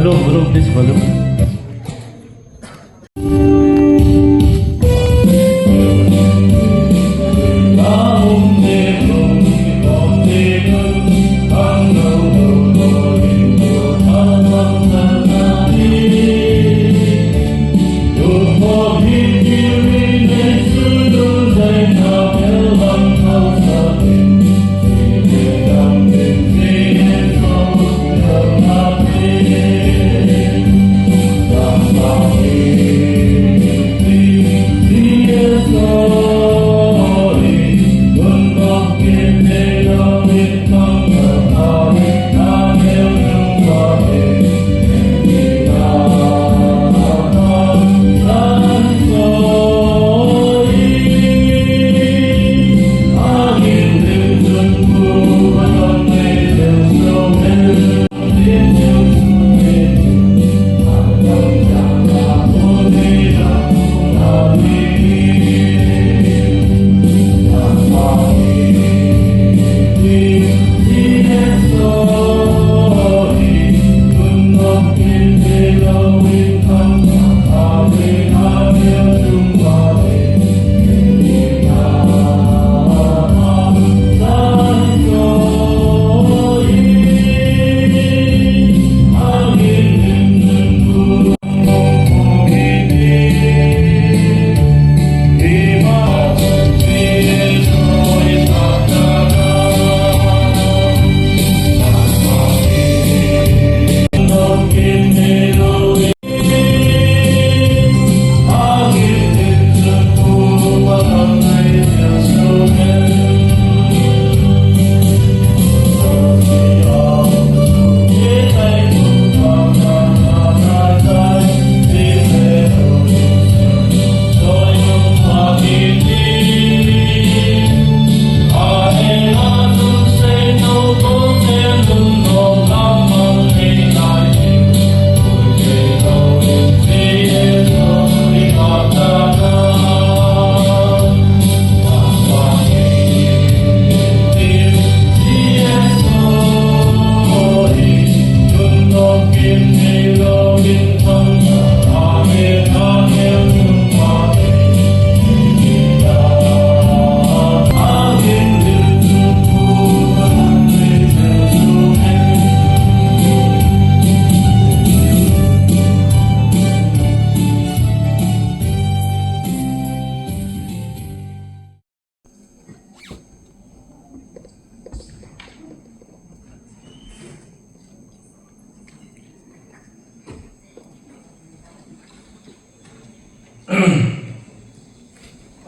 Volume, please, volume.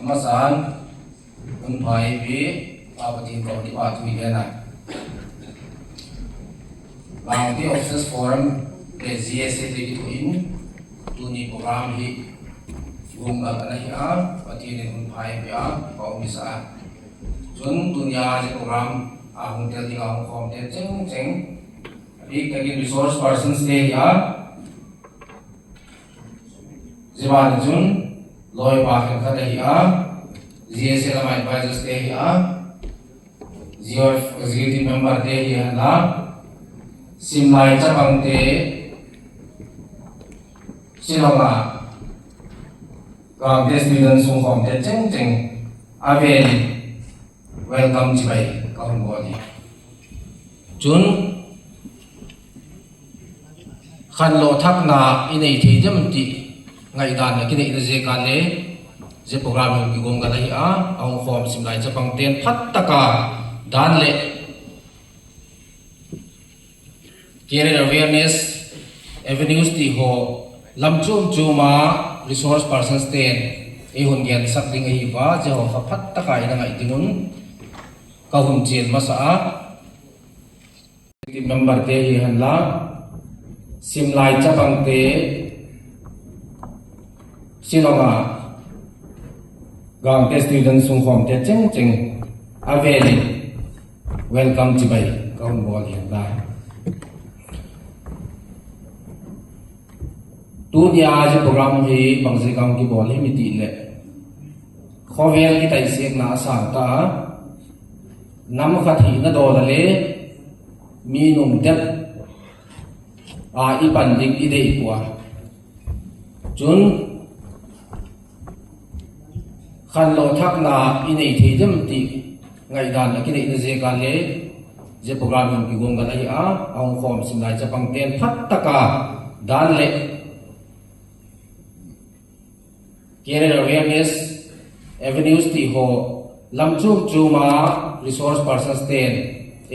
Amasan unpai bi apatin ko di patu idena Gangte Office Forum le GSA de in tuni program hi gunga kana hi a patin unpai bi a ko misa jun dunia je program a hotel di ang kom te cheng bi kagi resource persons de ya jiban jun loi pa khan kha hi a GSA lama advisors de hi a GOF executive member de hi la simlai chapang te Shillong Gangte student sung khom te cheng aveli welcome chibai kaun body chun khan lo thak na inei the jam ti ngai dan na kini ina je kan le je program ki gong ga hi a ang khom simlai chapang ten phat taka dan le career awareness avenues ti ho lam chum chuma resource persons ten e hun gen sak ding hi wa je ho phat taka ina ngai tingun ka hun chen ma sa a member te hi han la simlai chapang te Shillong Gangte student sung khom te cheng aveli welcome chibai kaun bol hian da dunia je program hi bangse kam ki bol hi miti le khovel ki tai sek na sa ta nam khathi na do le mi num tet a i ban ding i dei kwa chun khan lo thak na i nei the jam ti ngai dan la ki nei na je ka le je program hum ki gom ga lai a ong khom sim lai cha pang ten phat taka dan le career awareness avenues ti ho lam chum chuma resource persons ten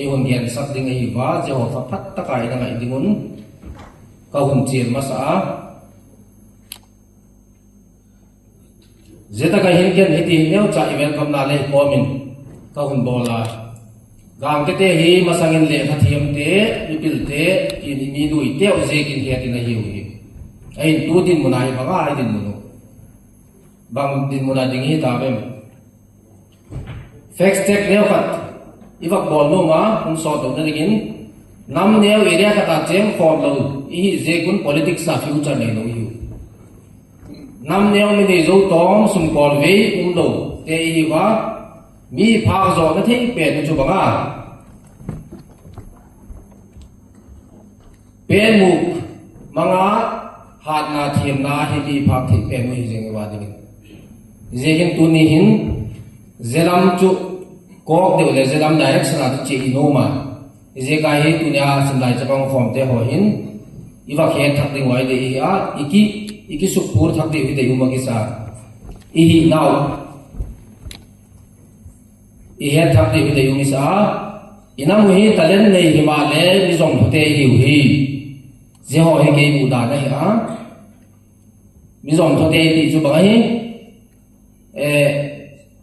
e hon gen sak ding hi wa je ho phat taka ina ngai dingun ka hum chil masa zeta ka hin ken hiti neu cha event kam na le komin ka hun bola Gangte te hi masangin le khathiam te ipil te in ni dui te o je kin he tin hi hi ai tu din munai banga ai din munu bang din muna ding hi ta bem fact check neu khat iwak bol no ma hum so to na digin nam neu area ka ta chem khom lo I je kun politics sa future nei lo hi nam neo mi nei zo tong sum kol ve lo te hi wa mi pha zo na thei pe nu chu banga pe mu manga hat na thiam na hi mi pha thi pe nu hi jeng wa ding je hin tu ni hin zelam chu kok de le zelam direction na chi no ma je ka hi tu nya sim lai cha bang khom te ho hin iwa khe thak ding wai de hi a iki supur thak de hi de yuma ki sa I hi now I he thak de hi de yumi sa inam hi talent nei hi ma le mi zong te hi hi je ho hi ke mu da na hi a mi zong te ti chu ba hi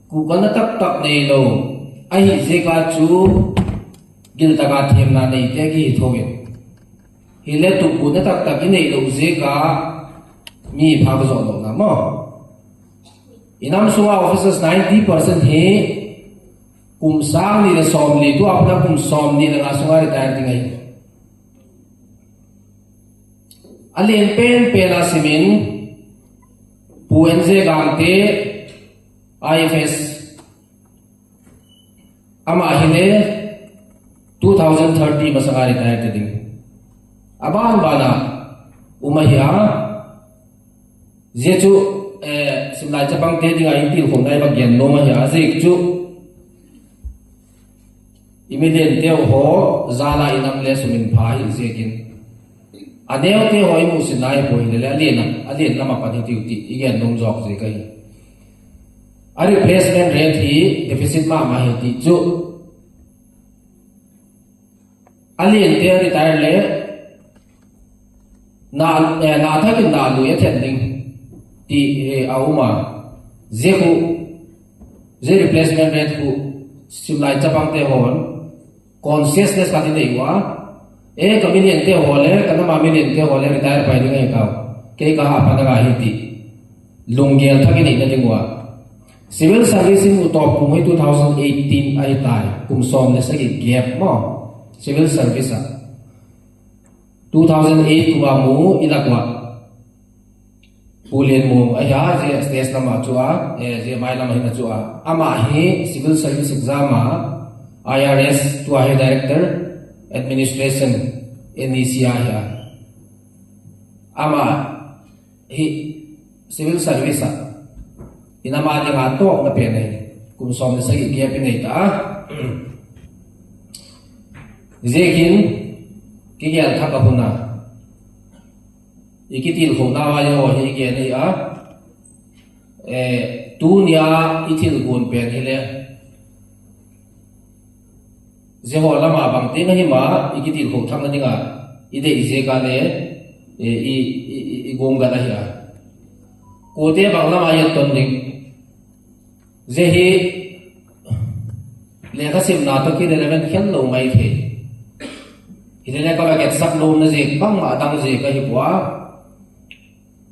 ku kan tak tak nei lo ai je ka chu gil ta ka them na nei te ki thoge Hile tu kuna tak tak ini lo zeka mi phag zo lo na mo inam sunga officers 90% he kum sang ni le som li tu apna kum som ni la sunga retire ding ai alen pen pela simin puenze Gangte IFS ama hile 2030 masanga retire ding aban bana umahia jechu simlai chapang te dinga intil khom dai ba gen no ma ya zik chu immediate te ho zala inam le sumin pha hi zekin aneu te hoi mu sinai hoi le alen lama pani ti ti igen nom jok je kai ari replacement rate hi deficit ma hi ti chu alen te retire le na tha kin na lu ye then ding ti auma je replacement rate ku simlai chapang te hon consciousness ka ti nei wa ka million te hole kana ma million te hole retire pai ding ai ka ke ka ha pa ga hi ti lunggel tha ki nei na ding wa civil service mu top ku 2018 ai tai kum som le sa ki gap mo civil service 2008 kuwa mu ilakwa pulen mu aya je stage nama chua je mai lama hina chua ama hi civil service exam IRS to a director administration NECA ya ama hi civil service inama de ga to na pe nei kum som ne sai ge pe nei ta zekin kigel thaka huna ikitil khona wa yo hi ge nei a tu nia itil gun pen hele je ho lama bang te ngi ma ikitil kho thang ni ga ide je ka le i gom ga la ya ko te bang lama ya ton ni je hi le ka sim na to ki relevant khen lo mai the Hidele ka get sak lo na je bang ma dang je ka hi bwa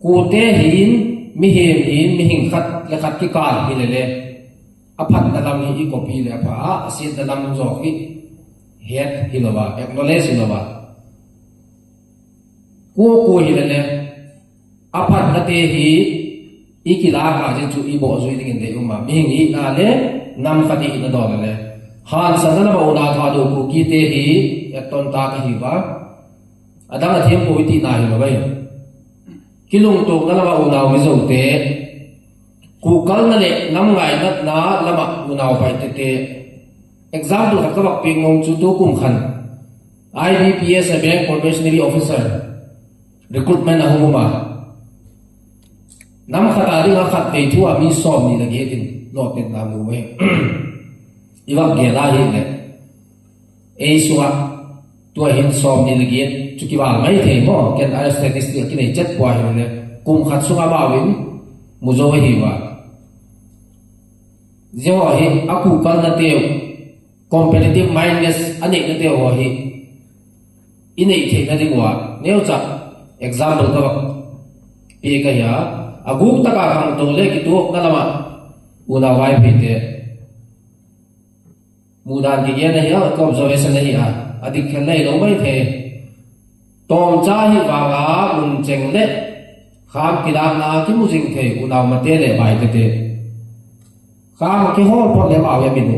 ku te hin mi hing khat le khat ki kal hi le aphat na lam hi ko pi le pa asin na lam zo hi head hilova acknowledge hilova ko hilale aphat na te hi ikila ka je chu ibo zui ding de uma ming hi na le nam khati na do le han sanana ba una tha do ku ki te hi eton ta ka hi ba adang athem ko ti na hi ba kilung to na ba una wi zo te ku kal na le nam ngai na lama una bai te example ka ba ping mong chu to kum khan IBPS a bank probationary officer recruitment a huma nam khata ri nga khat pe thu a mi som ni la ge tin lo tin na lu we iwa ge la hi le e suwa to hin som ni la ge chu ki ba mai the mo ken a statistic ki nei chat kwa hi le kum khat su ba win mu zo hi wa je ho hi aku kal na te competitive mindness ani na te ho hi inei the na ding wa neu cha example ka pe ka ya aguk taka khang to le ki tu na lama una wai phi te mudan ki ye na ya observation na ya adik khan nei lo mai the tom cha hi ba ga mun cheng le kham ki la na ki mu jing the una ma te le bai te kham ki ho po le ba ya min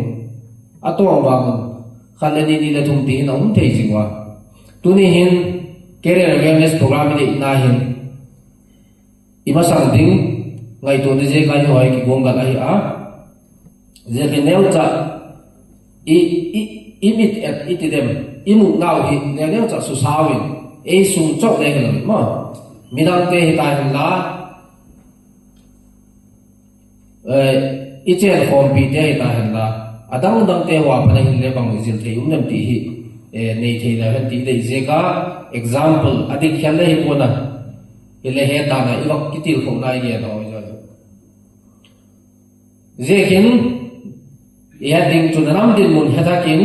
a to ba mun khan le ni le thum ti na um the jing wa tu ni hin career awareness program ni na hin ima sang ding ngai to je kai hoi ki gong ga lai a je ke neu cha imit at itidem imu ngau hi ne neu cha su sawin e sung chok le ke ma midang te hi tai la ichen khom pi te hi tai la adang dang te wa pa hin le bang zil the um nam ti hi nei the la han ti dei je ka example adik khel le hi pona ile he ta na ilok kitil khom nai ge do jo zekin ya ding chu nam din mun heta kin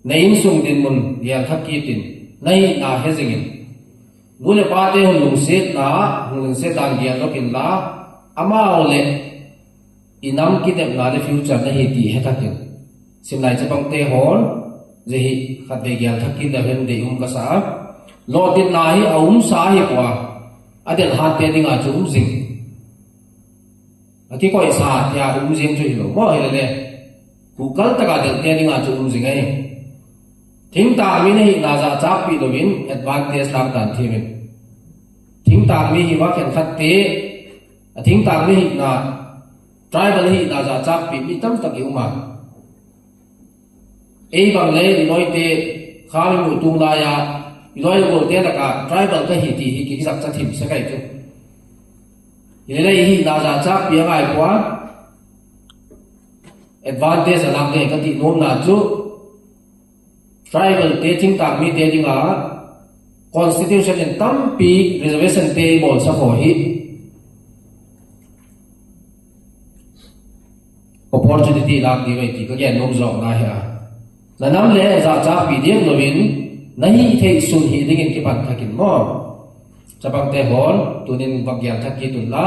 nein sung din mun ya thaki tin nai na he zingin bule pa te hun lung se na lung se dang ge do kin la ama ole inam ki de na le future na he ti heta kin sim lai cha bang te hon je hi khat de ge thaki da hen de ka sa lo din na hi aum sa hi kwa adel hat te ding a chu zing ati ko isa ya zing chu lo mo hele le ku kal ta ka del te ding a chu zing ai thing ta mi nei na za cha pi do win advantage lam tan thi win thing ta mi hi wa khen khat te thing ta mi hi na tribal hi na za cha pi mi tam ta ki uma ei bang le noi te khal mu tung la ya loi go te la ka tribal ka hi ti hi ki sak cha thim sa kai tu ile le hi na za cha pi ngai kwa advantage alam de ka ti nom na chu tribal te thing ta mi te ding a constitution in tam pi reservation te bol sa ho hi opportunity lak di wei ti ka gen nom zo na ha na nam le za cha pi ding lovin nahi thei sun hi dingin ki pan thakin mo chabang te hon tunin bagyan thaki tunla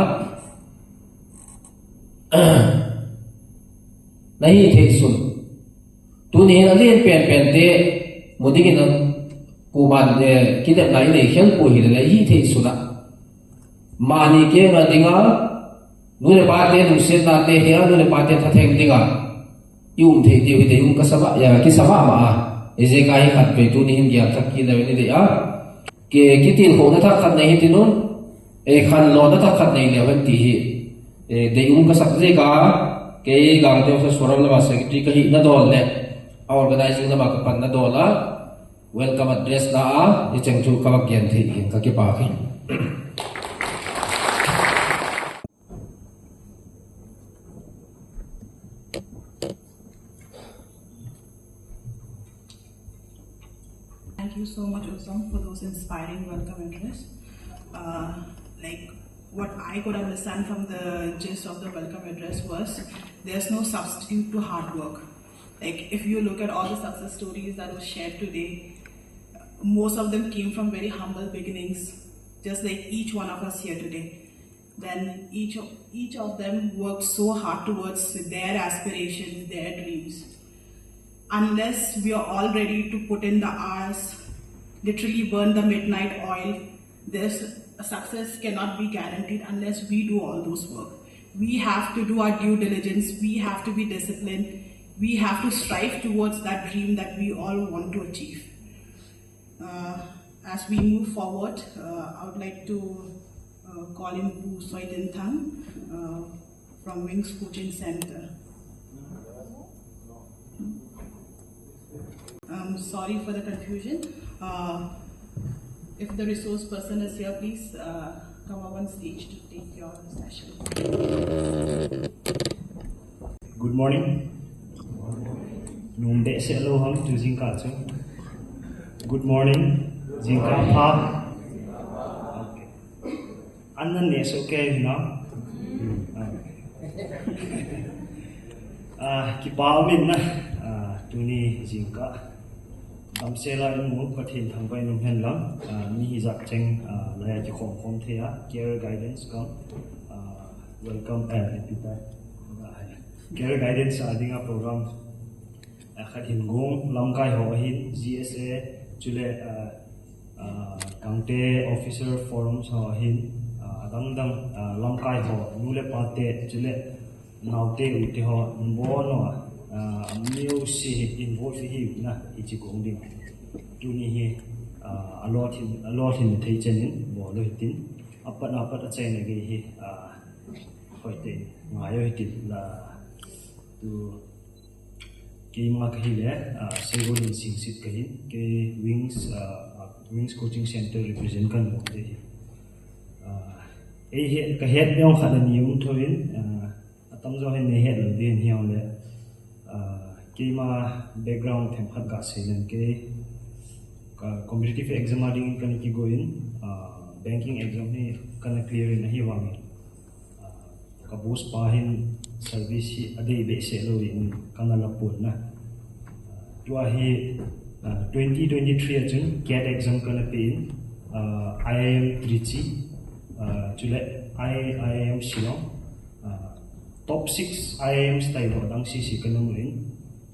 nahi thei sun tunin alien pen te mudingin kuman de kidap nai nei khel pu hi le hi thei suna mani ke na dinga nune pa te nu se na te he nune pa te thateng dinga yum thei te hi yum ka saba ya ki saba ma eze kai khat pe tu ni hin gya thak ki le ni de a ke kitin ho na thak khat nei hi tinun e khan lo na thak khat nei le wan ti hi de ka sak je ka ke Gangte of Soram la secretary ka hi na dol le organizing na ma ka pan na dola welcome address na a i cheng chu ka gyan thi hin ka ki pa khi Thank you so much, Usam, for those inspiring welcome address. Like what I could understand from the gist of the welcome address was there's no substitute to hard work. Like if you look at all the success stories that were shared today, most of them came from very humble beginnings, just like each one of us here today. Then each of them worked so hard towards their aspirations, their dreams. unless we are all ready to put in the hours, literally burn the midnight oil, this success cannot be guaranteed unless we do all those work. We have to do our due diligence, we have to be disciplined, we have to strive towards that dream that we all want to achieve. As we move forward, I would like to call in Pu Soitin Thang from Wings Coaching Center. Sorry for the confusion. If the resource person is here, please come up on stage to take your session. Good morning. Numbe se lo ham tu jingka chu. Good morning. Jingka pa. Okay. Annan ne so ke na. Ki pa min na tu ni jingka. Damsela in mu pathin thangbai num hen lam ni hi jak cheng la ya khom khom thea care guidance come welcome care guidance adinga program khat hin gong lamkai ho hin GSA chule Gangte officer forums ho hin dang dang lamkai ho nule pate chule naute ute ho bo no new si involved hi na ichi gong ding tu ni hi a lot in thei chen bo lo hitin apat a chen ge hi hoite ngayo hitin la tu ke ma ka hi le segol in sing sit ka hi ke wings coaching center represent kan bo de he ka het nyong khan ni um thoin atam zo hen ne het lo din hi le Kima background them khat ga selen ke competitive exam ading kan ki go in banking exam ni kan clear in hi wangi ka bus pahin service hi adei be se lo in kan la put na tua hi 2023 ajun cat exam kan pe in IIM Trichy chule IIM Shillong top 6 IIMs tai ho dang si kan in.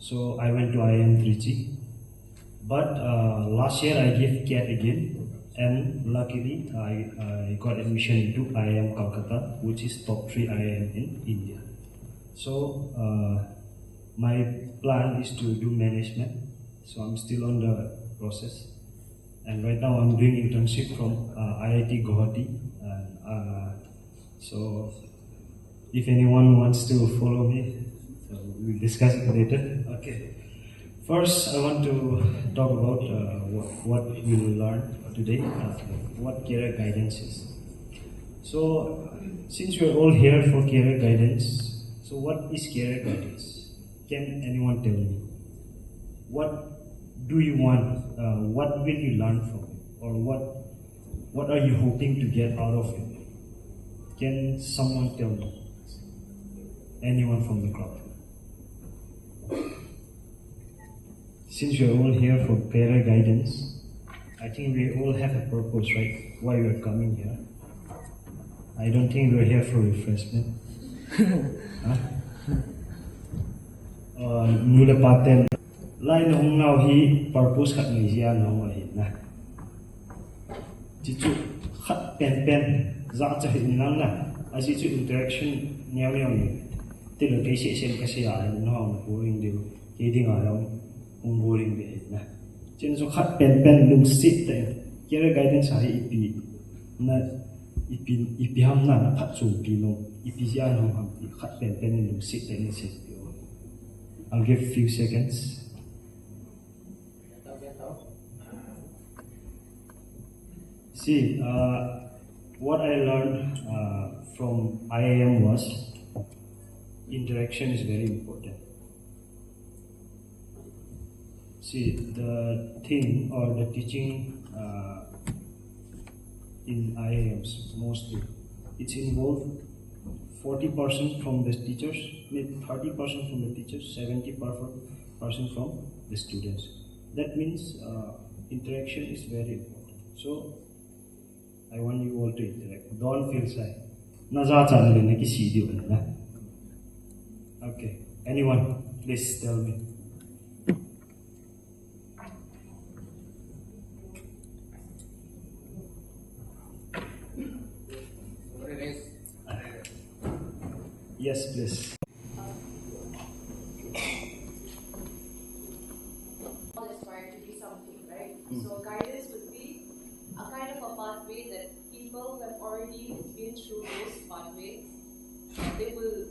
So I went to IIM Trichy, but last year I gave CAT again, and luckily I got admission into IIM Calcutta, which is top 3 IIM in India. So my plan is to do management. So I'm still on the process, and right now I'm doing internship from IIT Guwahati. So if anyone wants to follow me, we'll discuss it later. Okay. First, I want to talk about what we will learn today, what career guidance is. So, since we're all here for career guidance, so what is career guidance? Can anyone tell me? What do you want? What will you learn from it? Or what are you hoping to get out of it? Can someone tell me? Anyone from the crowd? Since we're all here for career guidance, I think we all have a purpose, right? Why we're coming here. I don't think we're here for refreshment. Nula paten lai nong now hi purpose khat ngi zia no hi na. Chi chu khat pen za cha hin nang na. Asi chu interaction nyao ni. Ti lo ke se sen ka se ya no boring de ke ding a long boring de na. Chen so khat pen lum sit te. Career guidance hai ipi na ipi ham na phat chu pi no ipi zia no ham khat pen lum sit te ni se. I'll give a few seconds. See, what I learned from IIM was interaction is very important. See, the thing or the teaching in IIMs mostly, it's involved 40% from the teachers, 30% from the teachers, 70% from the students. That means interaction is very important. So I want you all to interact. Don't feel shy. Okay. Anyone, please tell me. Yes, please. All aspire to be something, right? So guidance would be a kind of a pathway that people who have already been through those pathways, they will,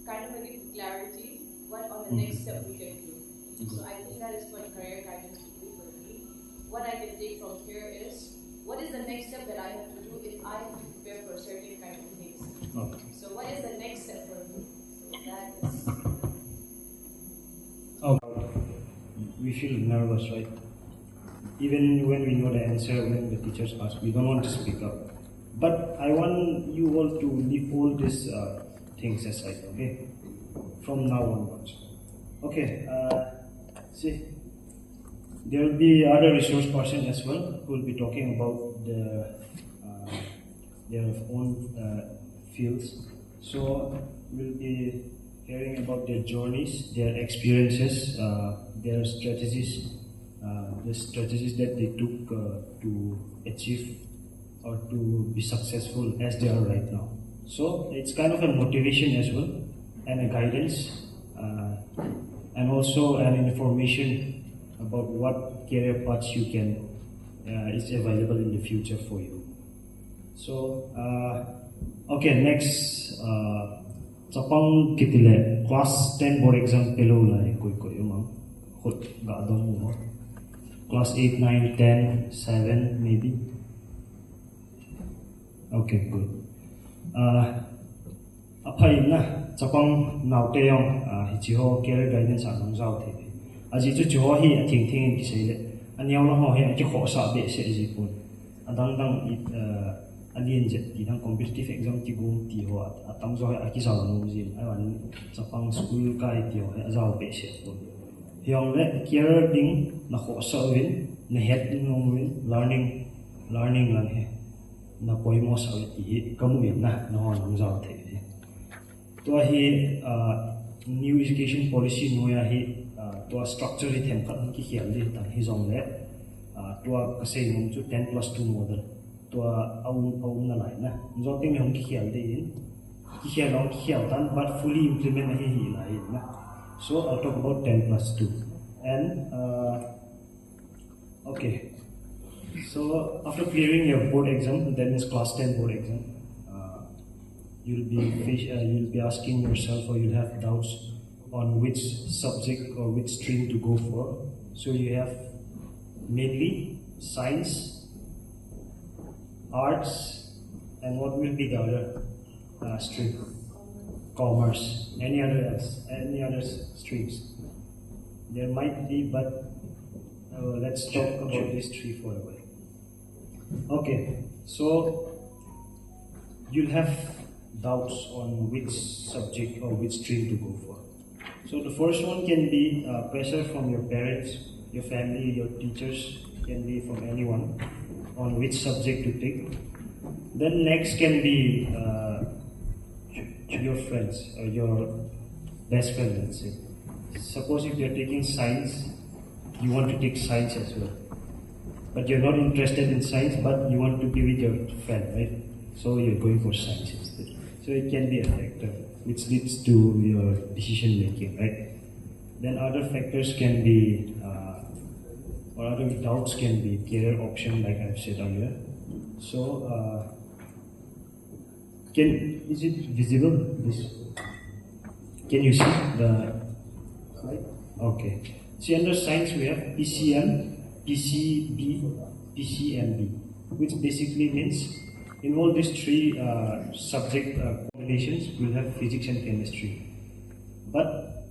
kind of give clarity what on the next step we can do. So I think that is what career guidance would do for me. What I can take from here is, what is the next step that I have to do if I have to prepare for certain kind of things? Okay. So what is the next step for me? So that is... We feel nervous, right? Even when we know the answer, when the teachers ask, we don't want to speak up. But I want you all to leave all these things aside, okay? From now onwards. Okay, see, there will be other resource person as well who will be talking about their own fields. So we'll be hearing about their journeys, their experiences, their strategies, the strategies that they took to achieve or to be successful as they are right now. So it's kind of a motivation as well, and a guidance, and also an information about what career paths you can is available in the future for you. So okay, next Japang kitile class 10 board exam pelo lai koi umang hot ga dong mo class 8 9 10 7 maybe. Okay, good. Apai na Japang naute yong hichiho career guidance ang zao the aji chu jo hi athing thing ki sei le anyaw la ho he ki kho sa be se ji pun adang dang alien jet ki dang competitive exam ki gum ti ho atang zo ha ki sa no ji ai wan Japang school kai ti ho azao be se pun yong le career ding na kho sa win na head ding ngom win learning lan he na poimo sa ti kamu yin na no nang zao the to hi new education policy no ya hi to structure hi them khat ki khial li tan hi zong le to ka sei mong chu 10+2 model to aum na lai na zo ting hong ki khial de in ki khial tan but fully implement hi lai na. So I'll talk about 10+2 and okay. So after clearing your board exam, that means class 10 board exam, you'll be asking yourself, or you'll have doubts on which subject or which stream to go for. So you have mainly science, arts, and what will be the other stream? Commerce. Any other streams? There might be, but let's talk about these three for a while. Okay, so you'll have doubts on which subject or which stream to go for. So the first one can be pressure from your parents, your family, your teachers, can be from anyone on which subject to take. Then next can be your friends or your best friend, let's say. Suppose if you're taking science, you want to take science as well. But you're not interested in science, but you want to be with your friend, right? So you're going for science instead. So it can be a factor which leads to your decision making, right? Then other factors can be, or other doubts can be career option, like I've said earlier. So, is it visible? Can you see the slide? Okay. See, under science we have PCM, PCB, PCMB, which basically means in all these three subject combinations we'll have physics and chemistry. But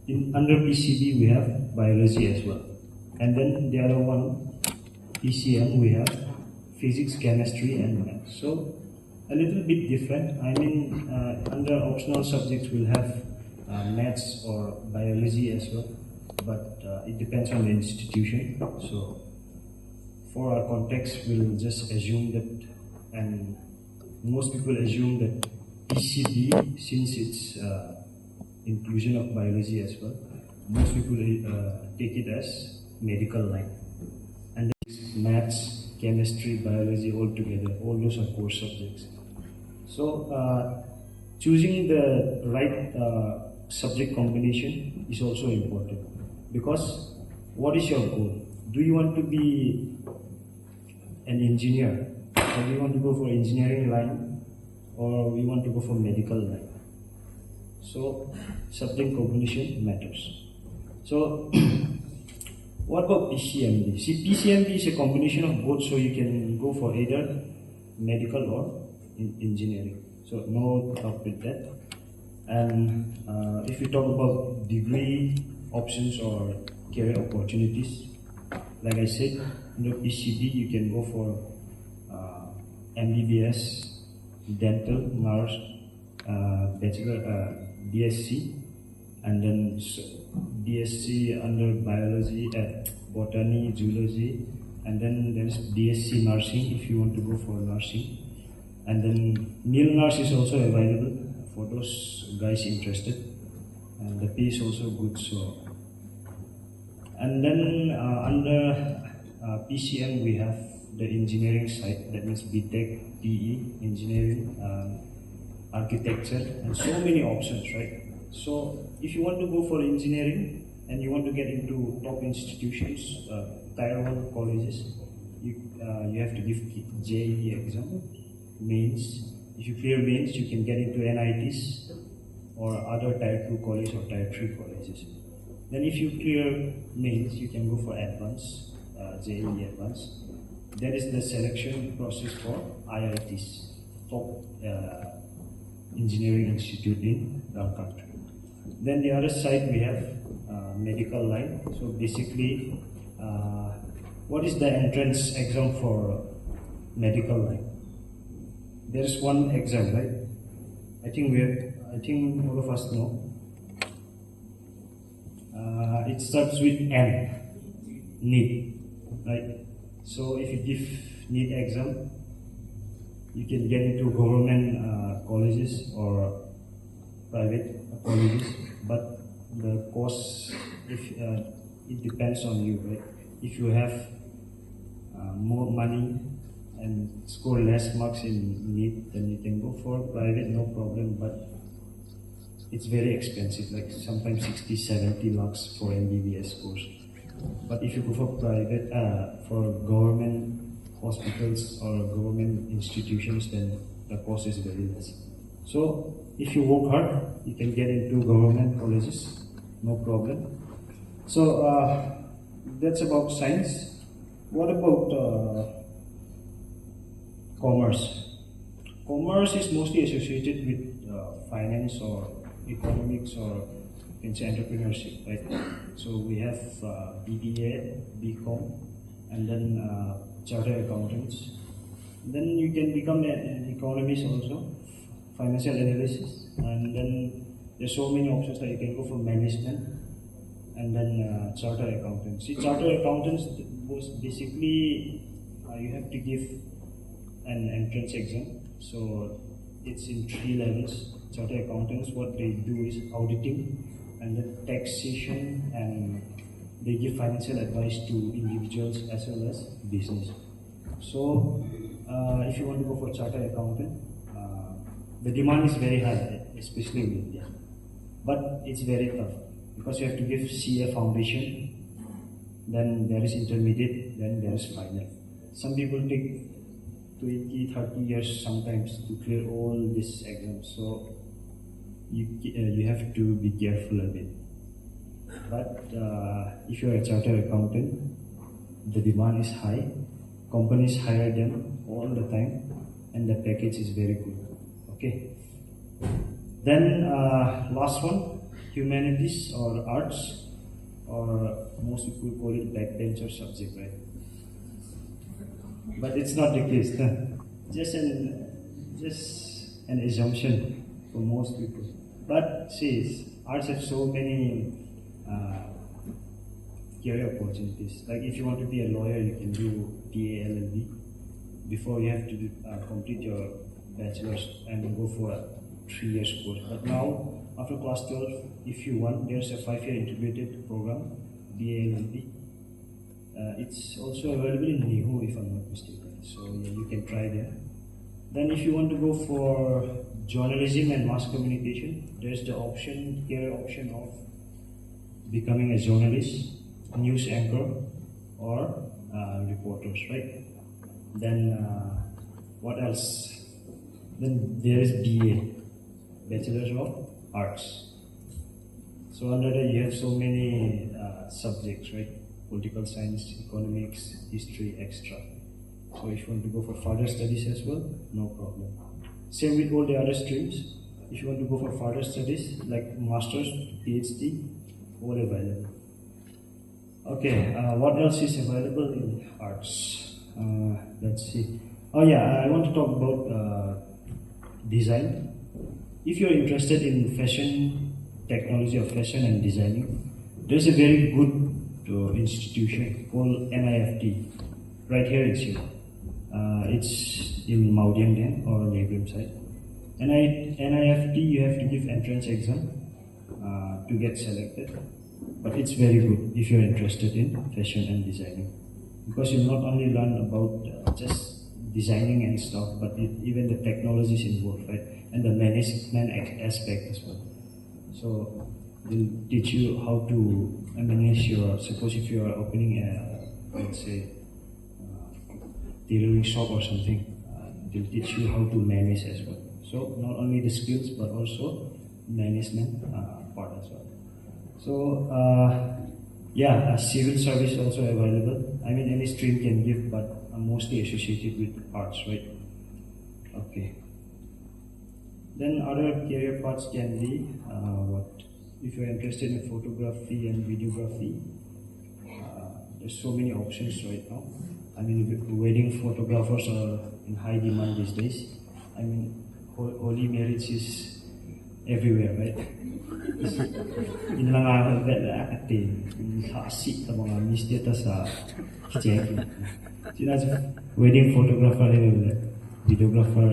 under PCB we have biology as well. And then the other one, PCM, we have physics, chemistry, and math. So a little bit different. I mean, under optional subjects we'll have maths or biology as well. But it depends on the institution. So for our context, we'll just assume that, and most people assume that PCB, since it's inclusion of biology as well, most people take it as medical line. And then maths, chemistry, biology all together, all those are core subjects. So choosing the right subject combination is also important, because what is your goal? Do you want to be an engineer, or do you want to go for engineering line, or you want to go for medical line? So subject combination matters. So what about PCMB? See, PCMB is a combination of both, so you can go for either medical or engineering. So no doubt with that. And if we talk about degree options or career opportunities, like I said, in the PCB you can go for MBBS, dental, nurse, bachelor, BSc, and then BSc under biology, botany, zoology, and then there is BSc nursing if you want to go for nursing, and then male nurse is also available for those guys interested, and the pay is also good. So, and then under PCM we have the engineering side, that means BTech, PE, engineering, architecture, and so many options, right? So if you want to go for engineering and you want to get into top institutions, tier 1 colleges, you have to give JEE exam, mains. If you clear mains, you can get into NITs or other tier 2 college or tier 3 colleges. Then if you clear mains, you can go for advanced, JEE advanced. That is the selection process for IITs, top engineering institute in our country. Then the other side we have medical line. So basically, what is the entrance exam for medical line? There is one exam, right? I think all of us know. It starts with N, NEET, right? So if you give NEET exam, you can get into government colleges or private colleges, but the cost, it depends on you, right? If you have more money and score less marks in NEET, then you can go for private, no problem, but it's very expensive, like sometimes 60-70 lakhs for MBBS course. But if you go for private, for government hospitals or government institutions, then the cost is very less. So if you work hard, you can get into government colleges, no problem. So that's about science. What about commerce? Commerce is mostly associated with finance or economics or entrepreneurship, right? So we have BBA, BCom, and then chartered accountants. Then you can become an economist also, financial analysis, and then there's so many options that you can go for management, and then chartered accountants. See, chartered accountants was basically you have to give an entrance exam. So it's in 3 levels. Chartered accountants, what they do is auditing and then taxation, and they give financial advice to individuals as well as business. So if you want to go for chartered accountant, the demand is very high, especially in India. But it's very tough because you have to give CA foundation, then there is intermediate, then there is final. Some people take 20-30 years sometimes to clear all these exams. So you have to be careful a bit. But if you are a chartered accountant, the demand is high. Companies hire them all the time, and the package is very good. Okay. Then last one, humanities or arts, or most people call it backbencher subject, right? But it's not the case. Just an assumption for most people. But see, arts have so many career opportunities. Like if you want to be a lawyer, you can do BA LLB. Before you have to complete your bachelor's and go for a 3 years course. But now, after class 12, if you want, there's a 5-year integrated program, BA LLB. It's also available in NIHU if I'm not mistaken. So yeah, you can try there. Then if you want to go for journalism and mass communication, there's the option, career option of becoming a journalist, news anchor, or reporters, right? Then what else? Then there is BA, Bachelor of Arts. So under that you have so many subjects, right? Political science, economics, history, extra. So if you want to go for further studies as well, no problem. Same with all the other streams. If you want to go for further studies like masters, PhD, all available. Okay, what else is available in arts? Let's see. Oh yeah, I want to talk about design. If you're interested in fashion, technology of fashion and designing, there's a very good institution called NIFT. Right here it's here. It's in Maudiang or Nongrim side. NIFT, you have to give entrance exam to get selected. But it's very good if you're interested in fashion and designing. Because you not only learn about just designing and stuff, but even the technologies involved, right? And the management aspect as well. So they'll teach you how to manage your, suppose if you are opening a, let's say, tailoring shop or something, they'll teach you how to manage as well. So not only the skills, but also management part as well. So yeah, a civil service also available. I mean, any stream can give, but I'm mostly associated with arts, right? Okay. Then other career paths can be what? If you're interested in photography and videography, there's so many options right now. I mean, wedding photographers are in high demand these days. I mean, holy marriage is everywhere, right? Inlangan bela ati hasi ta mga mister ta sa kitchen. Sina wedding photographer everywhere, videographer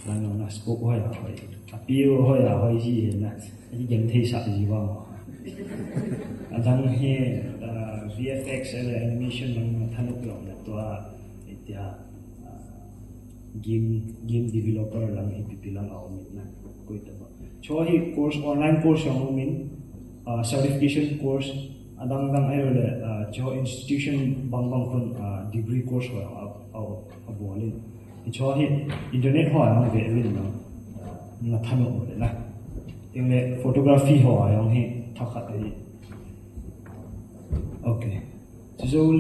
lano na scope hoya hoy. Apio hoya hoy ji na. Ini Gangte sa jiwa. Adang he VFX and animation ng thanok lang na to itya game developer lang ipipilang awit na kuita ba. So hi course online course yung umin certification course adang ayo le jo institution bang kun degree course ho abolin. So hi internet ho ang velin na thanok na. Yung photography ho yung hi thakhat ai. Okay. So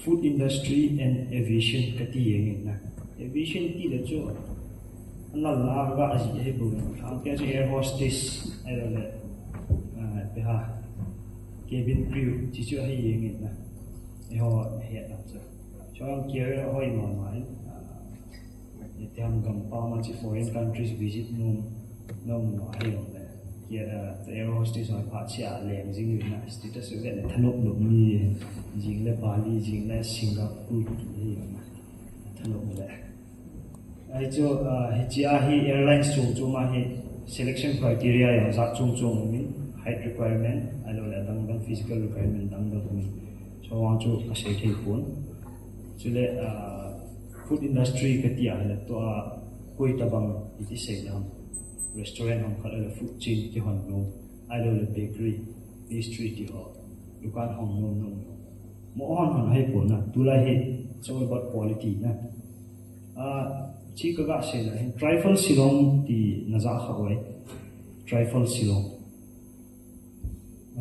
food industry and aviation kati yengin na. Aviation ti da jo anal la ga aji e bu. Ang kaya air hostess ay le beha cabin crew ti jo hi yengin na. E ho he na so. So ang kaya ho I mai ite ang gampa ma chi foreign countries visit no ayo le. Yeah, the air hostess on Pacha, Lamzing, status of that, Tanok, me, Jingla Bali, Jingla, Singapore, Tanok. I told Hijiahi Airlines to my selection criteria, height requirement, I don't know, physical requirement, so I want to say, so the food industry, Katia, to a Kuitabang, it is said. Restaurant hong kala food chain ti hon no idol bakery pastry ti ho dukan hong no mo hon hai po na tulai he so about quality na chi ka ga se na trifle Shillong ti naza khawai trifle Shillong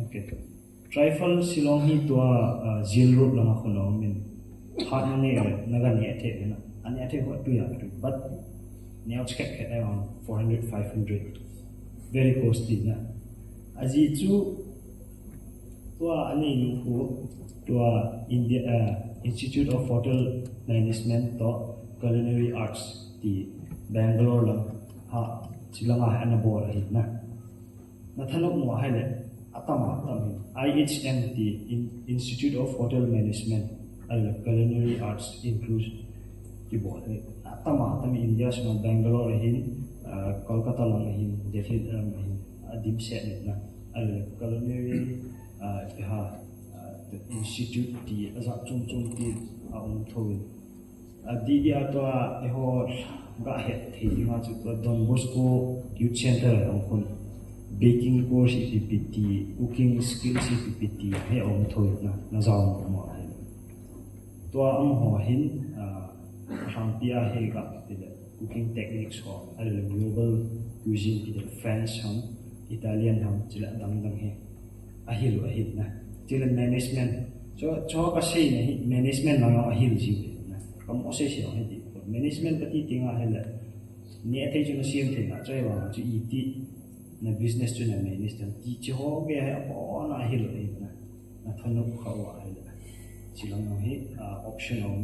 okay trifle Shillong hi to zil road lang ako no min hat ne naga ne the na ani athe ho tu ya but now check around 400, 500. Very costly na. Aji chu tua ani ko tua India Institute of Hotel Management to Culinary Arts di Bangalore lang ha sila nga anabora hit na. Nathanok mo haile atama IHM di Institute of Hotel Management ay Culinary Arts includes di board tama India sa Bangalore hin Kolkata lang hin Delhi lang hin adim set na al culinary the institute ti azak chung ti thoi di dia to a ho ga het thi nga chu Don Bosco Youth Center ong kon baking course PPT cooking skills PPT he ong thoi na zaw mo ai to am ho hin hang pia he ga cooking techniques ho al global cuisine ti French ham Italian ham chila dang he ahil na chila management cho ka sei na management na ahil ji na kam ose se he di management pati tinga hela ni athai chu siam the na chai wa chu iti na business chu na management ti cho ge ha po na ahil na thanu khawa hela chila no he option on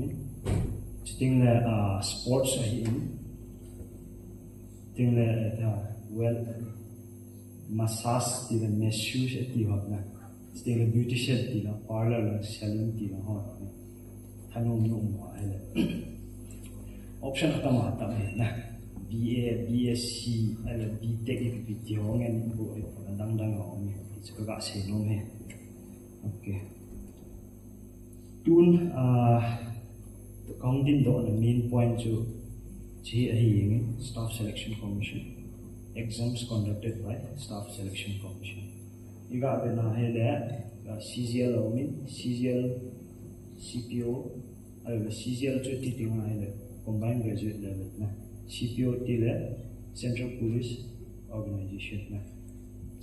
chiting la sports hi ting la well massage ti la masseuse ti wa na ting la beautician ti la parlor la salon ti la ho thanu no mo hela option atama na BA, BSc, ala BTech PPT hongan bu dang om ka se no me okay tun kong din do the main point to chi hi staff selection commission exams conducted by staff selection commission iga be na hele CGL omin CGL CPO ala CGL chu ti tinga hele combined graduate level na CPO tile Central Police Organization na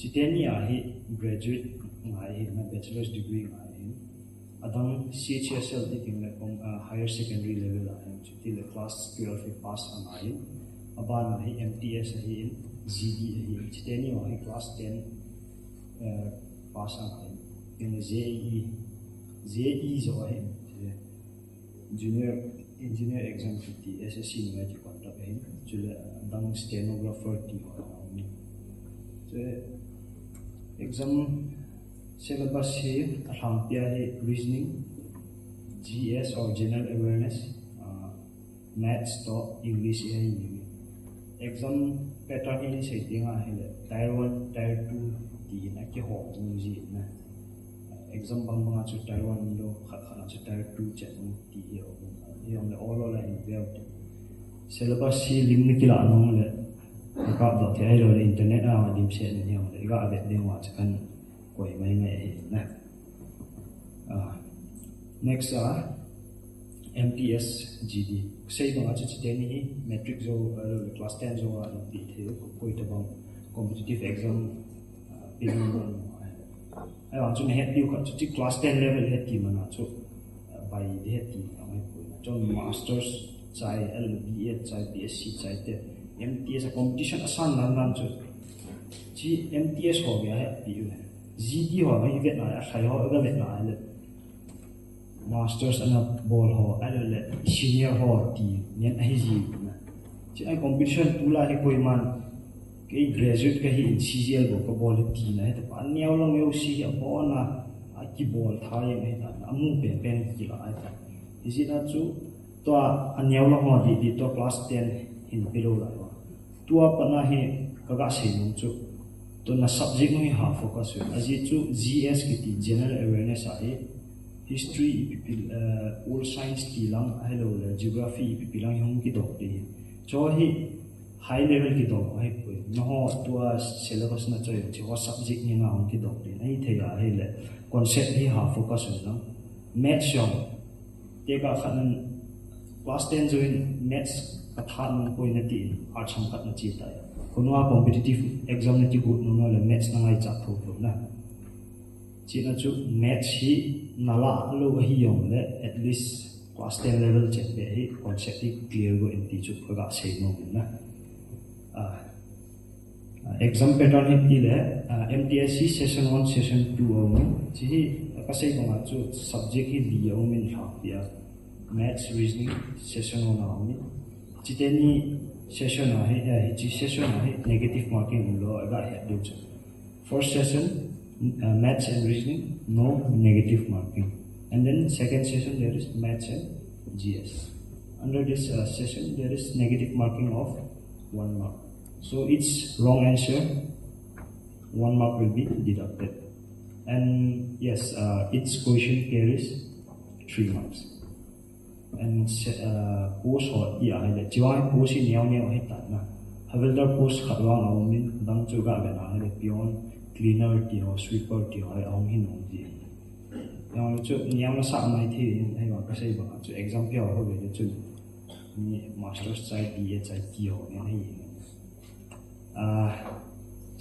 chiteni ahi graduate ngai na bachelor's degree ngai adang CHSL ti tingla kong higher secondary level ahi chitile class 12 pass anai aban ahi MTS ahi GD ahi chiteni ahi class 10 pass anai in JE zo ahi junior engineer exam ti SSC ngai ti contact ahi chule dang stenographer ti so exam syllabus hi athang pia hi reasoning GS or general awareness maths to English hi exam pattern hi se tinga hi tier 1 tier 2 ti na ki ho ji na exam bang bang chu tier 1 do kha chu tier 2 chen ti hi yung the all line built syllabus si lim ni kila anong le ka do the ai le internet a dim se ni yung le ga be de wa kan koi mai na next MTS GD sei ba chu chu ni metric zo class 10 zo di the ko ita bang competitive exam pin ai wa chu ne het yu ka chu class 10 level het ti mana chu by the het ti trong masters chai LBA chai BSc chai te MTS competition asan nan chu chi MTS ho gaya hai pi GD ho mai vet na khai ho ga vet na le masters ana ball ho le senior ho ti nyen ai ji na chi ai competition pula he koi man ke graduate ka hi CGL go ko ball ti na he pa nyau long yo si ya bo na a ki ball tha ye he ta amu pen ki la ai ta isina chu to anyau lo ho di to class 10 in below la to pana he kaga se nu chu to na subject no ha focus aji chu GS ki ti general awareness ai history all science ki lang hello geography lang hong ki dok ti cho hi high level ki dok ai no ho to syllabus na choi chi ho subject ni na hong ki dok ti ai theya he le concept hi ha focus lang maths yong te ka khan class 10 join maths athan ko na ti art sam khat na chi ta kunwa competitive exam na ti good no le maths na ngai cha tho na chi na chu maths hi nala lo hi yong le at least class 10 level check be hi concept hi clear go in ti chu ka sei no na exam pattern hi ti le MTSC session 1 session 2 o chi hi ka sei ko chu subject hi di o min ha pia maths reasoning session 1 na chiteni session hai chi session hai negative marking lo aga he do chu first session maths and reasoning no negative marking and then second session there is maths and GS under this session there is negative marking of 1 mark so each wrong answer 1 mark will be deducted And yes, each question carries 3 marks. And post or the Jiwai post in Yao Hitan. Havilder post Katwang Aumin, Dang Juga Gana, beyond cleaner or sweeper or Aumin on the Yang sa mai thi hayว่าก็ใช่บ่จุ example เขาเลยจุมี master side DHIT เนี่ยให้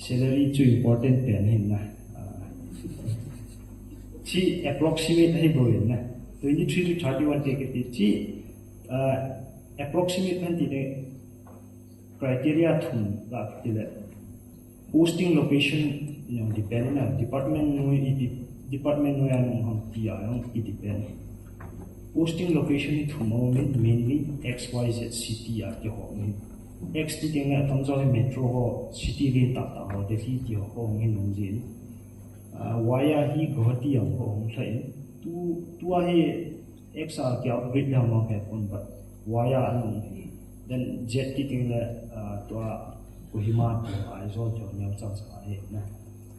salary จุ important เป็นเห็นนะที่ approximate ให้บ่เห็นนะ23 to 31 take it ที่approximate พันที่เนี่ย criteria ถุงหลักที่แหละ posting location depend นะ department นู้นdepartment no yang hong tia yang depend posting location ni thumo mainly xyz city ya ke ho ni x ti kenga tamzo metro ho city rin ta ta ho delhi ti ho hong hin nong jin waya hi gohati yang ho hong thai tu a he x a kya grid ha ma ke pon ba waya anong then jet ti kenga to a kohima to aizo jo nyam chang sa he na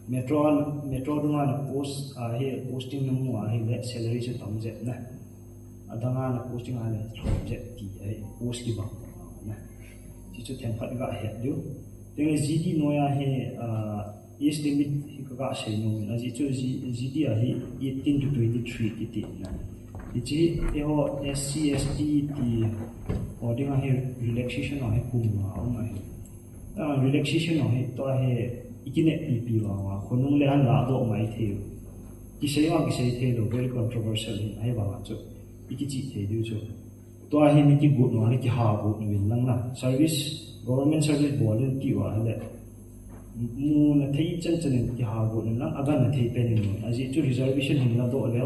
metro dunga na post he posting namu he le salary se tamjet na adanga na posting ale jet ti he post ki ba na chi chu them phat ga he du teng gd noya he is limit hi ka se no na ji chu gd a he 18 to 23 ki ti na ji e ho sc st ti odinga he relaxation he kum ma he relaxation he to he ikine pp wa khonung le an la do mai the ki sei the lo very controversial in ai ba chu ikichi the du chu to a hi mi ki good no ki ha bu win lang na service government service volunteer wa le mu na thei chan chan ki ha bu na aga na thei pe ni aji chu reservation hin na do le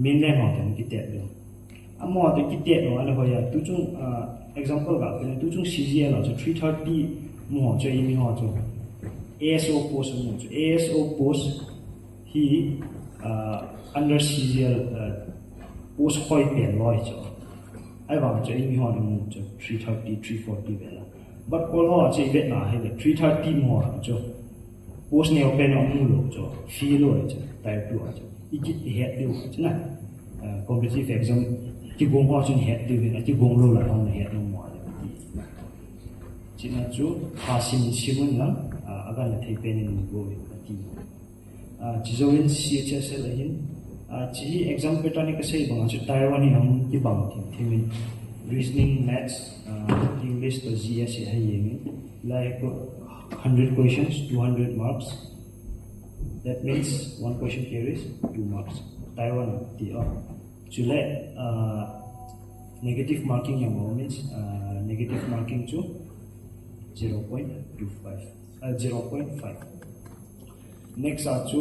min le ma ki te le amo to ki te no ala ho ya tu chung example ga tu chung cgl chu 330 mo chu imi ho chu ASO post ASO post he under CGL post hoi pen loi cho ai bang cho in ho mu cho 330 340 bela but all ho che vet na he 330 mo cho post ne open no mu lo cho fee lo cho type 2 cho iki he de cho na competitive exam ki gong ho chen he de na ki gong lo la on he no mo china chu hasim simun na agan na thei pen in go ti jizoin chsl hin chi exam pattern ka sei bang chu taiwan ni hang ki bang thi reasoning maths english to gs hai yeng like 100 questions 200 marks that means one question carries 2 marks taiwan ti chule negative marking yang means negative marking chu 0.25 0.5 next achu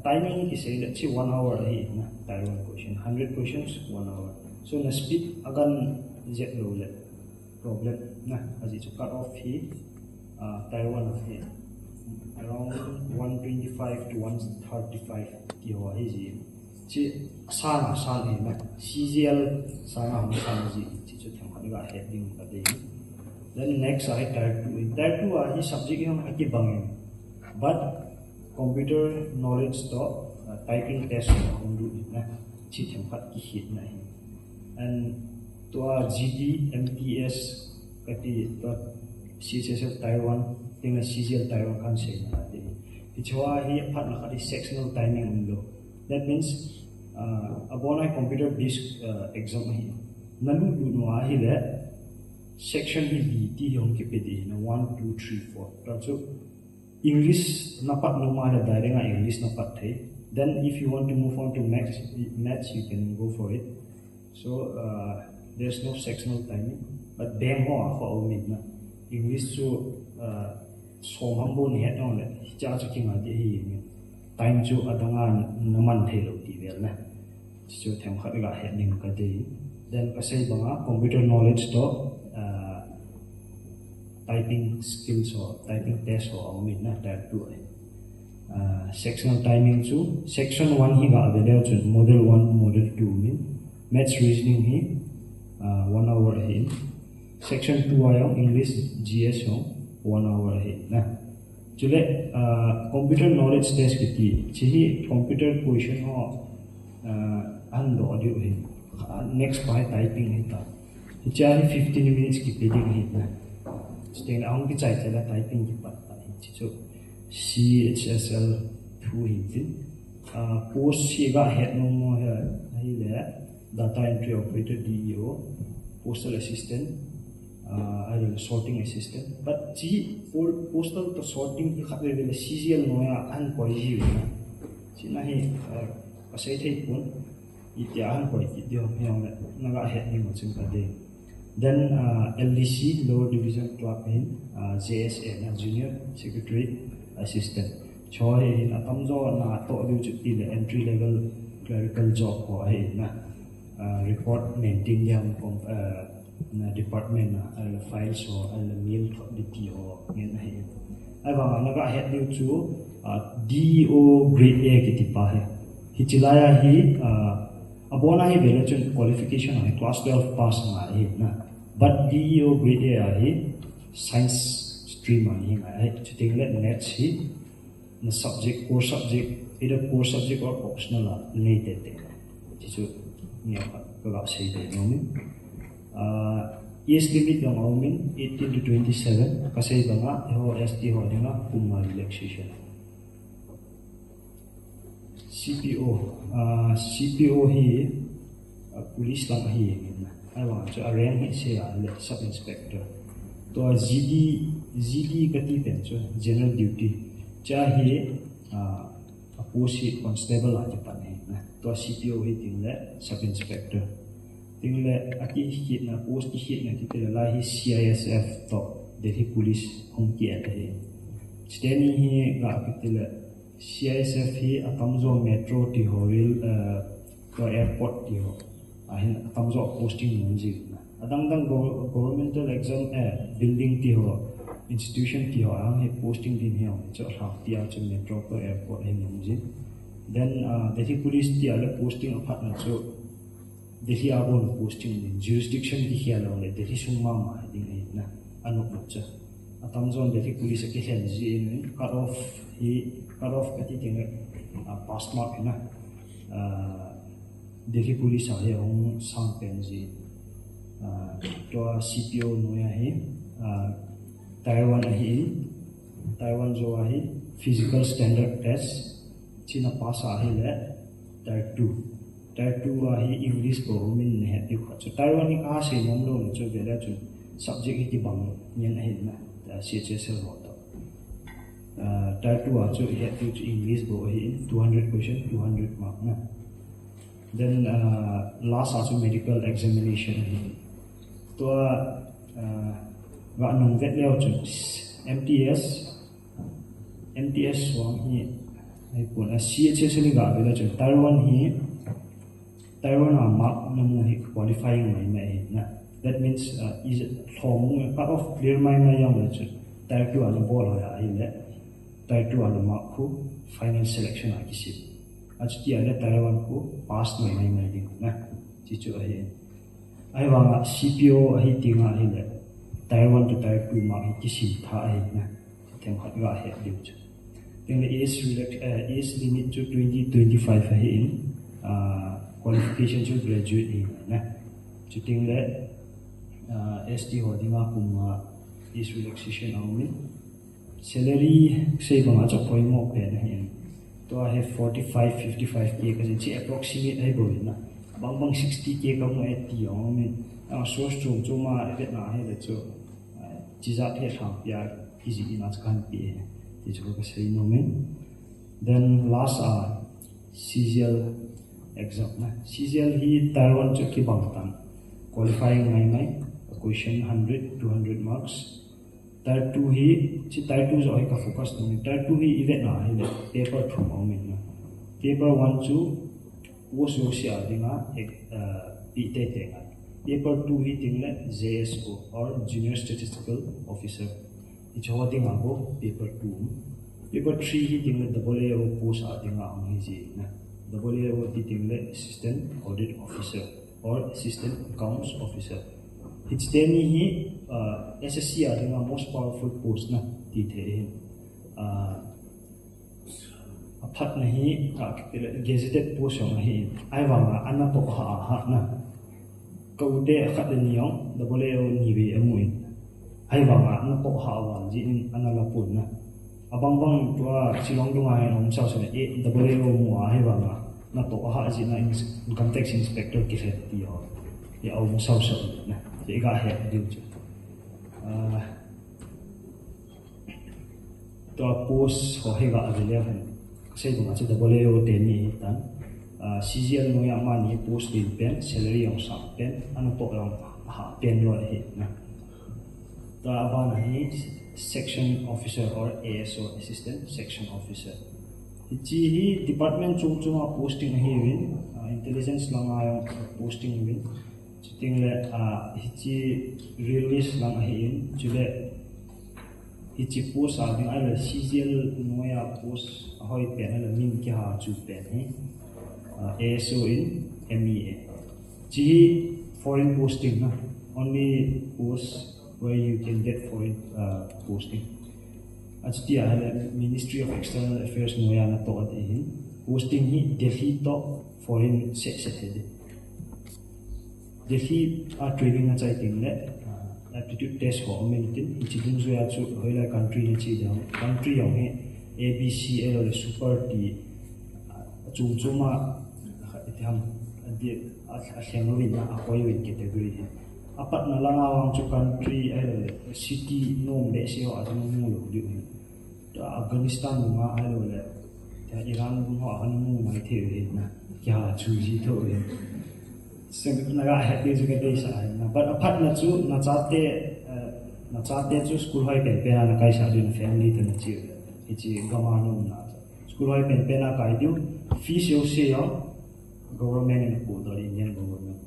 timing ki say that 1 hour hi na Taiwan question 100 questions 1 hour so na speed agan jet lo le problem na aji chu cut off hi Taiwan hi around 125 to 135 ki ho hi ji chi sana hi na CGL sana hum sana ji chi chu thang ga heading ka de then next I type 2 is subject hum aki bang but computer knowledge to typing test hum du na chi them phat ki hit na and to gd mts kati to ccsl taiwan ting cgl taiwan kan se na de pichwa hi phat na khari sectional timing window that means abona computer based exam hi nalu du no hi le section B T hong ke pedi na 1 2 3 4 so English napat no ma da nga English napat thai then if you want to move on to maths you can go for it so there's no sectional timing but bang ho ho omit na English so so hambo ne no le cha chu kinga de hi time chu adanga naman thai lo ti vel na so them khat ga heading ka de then kasai banga computer knowledge to typing skills or typing test or omit na type 2 sectional timing chu section 1 hi ga available chu model 1 model 2 min maths reasoning hi 1 hour hi section 2 ayong english gs ho 1 hour hi na chule computer knowledge test kiti chihi computer question ho ando audio hi next by typing hita hichari 15 minutes ki peding hita stain ang ki chai chala typing ki pat ta hi chu CHSL 2 hi post si ga head no mo hi le data entry operator DEO postal assistant sorting assistant but chi postal to sorting ki khat le CGL no ya an koi ji na chi na hi pasai thei pun itia an koi ki dio hyong na ga head ni mo chung ka de then LDC lower division clerk in JSA na junior secretary assistant choi in atamzo na to du chu ti le entry level clerical job ko ai na report maintain yam na department na files or mail DPO ngen hai ai ba na ga head new chu DO grade A ki ti pa hai hi chilaya hi abona hi vela chun qualification hai class 12 pass ma hi na but DO grade A hi science stream ma hi ai chuting le net hi na subject core subject either core subject or optional nei te te chi chu ni ka sei de no mi age limit ng aumin 18 to 27 kasi banga ho ST ho nga kuma relaxation CPO hi police lang hi na ai wa cha rank hi se sub inspector to GD kati pen cho general duty cha hi post constable ati pan na to CPO hi ting le sub inspector tingle aki hit na post hit na kitela la hi CISF to Delhi police hongki ate steni hi ga kitela CISF hi atamzo metro ti horil to airport ti ho ahin atamzo posting monji na adang governmental exam building ti ho institution ti ho ang hi posting din hi cho rak ti a cho metro to airport hi monji then Delhi police ti ala posting apart na cho Delhi abon posting in jurisdiction di hiala le Delhi sungma ma ding na anu cha atamzon Delhi police ke hen ji in cut off kati ting pass mark na Delhi police a he ong sang pen ji to CPO no ya he Taiwan jo a he physical standard test china pass a he le Tier 2 hi English ko min ne ti kho chu Taiwan ni a se mom lo chu vela chu subject ki bang nyen he na CHSL ho to Tier 2 a chu he ti English bo hi 200 question 200 mark na then last also medical examination hi to ga nong vet leo chu MTS wang hi ai pun CHSL ga vela chu Taiwan mark namu hi qualifying mai na that means is thong cut off clear mai yang le chu Tier 2 an bol ha ai le Tier 2 an mark khu final selection a kisi achki ale Taiwan khu pass mai ding na chi chu ai wanga CPO hi tinga hi le Tier 1 to Tier 2 mark hi kisi tha ai na them khat ga he diu chu then the age limit to 2025 hi in qualification to graduate in na chuting le ST hodinga kuma is relaxation only salary say banga cha poi mo pe na hin to I have 45-55k kasi chi approximate ai bo na bang 60k ka mo 80 only source chu ma vet na he le chu chi za the thang pya easy ina kan pi ti chu ka say no men then last CGL exam na CGL hi Taiwan chu ki bang tan qualifying mai question 100-200 marks Tier 2 hi chi Tier 2 jo ka focus no Tier 2 hi event na hi paper thum aumen na paper 1 chu wo so sia dinga pi te nga paper 2 hi tingle JSO or junior statistical officer ich ho dinga go paper 2 paper 3 hi tingle AO post a dinga ang hi ji na AO tingle assistant audit officer or assistant accounts officer it's then hi SSC are the most powerful post na ti the aphat nahi gazetted post yong hi ai wanga ana to ha na kaude khat niong double o ni be amuin ai wanga ana to ha wan ji in ana la pun na abang bang to Shillong dunga ai om sa se e double o mu ai wanga na to ha ji na income tax inspector ki set ti ho ya om sa na je ga he diu chu to post ho he ga available sei bunga chu double o te ni tan CGL no ya mani post din pen salary yang sa pen ano to yang ha pen lo he na ta ba na hi section officer or ASO assistant section officer chi hi department chung chung posting hi win intelligence lang ayong posting win chiting le hi release lang hi in chule hi post a ding ai le CGL no ya post hoi pen la min ki ha chu pen hi ASO in MEA. G foreign posting na only post where you can get foreign posting. At dia ada Ministry of External Affairs noya na to at posting hi Delhi to foreign set hede. Delhi training na chai ting le aptitude test ho metin ichidung zo ya chu hoila country ni chi dang country yong he ABCL le super T chung chuma ham dia assemble na akoi win category apat na lang awang chu country city nom le se ho atu mu lo di Afghanistan ma ai lo le Iran bu ho an mu mai the na kya chu ji tho le sem na ga ha ti ju ke dei sa na but apat na chu na chate chu school hoi pen pen na kai sa din family te na chi ichi gama no na school hoi pen pen na kai diu fees yo se yo government in ko do Indian government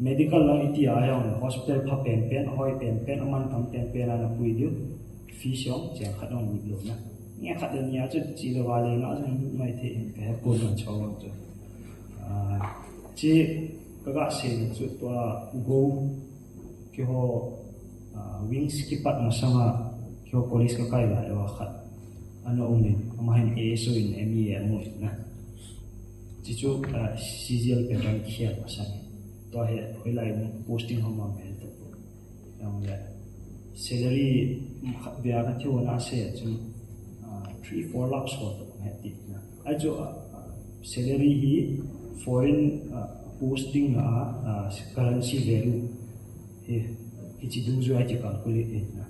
medical lang iti ayong hospital pha pen hoi pen aman tham pen na pui diu fees yo chang khat on ni lo na nge khat de nya chu chi lo wa le na jang mai the ke ko na chaw chu chi ka ga se chu to go ki ho wings ki pat na sama ki ho police ka kai la wa khat ano ongin amahin ASO in MEA mo na chichu CGL pattern khia pasan to he hoilai posting homa me to yang le salary bia ka thu na se chu 3-4 lakhs ho to he na ajo salary hi foreign posting na currency value he chi dung zo ai calculate na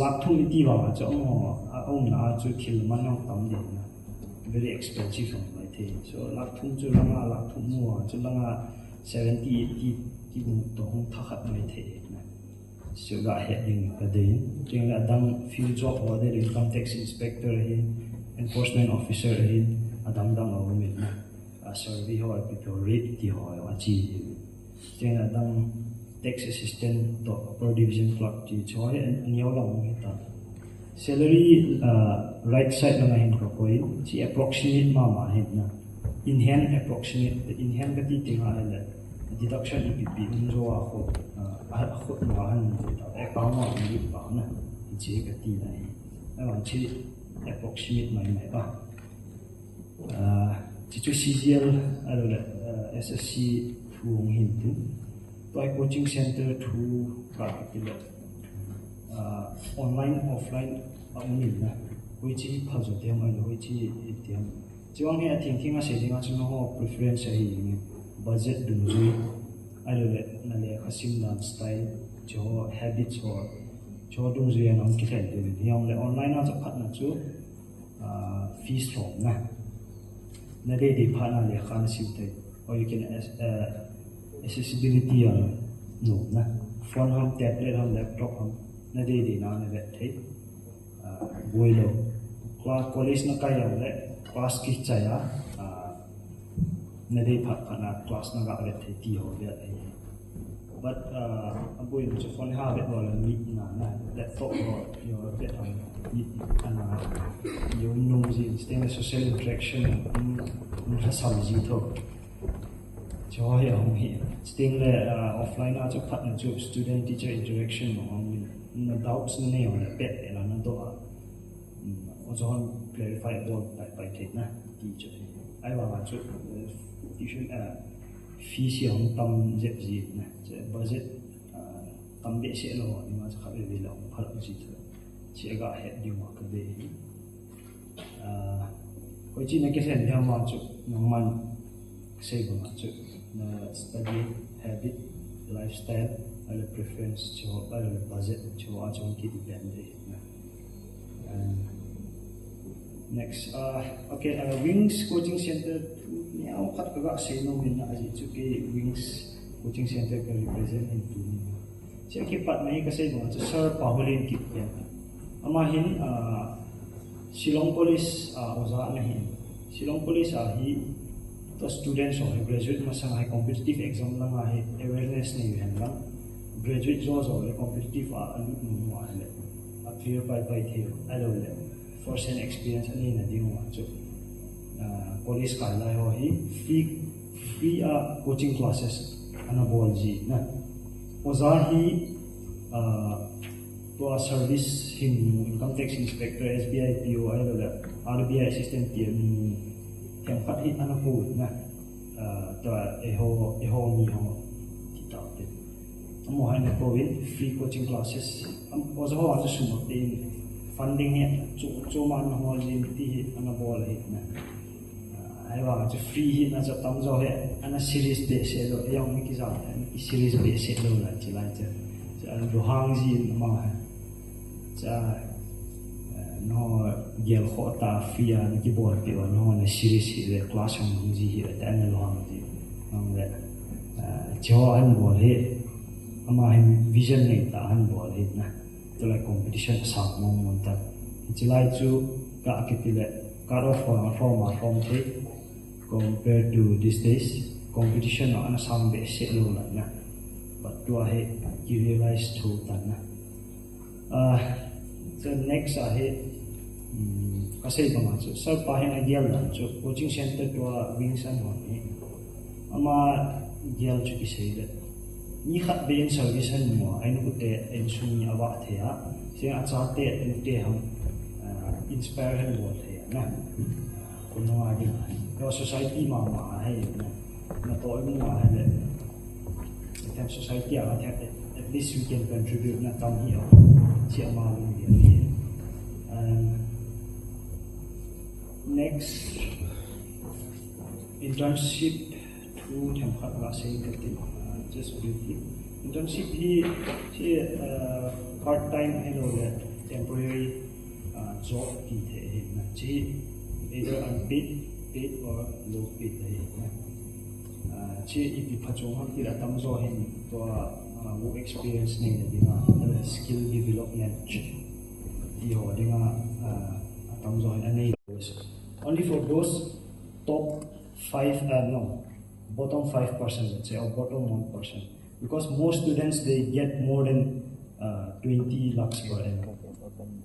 lakh thu ti wa cha om na chu khil manong tam de na very expensive on my thing so lakh thu chu langa lakh thu mu chu langa 70 80 ti bu to hong thakhat mai the na so ga heading ka dein ting la dang field job order income tax inspector hi enforcement officer hi adam dang aw mi na survey ho people rate ti ho wa chi ting la dang tax assistant to upper division clerk ti choi and yo la mo ta salary right side na hin ko koi chi approximate ma hin na in hand approximate in hand ka ti tinga ala deduction EPP unzo a ko khot ma han ta account ma ni ba na chi ka ti na ai chi approximate mai ba chi chu CGL ala SSC thu hin tu by coaching center to practical online offline only na which is puzzle them and which is them chiang he thinking a setting a no preference hi budget dun zui alo le na le khasim dan style jo habits or jo dun zui na ki thai de yang le online a phat na chu fees from na de de pha na le khan sim te or you can accessibility no na phone ham tablet ham laptop ham na de na na vet thai boilo class college na kaya le class ki chaya na de phat na class na ga vet thai ti ho vet ai but aboi no phone ha vet wala mi na laptop or your vet ham ana you know the social interaction in hasam ji tho joy on here. Still offline as a partner to student teacher interaction on the doubts on the bed and another ozohon clarify bol by take na teacher ai wa chu tuition fee siang tam jep ji na budget tam be se lo ni ma cha kha be lo phal ji thu che ga he di ma ka be ko chi na ke sen ya ma chu nong man sei ba ma chu na study habit lifestyle ala preference cho ala budget cho a chong ki depend na next okay wings coaching center ni au khat ka sei no min na ji chu ke wings coaching center ka represent in tu che ki pat mai ka sei ba chu sir pahulin ki ya ama hin Shillong police oza na hin Shillong police hi to students or graduate masang hai competitive exam lang hai awareness ni yan lang graduate jo competitive alu nu ale a clear by the alo le first hand experience ani na di mo chu police ka lai ho hi free coaching classes ana bol ji na oza hi to a service him income tax inspector SBI PO alo le RBI assistant PM yang phát hiện anh phụ na tòa eho ni ho thì tạo được một hai năm covid free coaching classes có số họ sẽ sử dụng tiền funding hết chỗ mà nó hoa gì thì anh bỏ lại na ai bảo cho free hết na cho tâm cho hết anh series để sẽ lo yang mấy cái gì anh series để sẽ lo lại chỉ lại cho anh đồ hàng gì mà cho nó gel khó ta phía cái bộ biểu nó là series thì class không gì thì tại anh lo gì không vậy cho anh bỏ hết ama anh vision này ta anh bỏ hết nè tôi lại competition sang mong muốn ta chỉ lại chú cả cái tỷ lệ cut off from thế compared to these days competition nó anh sang bị sẽ lâu lại nè but tôi hay realize through ta nè so next ahead kasih banget so sir pahin ideal lah so coaching center tua wingsan ni ama ideal chu kisai le ni khat be service han mo ai nu te en suni awa the ya se a cha te en te ham inspire han bo the ya na ko no a di ko society ma hai na to mu ma le tem society a the at least we can contribute na tam hi chi ma lu ni next internship to tempat bahasa Inggris just briefly internship he part time temporary job की थे ना जी either unpaid paid or low paid है जी EP फचों हम की रतम जो है तो work experience नहीं है दिना skill development ये हो दिना only for those top 5 bottom 5%, let's say, or bottom 1%, because most students they get more than 20 lakhs per annum.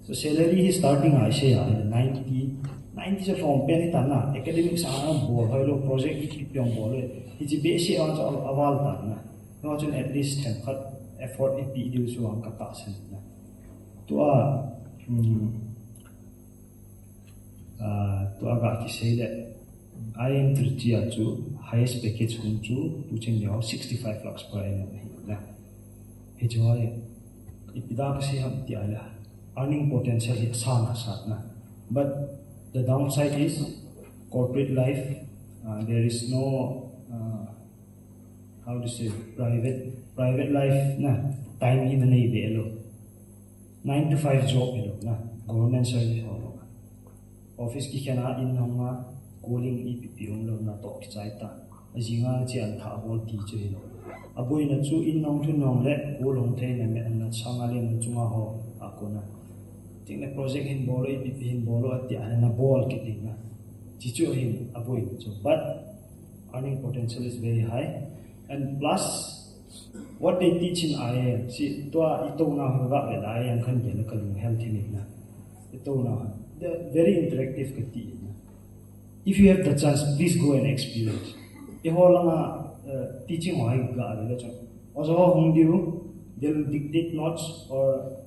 So salary is starting I say 90 se from pen tana academic sa bol hello project ki pyong bol it is basic on awal tana no chun at least have cut effort if you do so ang katasan na to to aga ki say that I am Trchia to highest package hunchu to change 65 lakhs per annum na enjoy ipida kasi ham ti ala earning potential hit sana na but the downside is corporate life there is no how to say private life na time in the navy elo 9 to 5 job elo na government service office ki kana in nonga calling EPP lo na to chaita ajinga chian tha bol ti che lo aboi na chu in nong thu nong le ko long the na me na changa le na chunga ho akona ting na project in bolo EPP in bolo ati ana bol ki ting na chi chu hin aboi so but earning potential is very high and plus what they teach in IIM si to ito na ga le IIM khan ge na kalung health ni na ito na very interactive kati. If you have the chance, please go and experience. If all teaching why God, also they'll dictate notes or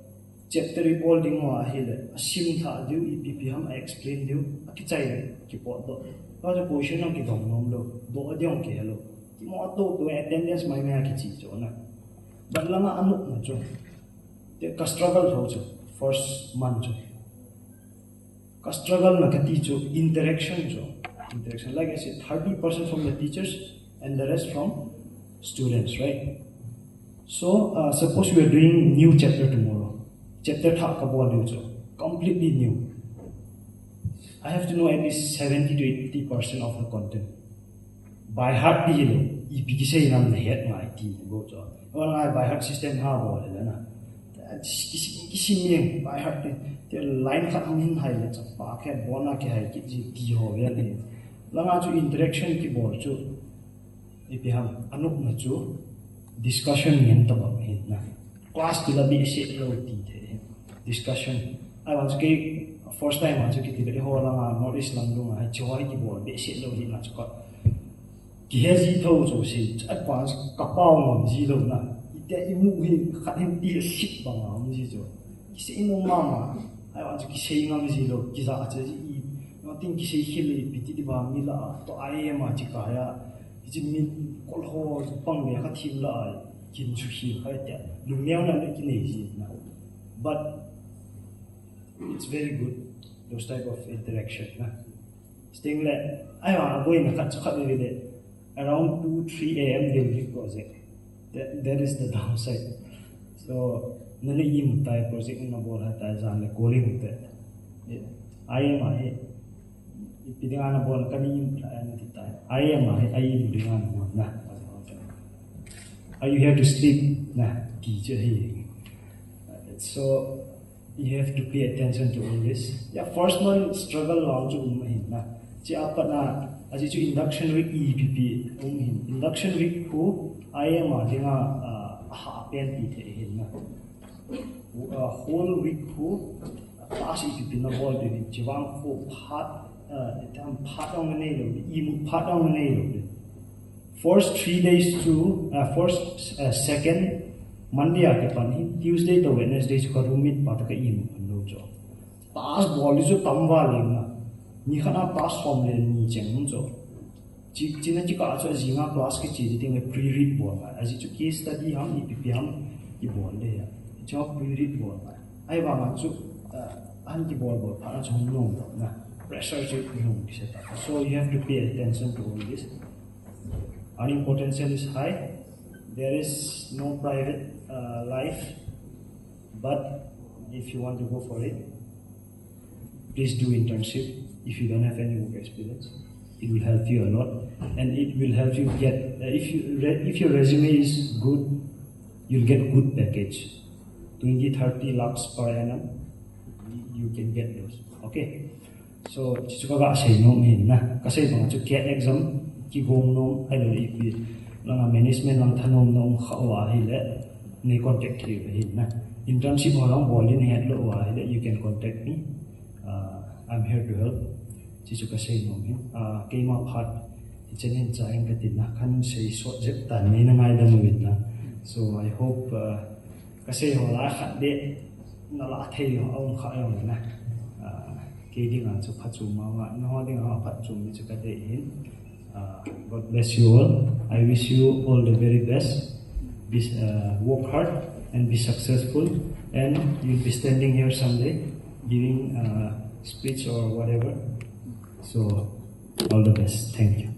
chapter reporting wa hele sim tha diu EPP ham I explain diu ki chai ki po do ka jo position ki dong nom lo do adiong ke lo ki mo to attendance mai me ki chi cho na balanga anu na cho te ka struggle ho cho first month cho ka struggle na ka ti cho interaction like I said 30% from the teachers and the rest from students, right? So suppose we are doing new chapter tomorrow. Chapter talk about completely new. I have to know at least 70 to 80% of the content. By heart di lo, ipiki say nam the head my ti go jo. Well, I by heart system ha bo le na. Kisi ming by heart the line khat min hai le cha pa ke bona ke hai ki ji ti ho ya le. Langa chu interaction ki bo chu ipi ham anuk na chu discussion yen ta ba hin na. Class to be shit low discussion. I was gay first time I took it the whole Norris Landung. I joy the board, they shit low in Scott. Gihazi told us at once Kapao Zilo na. It moving cutting the shit bang Zizo. He say no mama. I want to say no Zilo, Giza, nothing to say hilly, Pititiba Mila, to I am a Chikaya. It's a mid call horse, Pang, a team lie. But it's very good, those type of interaction. Staying like I want to go in the cut with it around 2-3 a.m. they'll give project. That is the downside. So none of type project in the board has on calling with that. I am a Pidana Bon Kani I am a are you here to sleep? Nah, teacher here. So you have to pay attention to all this. Yeah, first one struggle long to na. Si apa na as itu induction week EPP induction week who I am dinga pen ite na. Whole week who class EPP na ball de jiwang ko part part on the nail part on the nail. First 3 days to second Monday ake pani Tuesday to Wednesday suka rumit pataka im ando jo pass ball isu tamba lena ni khana pass form le ni cheng jo china chika acho jinga class ke chi ding pre read ball as itu case study ham EPP ham ki ball le ya jo pre read ball ai ba ma chu an ki ball para chong no na pressure che no so you have to pay attention to all this. Earning potential is high. There is no private life, but if you want to go for it, please do internship. If you don't have any work experience, it will help you a lot, and it will help you get. If your resume is good, you'll get good package. 20-30 lakhs per annum, you can get those. Okay, so chichuka say no mean na kasi mga get exam. Ki gong no ai lo ipi langa management lang thanom no khawa hile ne contact ki hin na internship holang bolin head lo wa hile you can contact me. I'm here to help chisu ka say no me keima phat ichenin chaing ka tin na khan sei so jep tan ne na ngai da muit na so I hope ka say hola khat de na la thei ho ong kha yo na ke ding a chu phachu ma wa no ding a phachu mi chu ka de hin. God bless you all. I wish you all the very best. Work hard and be successful. And you'll be standing here someday giving a speech or whatever. So, all the best. Thank you.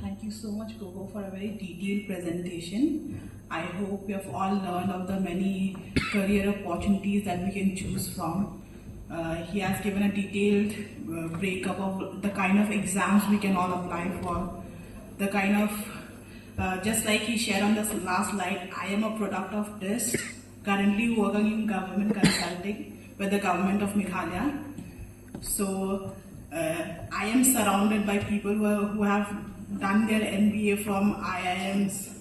Thank you so much, Gogo, for a very detailed presentation. I hope you have all learned of the many career opportunities that we can choose from. He has given a detailed breakup of the kind of exams we can all apply for, the kind of, just like he shared on this last slide, I am a product of this, currently working in government consulting with the government of Meghalaya. So I am surrounded by people who have done their MBA from IIMs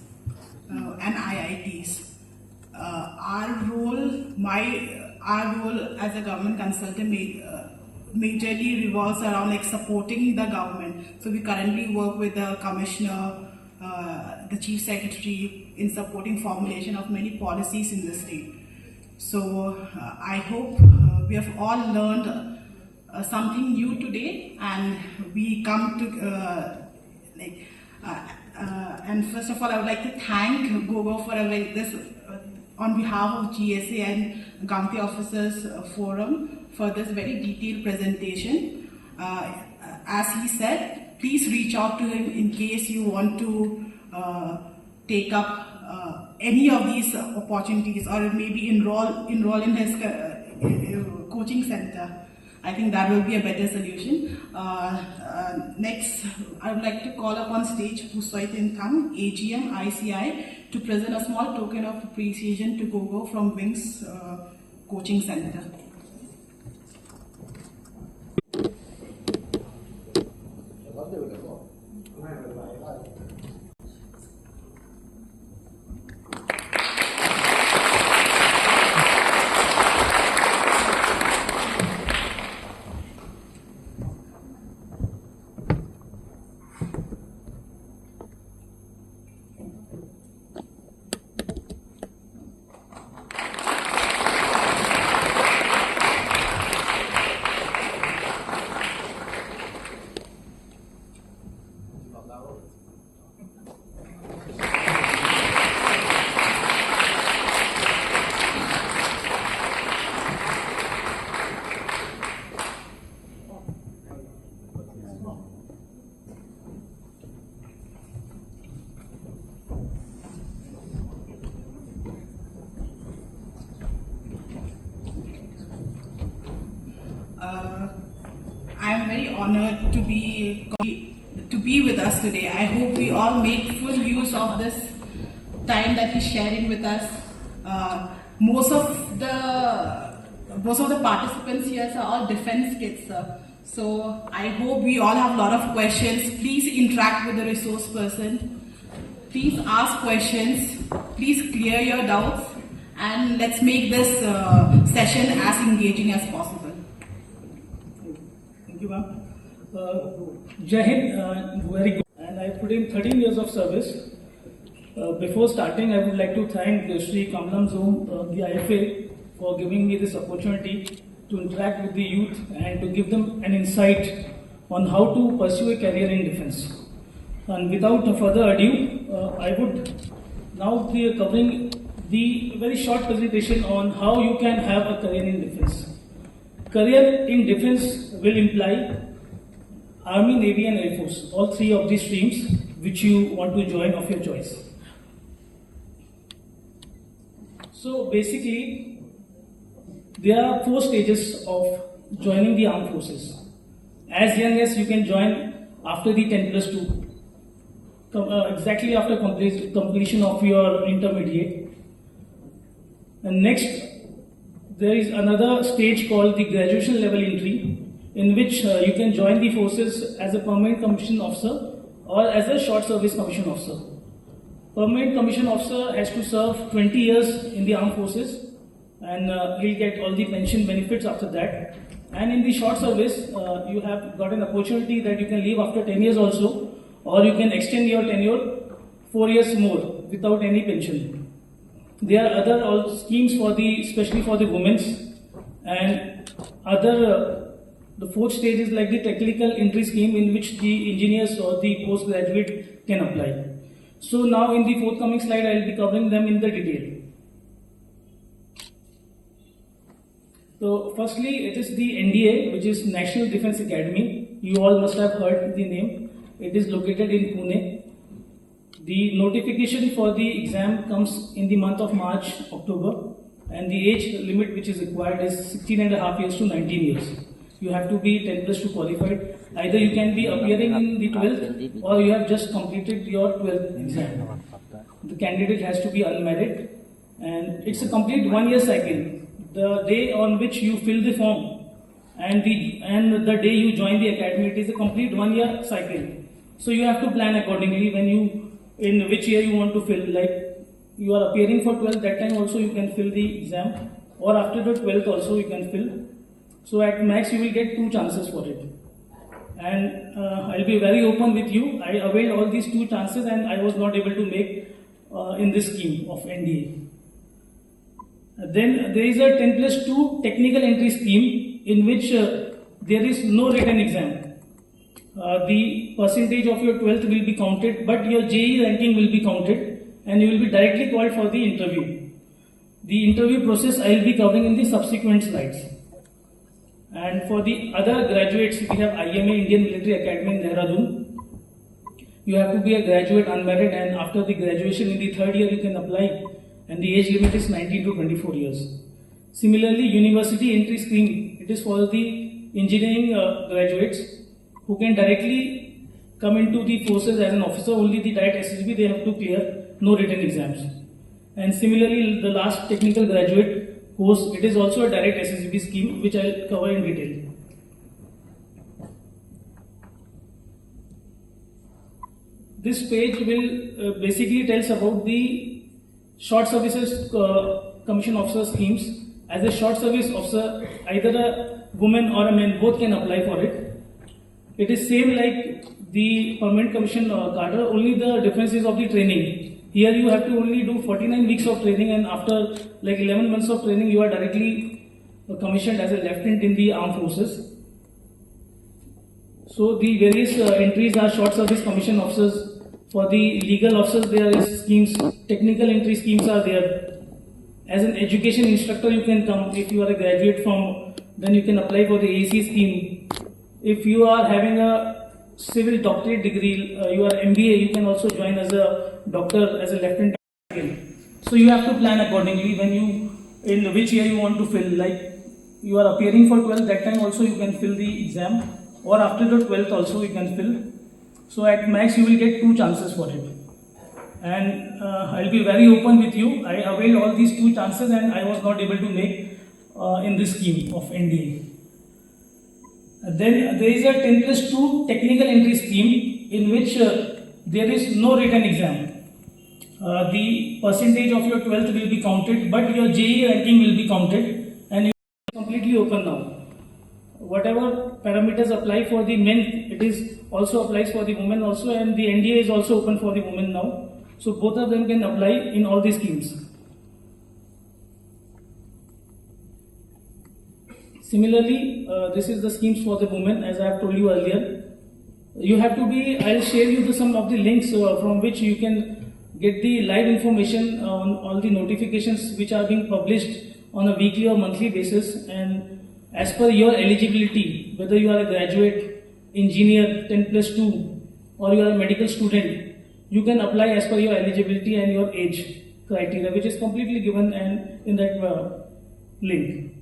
and IITs. Our role as a government consultant majorly revolves around like supporting the government. So we currently work with the commissioner, the Chief Secretary in supporting formulation of many policies in the state. So I hope we have all learned something new today, and we come to and first of all, I would like to thank Gogo for this on behalf of GSA and Gangte Officers Forum for this very detailed presentation. As he said, please reach out to him in case you want to take up any of these opportunities, or maybe enroll in his coaching center. I think that will be a better solution. Next, I would like to call up on stage Pusoitin Thang, AGM ICI, to present a small token of appreciation to Gogo from Wings Coaching Center. I am very honored to be with us today. I hope we all make full use of this time that he's sharing with us. Most of the participants here are all defense kids, so I hope we all have a lot of questions. Please interact with the resource person. Please ask questions. Please clear your doubts, and let's make this session as engaging as possible. Thank you, ma'am. Jai Hind, very good. And I put in 13 years of service. Before starting, I would like to thank Shri Kamlam Zoom, the IFA, for giving me this opportunity to interact with the youth and to give them an insight on how to pursue a career in defense. And without further ado, I would now be covering the very short presentation on how you can have a career in defense. Career in defense will imply Army, Navy and Air Force, all three of these streams which you want to join of your choice. So basically, there are 4 stages of joining the armed forces. As young as you can join after the 10+2, exactly after completion of your intermediate. And next, there is another stage called the graduation level entry, in which you can join the forces as a permanent commissioned officer or as a short service commissioned officer. Permanent commissioned officer has to serve 20 years in the armed forces, and he'll get all the pension benefits after that. And in the short service, you have got an opportunity that you can leave after 10 years also, or you can extend your tenure 4 years more without any pension. There are other schemes for especially for the women's, and the 4th stage is like the technical entry scheme, in which the engineers or the postgraduate can apply. So now in the forthcoming slide, I will be covering them in the detail. So firstly, it is the NDA, which is National Defence Academy. You all must have heard the name. It is located in Pune. The notification for the exam comes in the month of March, October, and the age limit which is required is 16.5 years to 19 years. You have to be 10+2 qualified. Either you can be appearing in the 12th, or you have just completed your 12th exam. The candidate has to be unmarried, and it's a complete 1-year cycle. The day on which you fill the form and the day you join the academy, it is a complete 1-year cycle. So you have to plan accordingly in which year you want to fill. Like you are appearing for 12th, that time also you can fill the exam, or after the 12th also you can fill. So at max you will get 2 chances for it. And I'll be very open with you. I availed all these 2 chances and I was not able to make in this scheme of NDA. Then there is a 10+2 technical entry scheme in which there is no written exam. The percentage of your 12th will be counted, but your JEE ranking will be counted and you will be directly called for the interview. The interview process I will be covering in the subsequent slides. And for the other graduates, we have IMA, Indian Military Academy in Dehradun. You have to be a graduate unmarried, and after the graduation in the 3rd year you can apply, and the age limit is 19 to 24 years. Similarly, university entry scheme, it is for the engineering graduates who can directly come into the forces as an officer. Only the direct SSB they have to clear, no written exams. And similarly, the last technical graduate course, it is also a direct SSB scheme which I will cover in detail. This page will basically tells about the short services commission officer schemes. As a short service officer, either a woman or a man both can apply for it. It is same like the permanent commission cadre, only the difference is of the training. Here you have to only do 49 weeks of training, and after like 11 months of training you are directly commissioned as a lieutenant in the armed forces. So the various entries are short service commission officers. For the legal officers there is schemes, technical entry schemes are there. As an education instructor you can come if you are a graduate from, then you can apply for the AEC scheme. If you are having a civil doctorate degree, you are MBA, you can also join as a doctor, as a lieutenant. So you have to plan accordingly when you, in which year you want to fill. Like you are appearing for 12th, that time also you can fill the exam, or after the 12th also you can fill. So at max you will get 2 chances for it. And I'll be very open with you. I availed all these 2 chances and I was not able to make in this scheme of NDA. Then there is a 10+2 technical entry scheme in which there is no written exam. The percentage of your 12th will be counted, but your JEE ranking will be counted, and it is completely open now. Whatever parameters apply for the men, it is also applies for the women also, and the NDA is also open for the women now. So both of them can apply in all these schemes. Similarly, this is the schemes for the women, as I have told you earlier. You have to be, I'll share you some of the links from which you can get the live information on all the notifications which are being published on a weekly or monthly basis, and as per your eligibility, whether you are a graduate, engineer, 10+2, or you are a medical student, you can apply as per your eligibility and your age criteria, which is completely given and in that link.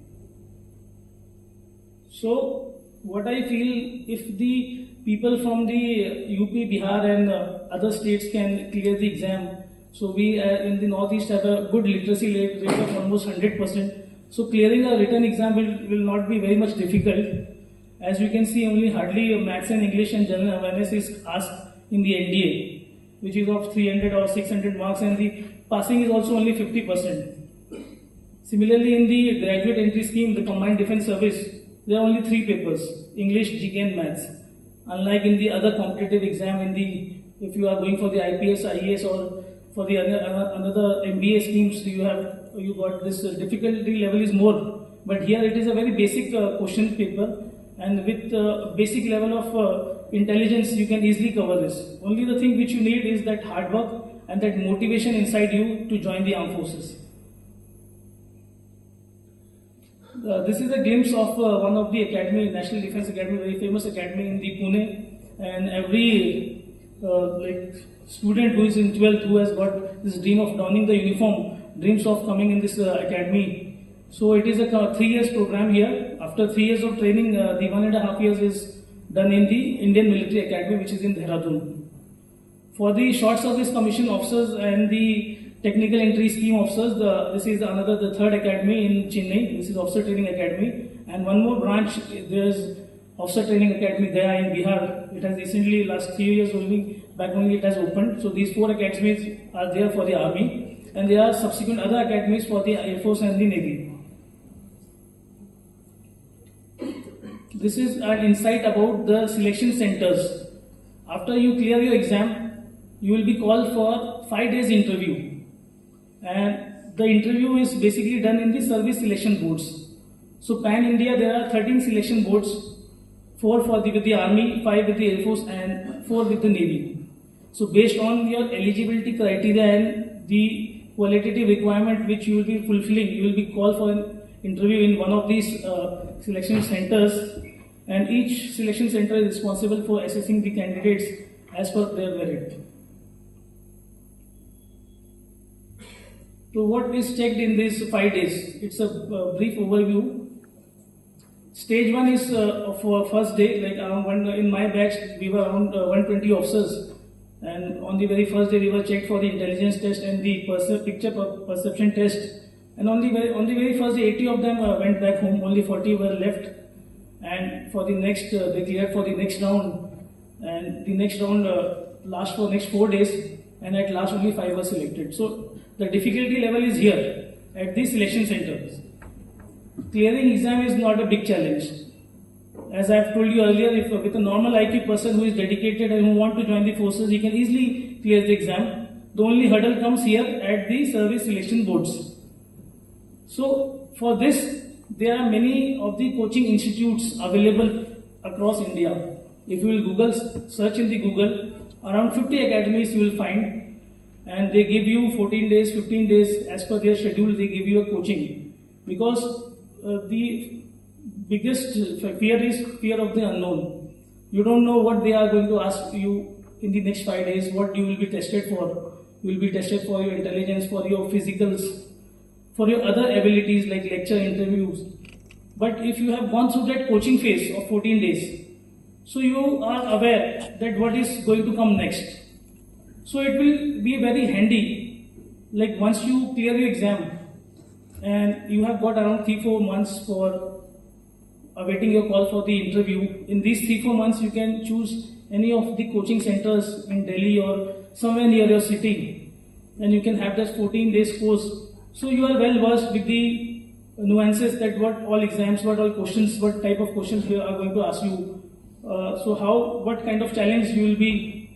So what I feel, if the people from the UP, Bihar and other states can clear the exam, so we in the Northeast have a good literacy rate of almost 100%. So clearing a written exam will not be very much difficult. As you can see, only hardly maths and English and general awareness is asked in the NDA, which is of 300 or 600 marks, and the passing is also only 50%. Similarly, in the graduate entry scheme, the combined defense service, there are only 3 papers: English, GK and maths. Unlike in the other competitive exam, if you are going for the IPS, IAS, or for the another MBA schemes, you got this difficulty level is more. But here it is a very basic question paper, and with basic level of intelligence you can easily cover this. Only the thing which you need is that hard work and that motivation inside you to join the armed forces. This is a glimpse of one of the academy, National Defense Academy, very famous academy in the Pune, and every student who is in 12th, who has got this dream of donning the uniform, dreams of coming in this academy. So it is a 3 years program here. After 3 years of training, the 1.5 years is done in the Indian Military Academy, which is in Dehradun. For the short service commission officers and the technical entry scheme officers, this is the 3rd academy in Chennai. This is Officer Training Academy, and one more branch, there is Officer Training Academy Gaya in Bihar. It has recently, last 3 years only it has opened. So these 4 academies are there for the army, and there are subsequent other academies for the Air Force and the Navy. this is an insight about the selection centers. After you clear your exam, you will be called for 5 days interview, and the interview is basically done in the service selection boards. So pan India there are 13 selection boards, 4 with the army, 5 with the air force, and 4 with the navy. So based on your eligibility criteria and the qualitative requirement which you will be fulfilling, you will be called for an interview in one of these selection centers, and each selection center is responsible for assessing the candidates as per their merit. So what is checked in these 5 days? It's a brief overview. Stage 1 is for first day, like around in my batch we were around 120 officers, and on the very first day we were checked for the intelligence test and the picture perception test, and on the very first day 80 of them went back home, only 40 were left, and for the next they cleared for the next round, and the next round lasts for next 4 days, and at last only 5 were selected. So the difficulty level is here at these selection centers. Clearing exam is not a big challenge. As I have told you earlier, if with a normal IQ person who is dedicated and who want to join the forces, he can easily clear the exam. The only hurdle comes here at the service selection boards. So for this, there are many of the coaching institutes available across India. If you will Google, search in the Google, around 50 academies you will find, and they give you 14 days, 15 days as per their schedule. They give you a coaching, because the biggest fear is fear of the unknown. You don't know what they are going to ask you in the next 5 days, what you will be tested for. You will be tested for your intelligence, for your physicals, for your other abilities like lecture interviews. But if you have gone through that coaching phase of 14 days, so you are aware that what is going to come next. So it will be very handy, like once you clear your exam and you have got around 3-4 months for awaiting your call for the interview. In these 3-4 months you can choose any of the coaching centers in Delhi or somewhere near your city, and you can have that 14 days course. So you are well versed with the nuances that what all exams, what all questions, what type of questions we are going to ask you. What kind of challenge you will be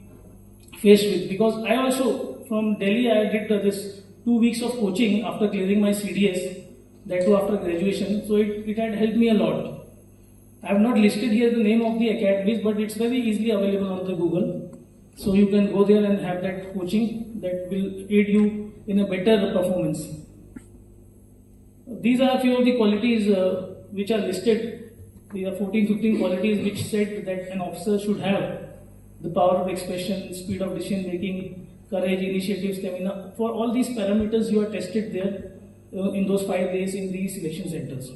faced with. Because I also, from Delhi, I did this 2 weeks of coaching after clearing my CDS, that too after graduation. So it had helped me a lot. I have not listed here the name of the academies, but it's very easily available on the Google. So you can go there and have that coaching that will aid you in a better performance. These are a few of the qualities which are listed. There are 14-15 qualities which said that an officer should have: the power of expression, speed of decision making, courage, initiative, stamina. For all these parameters you are tested there in those 5 days in the selection centers.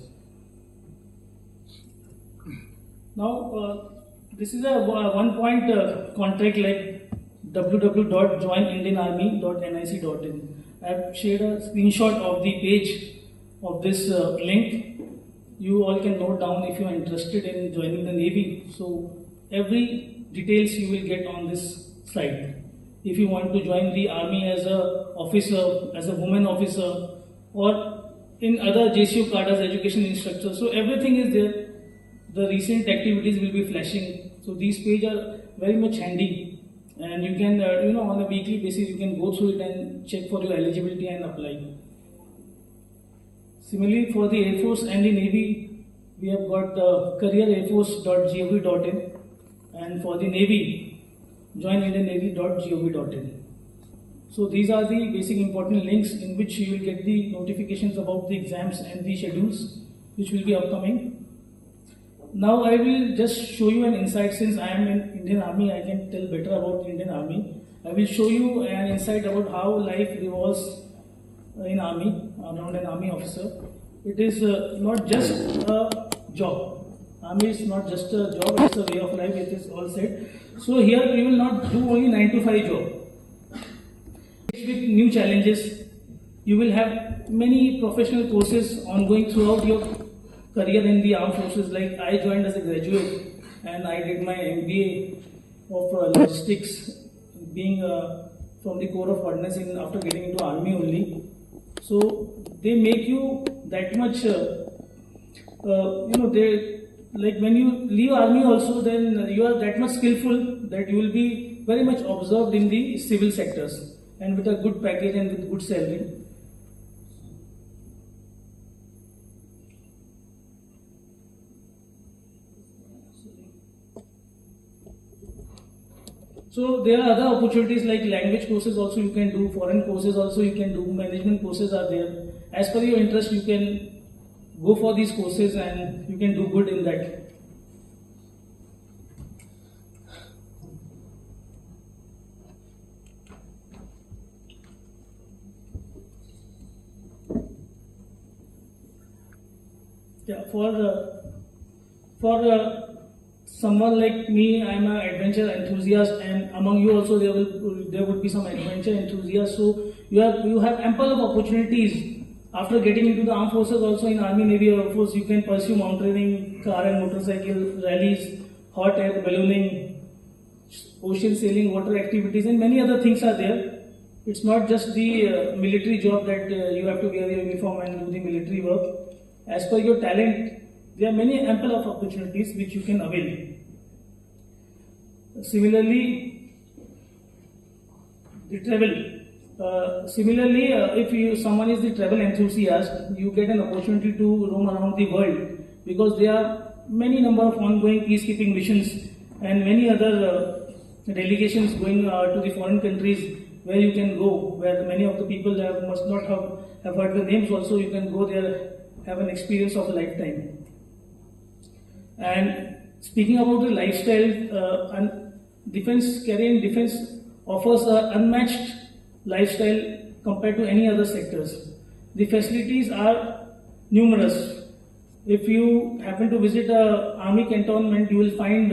Now this is a 1-point contract like www.joinindianarmy.nic.in. I have shared a screenshot of the page of this link. You all can note down if you are interested in joining the Navy. So every details you will get on this site. If you want to join the Army as a officer, as a woman officer, or in other JCO cadres, education instructor, so everything is there. The recent activities will be flashing. So these pages are very much handy, and you can on a weekly basis you can go through it and check for your eligibility and apply. Similarly, for the Air Force and the Navy, we have got careerairforce.gov.in, and for the Navy, joinindiannavy.gov.in. So these are the basic important links in which you will get the notifications about the exams and the schedules which will be upcoming. Now I will just show you an insight. Since I am in Indian Army, I can tell better about Indian Army. I will show you an insight about how life revolves in Army, around an Army officer. It is not just a job. Army is not just a job, it's a way of life, it is all said. So here we will not do only 9 to 5 job. With new challenges, you will have many professional courses ongoing throughout your career in the armed forces. Like I joined as a graduate and I did my MBA of logistics, being from the Corps of Ordnance after getting into Army only. So they make you that much, they like when you leave army also, then you are that much skillful that you will be very much observed in the civil sectors and with a good package and with good salary. So there are other opportunities like language courses also you can do, foreign courses also you can do, management courses are there. As per your interest, you can go for these courses and you can do good in that. Yeah, for someone like me, I am an adventure enthusiast, and among you also there would be some adventure enthusiasts. So you have ample of opportunities after getting into the armed forces. Also in army, navy, air force, you can pursue mountaineering, car and motorcycle rallies, hot air ballooning, ocean sailing, water activities, and many other things are there. It's not just the military job that you have to wear your uniform and do the military work. As per your talent, there are many ample of opportunities which you can avail. Similarly, the travel. If someone is the travel enthusiast, you get an opportunity to roam around the world because there are many number of ongoing peacekeeping missions and many other delegations going to the foreign countries where you can go, where many of the people must not have heard the names. Also, you can go there, have an experience of a lifetime. And speaking about the lifestyle, career in defense offers an unmatched lifestyle compared to any other sectors. The facilities are numerous. If you happen to visit a army cantonment, you will find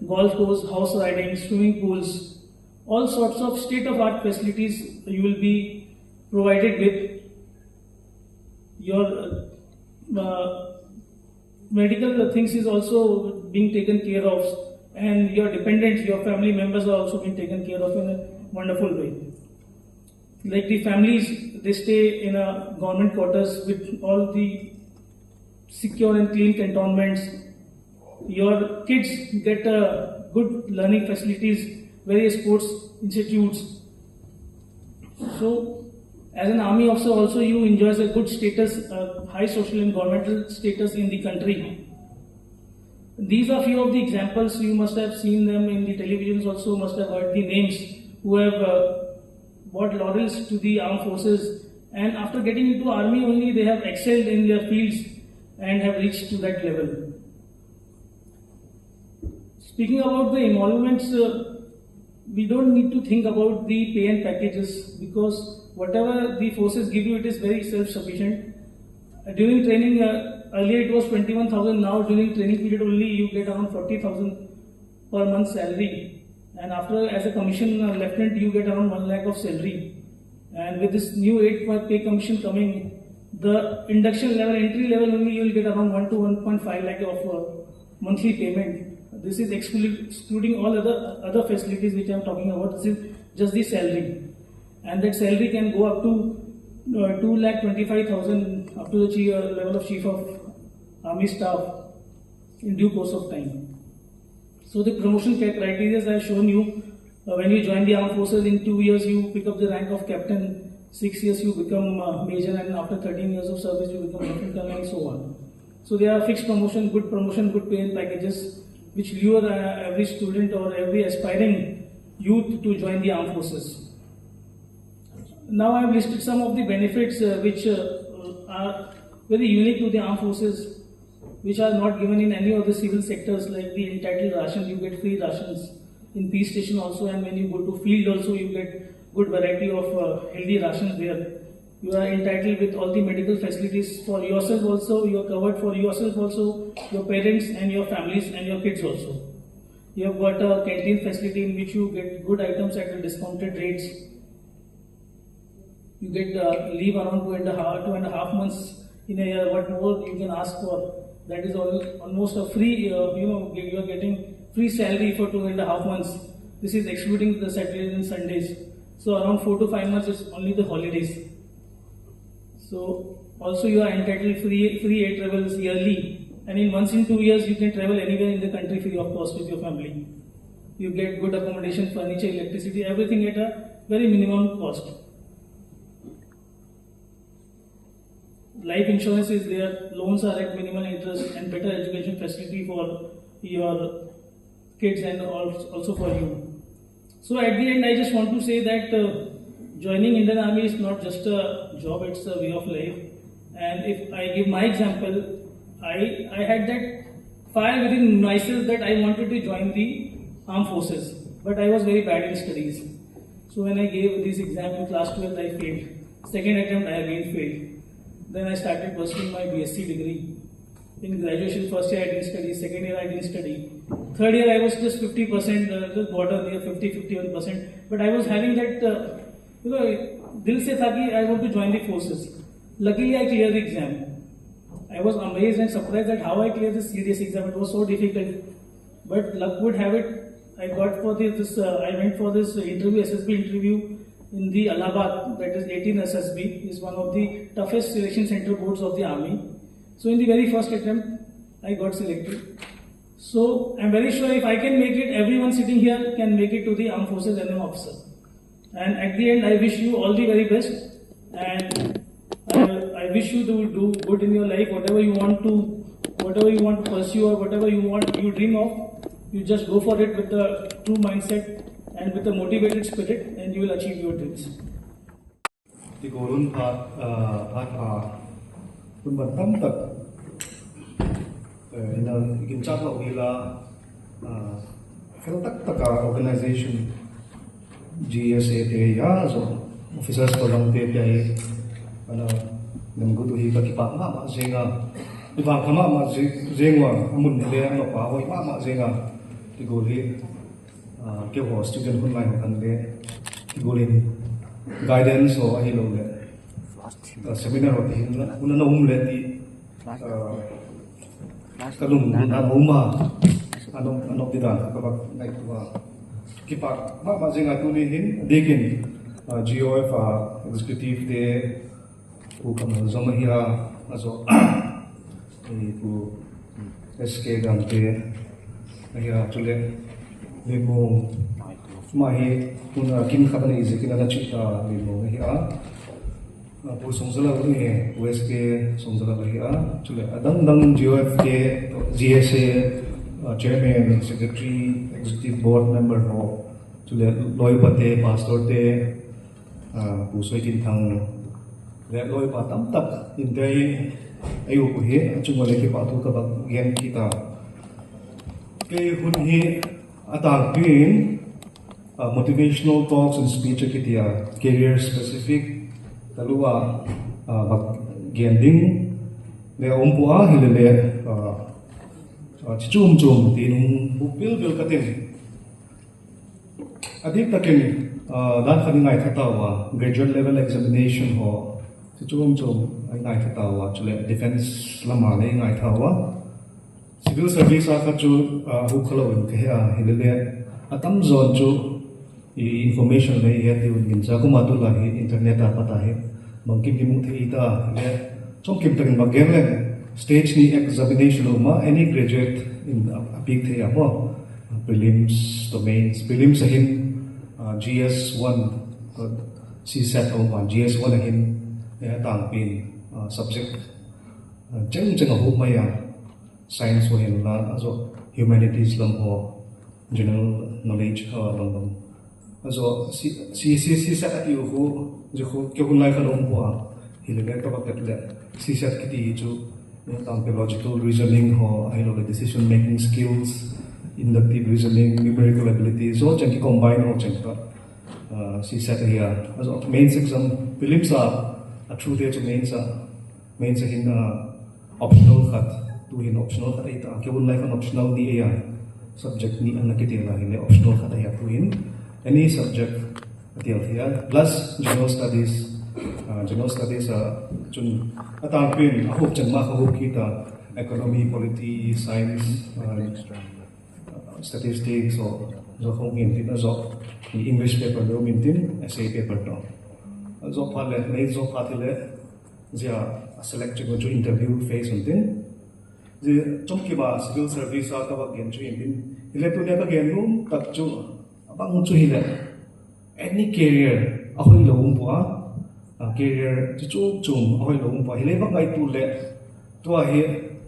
golf course, horse riding, swimming pools, all sorts of state-of-art facilities you will be provided with. Your medical things is also being taken care of, and your dependents, your family members are also being taken care of in a wonderful way. Like the families, they stay in a government quarters with all the secure and clean cantonments. Your kids get good learning facilities, various sports institutes. So, as an army officer, also you enjoy a good status, high social and governmental status in the country. These are few of the examples. You must have seen them in the televisions. Also, must have heard the names who have brought laurels to the armed forces. And after getting into army, only they have excelled in their fields and have reached to that level. Speaking about the emoluments, we don't need to think about the pay and packages because whatever the forces give you, it is very self-sufficient. During training, earlier it was 21,000. Now during training period only you get around 40,000 per month salary. And after as a commission lieutenant, you get around 1 lakh of salary. And with this new 8-month pay commission coming, the induction level, entry level only you will get around 1 to 1.5 lakh of monthly payment. This is excluding all other facilities which I am talking about. This is just the salary, and that salary can go up to 2,25,000 up to the level of Chief of Army Staff in due course of time. So the promotion criteria I have shown you. When you join the armed forces, in 2 years you pick up the rank of captain. 6 years you become major, and after 13 years of service you become lieutenant colonel, and so on. So there are fixed promotion, good pay and packages which lure every student or every aspiring youth to join the armed forces. Now I have listed some of the benefits which are very unique to the armed forces, which are not given in any of the civil sectors, like the entitled ration. You get free rations in peace station also, and when you go to field also you get good variety of healthy rations there. You are entitled with all the medical facilities for yourself also. You are covered for yourself also, your parents and your families and your kids also. You have got a canteen facility in which you get good items at the discounted rates. You get leave around 2.5 months in a year. What more you can ask for? That is almost a free, you are getting free salary for 2.5 months. This is excluding the Saturdays and Sundays. So around 4 to 5 months is only the holidays. So also you are entitled free air travels yearly and in once in 2 years you can travel anywhere in the country free of cost with your family. You get good accommodation, furniture, electricity, everything at a very minimum cost. Life insurance is there, loans are at minimal interest, and better education facility for your kids and also for you. So at the end, I just want to say that joining Indian Army is not just a job; it's a way of life. And if I give my example, I had that fire within myself that I wanted to join the armed forces, but I was very bad in studies. So when I gave this exam in class 12th, I failed. Second attempt, I again failed. Then I started pursuing my BSc degree. In graduation, first year I didn't study, second year I didn't study. Third year I was just 50%, just border near 50-51%. But I was having that, dil se tha ki I want to join the forces. Luckily I cleared the exam. I was amazed and surprised at how I cleared this serious exam. It was so difficult. But luck would have it, I got for I went for this interview, SSB interview in the Allahabad, that is 18 SSB, is one of the toughest selection center boards of the army. So in the very first attempt, I got selected. So I'm very sure if I can make it, everyone sitting here can make it to the armed forces and an officer. And at the end, I wish you all the very best. And I wish you to do good in your life, whatever you want to pursue or whatever you dream of. You just go for it with a true mindset and with a motivated spirit, and you will achieve your dreams. Thì cô luôn phát luôn bận tâm tập nên kiểm tra lộ đi là cái tất cả organization GSA thì rồi officers của lòng tiền thì nên cô tụi cái bạn mà zenga đi vào mà zenga muốn để nó bảo hội mà zenga thì cô đi kêu họ student con lại cần để thì cô lên guidance or ai lâu le seminar or thì una no le thì kalung na uma ano tidan kapag nai tuwa kipak ma jinga tu ni hin dekin GOF executive de ku kam zoma hira azo ku SK Gangte hira chule lemo mahi puna kin khabani izikina na chita lemo hira pu songzala uni USK songzala hira chule adang GOF ke GSA chairman secretary executive board member ho chule loipate pastor te pu soitin thang le loipa tam tak in dei ayu ku he chungole ke pa thu ka bak gen kita ke hun hi atang pin motivational talks and speech kitia career specific talua bak gending le ompua hilele chum tinung bil katin adik takin dan khani ngai thatawa graduate level examination ho chum ai ngai thatawa chule defense lama le ngai thawa civil service a chu hu khalawin ke a hilele atam zone chu information le he ti un cha ko ma tu la hi internet a pata he bangkim ki mu thei ta le chom kim takin bagem le stage ni examination ma any graduate in a big thei a mo prelims domains prelims ahin GS1 CSAT o GS1 ahin tang pin subject cheng a hu maya science ho hin la azo humanities lam ho general knowledge lam azo CSAT ati hu je khu ke hun lai khalom po hilele to bakat le CSAT kiti chu tang logical reasoning ho ai lo decision making skills inductive reasoning numerical abilities so chang ki combine ho chang ka CSAT here azo mains exam prelims a true day to mains hin optional khat tu hin optional khat ai ta ke hun lai kan optional ni ya subject ni an nakiti la hin optional khat ai tu hin any subject atial here plus general studies chun atang pin ahop chang ma ahop kita economy polity science statistics or zo khong min tin zo English paper lo min tin essay paper to zo phale nei zo phathile zia select chu interview face untin je chom ki ba civil service ka ba gen chu in ile tu ne ka gen num tak chu abang chu hile any career ahoi lo um bua career chu chum ahoi lo um bua hile ba ngai tu le to hi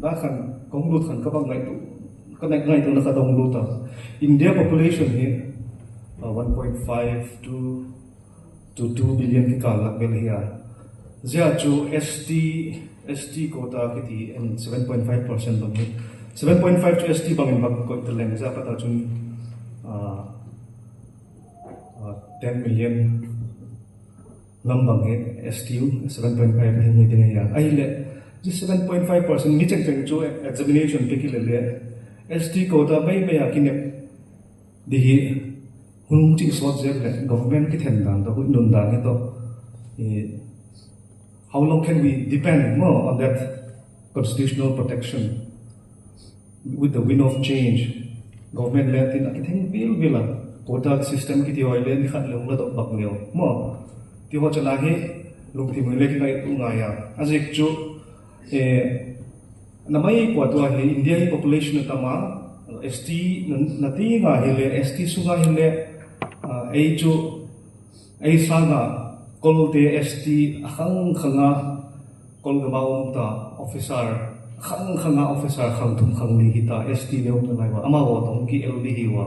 da khan kong lu khan ka ba ngai tu ka ngai tu na ka dong lu ta India population hi 1.5 to 2 billion ki ka lak bel hi zia chu ST quota kiti and 7.5% bang 7.5 to ST bang in bang ko teleng za pata chun 10 million lambang STU 7.5 hin meeting ya ai le ji 7.5% ni cheng cheng chu examination pe ki le ST quota bai me yakine di hun chi so je le government ki then dan to hun nun dan to how long can we depend more on that constitutional protection with the wind of change government let in I think will quota system ki ti oil ni khat lung la dok bak leo mo ti ho chala he lung ti mele ki ngai tu nga ya azik chu namai kwa tu he India population tama ST na ti nga hele ST sunga hele ai chu ai sanga kolte ST akhang khanga kol gamaum ta officer khanga officer khang thum khang li hita ST leom na lai wa ama wo tong ki LD hi wa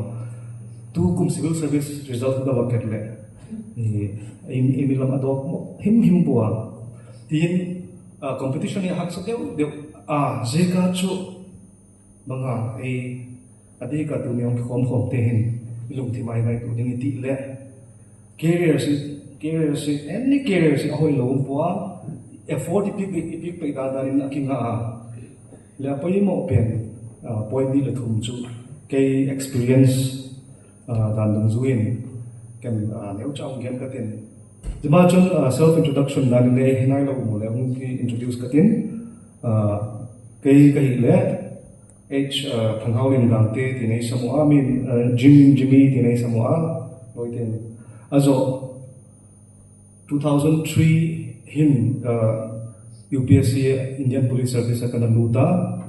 tu kum civil service result da wa ketle emilam adok him bua tin competition ya hak sa de zeka chu manga ai adi ka tu niong khom te hin ilung thi mai nai tu ding ti le career si any career si ahoi lo bua effort ipik pe da rin akinga le pai mo pen point ni le thum chu ke experience dan dong zuin kan neu chong gen ka tin jama chun self introduction dan le hinai lo mo le mung ki introduce ka tin ke le h thanghaulin gangte tinai samua min jimmy tinai samua loiten azo 2003 hin UPSC Indian Police Service kana luta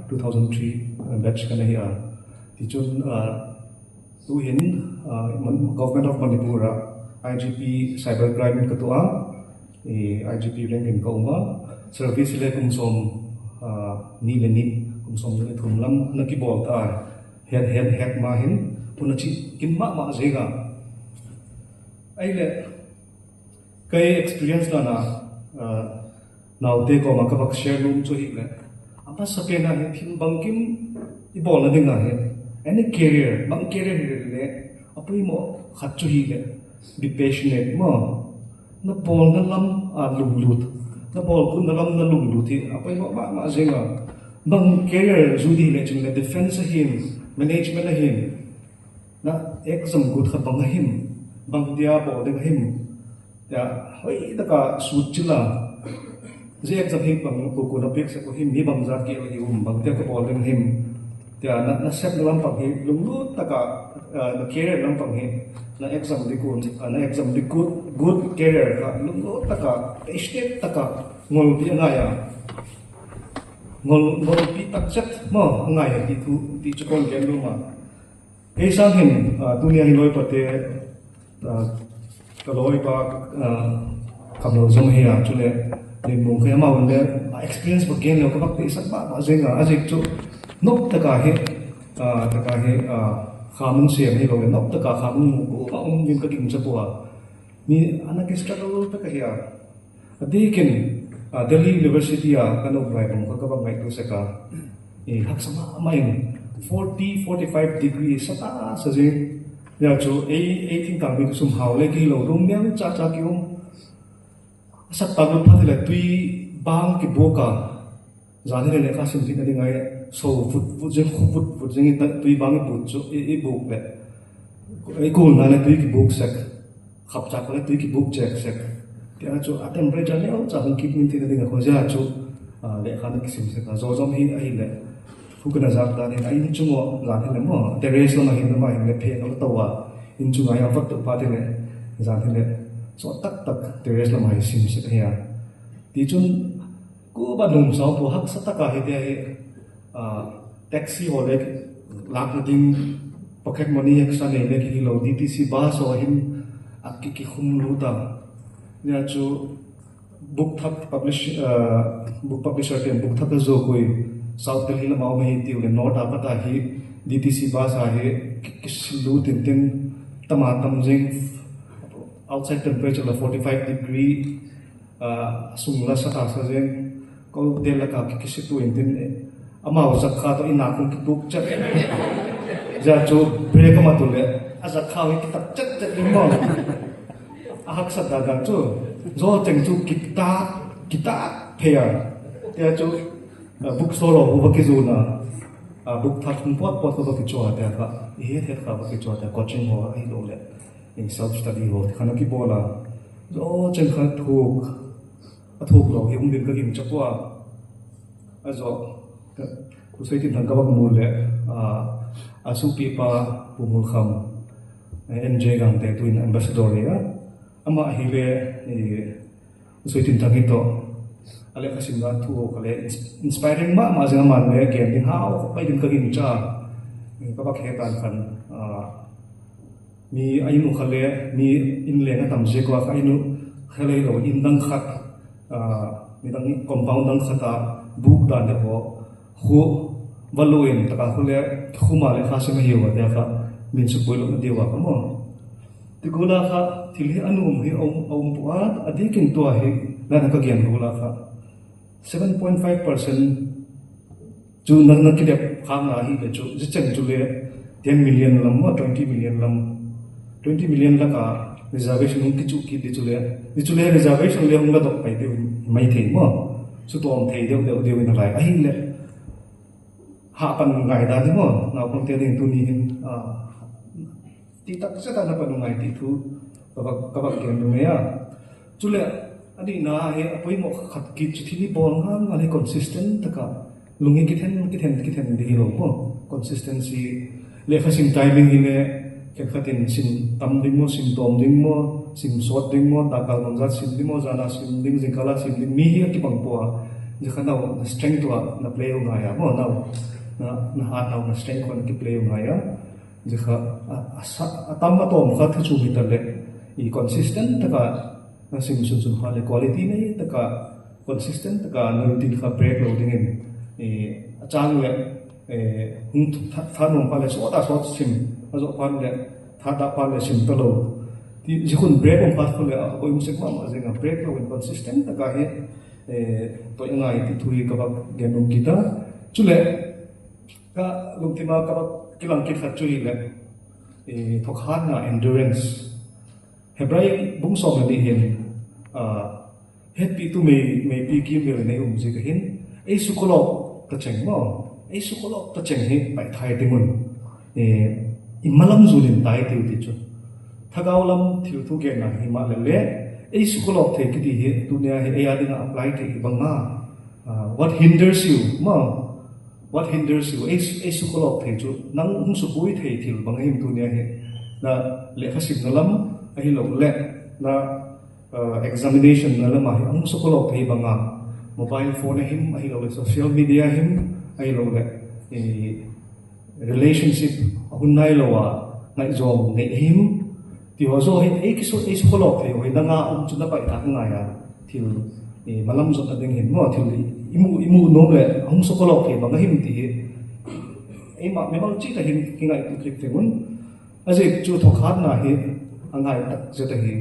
2003 batch kana hi ti chun tu hin government of Manipur IGP cybercrime ka to IGP rank in kauma service le kum som ni le ni kum som le thum lam na ki bol ta head ma hin puna chi kin ma zega ai le kai experience na now te ko ma ka bak share room chu hi le apa sape na he thim bangkim I bol na ding na he any career bang career le apui mo khat chu hi le be passionate mo na bol na lam lung lut na bol kun na lam na lung lut hi apui mo ma zenga bang career zu di le chung le defense him management him na exam good kha bang him bang dia bo ding him ya hoi ta ka su chila je exam him bang ko na pek sa ko him hi bang za ke hi bang te ko bol ding him ya na set lam pang hi lung lut ta ka na career lam pang hi na exam di good career ka lung lut ta ka step ta ka ngol pi nga ya ngol pi tak chat mo nga ya ti chu kon gen lu ma ke sang him dunia hi loi pate kaloi pa kamlo zom he ya chule le mong khe ma won le experience ba gen lo ka bak te sak ba zenga ajik chu nok ta ka he khamun siam he lo le nok ta ka khamun ko ba din ka king cha po ni ana ke struggle ta ka ya adikin Delhi University kano brai bang ka bak mai tu se ka hak sama mai 40-45 degree sata sa je ya chu ai thing tang bi sum haw le ki lo rum nyang cha ki sat pa lu pha le tui bang ki boka zani le ka sim thi na ngai so fut jeng fut jeng ta tui bang pu chu e bok le ai kul na le tui ki bok sek khap cha le tui ki bok check sek ya chu a temperature le cha hung ki min thi na ding ko ja chu le khan ki sim se ka zo zom hi ai le fu kana za ta ne ai ni chu mo la ne mo terrace lo na hin ma hin le phe no to wa in chu ga ya vat to pa te le za le so tak terrace lo mai sim se ya ti chun ko ba nung sa po hak sa ta ka he te taxi ho le lak na ding pocket money ek sa ne le ki lo DTC bus ho him akki ki khum lu ta ya chu book thak book publisher ke book thak zo koi South Delhi la mau mai ti le not apata hi DTC bus a he ki lu tin tin tamatam jing outside temperature la 45 degree sungla sa ta sa jing ko de la ka ki situ in tin amao zakha to ina kung ki book chat ja chu break ma tu le azakha wi ki tak chat chat ni mo ahak sa daga chu zo cheng chu kita pair te chu book solo ho ki zu na book thak pot pot ko ki chwa ta ka he the ka ki chwa ta coaching ho ai lo le in self study ho khana ki bola zo cheng kha thuk lo hi din ka kim chapwa azo ku sei tin thang ka bak mu le asu pi pa pumul kham NJ Gangte twin ambassador ya ama hi le sei tin thang to ale khasim na thu kale inspiring ma jang man le gen ding hao pai din ka gin cha ka bak he kan khan mi ainu khale mi in le na tam je ko ainu khale lo in dang khat mi dang compound dang khata book dan de ho khu valuin ta ka khule khuma le kha sim hi wa da kha min su polo de wa ka mo ti gula kha thili anum hi om puwa adikin to hi na ka gen gula kha 7.5% chu nang ki de khang na hi le chu ji cheng chu le 10 million lam ma 20 million lam 20 million la ka reservation ki chu ki de chu le reservation le hong la dok pai de mai the mo su tom thei de in lai ai le ha pan ngai da mo na kon te ding tu ni hin ti tak sa ta na pan ngai ti thu ka ba ken du me ya chu le ani na he apoi mo khat ki chu thi ni bol han ani consistent ta ka lungi ki then di lo mo consistency le khasim timing hi le ke khatin sim tam ding mo sim tom ding mo sim sot ding mo ta kal mong sim ding mo jana sim ding kala sim ding mi hi ki bang po je khana na strength wa na play nga ya mo na ha na strength wa ki play nga ya je kha atam ma tom kha thu chu bi ta le i consistent ta ka na sim sun ha le quality nei ta ka consistent ta ka na routine kha break lo ding in achang le hung tha nom pa le so ta so sim azo pan le tha ta pa le sim ta lo ti jikun break on path ko le ko im se ma zenga break lo in consistent ta ka he to ngai ti thui ka ba genom kita chule ka lungtima ka ba kilang kit khat chui le thokhan na endurance hebrai bung som le hin happy to me pi ki me ne je ka hin ei sukolo ta cheng mo ei sukolo ta cheng he pai thai te mun imalam zulin tai te ti chu thagaulam thil thu ge na hi ma le ei sukolo the ki di he dunia he ya ding apply te banga what hinders you ei sukolo the chu nang hung su pui the thil bang him dunia he na le khasim nalam ai lo le na examination na lama hi ang sukolo the banga mobile phone him ai lo le social media him ai lo le relationship hunai lo wa ngai zom ngai him ti ho zo ei ki so ei sukolo the hoi na nga chu na pai ta nga ya thil malam zo ta ding hin mo thil imu no le ang sukolo the banga him ti ei ma me bang chi ta him ki ngai tu click te mun aje chu thokhat na hi angai tak je ta hi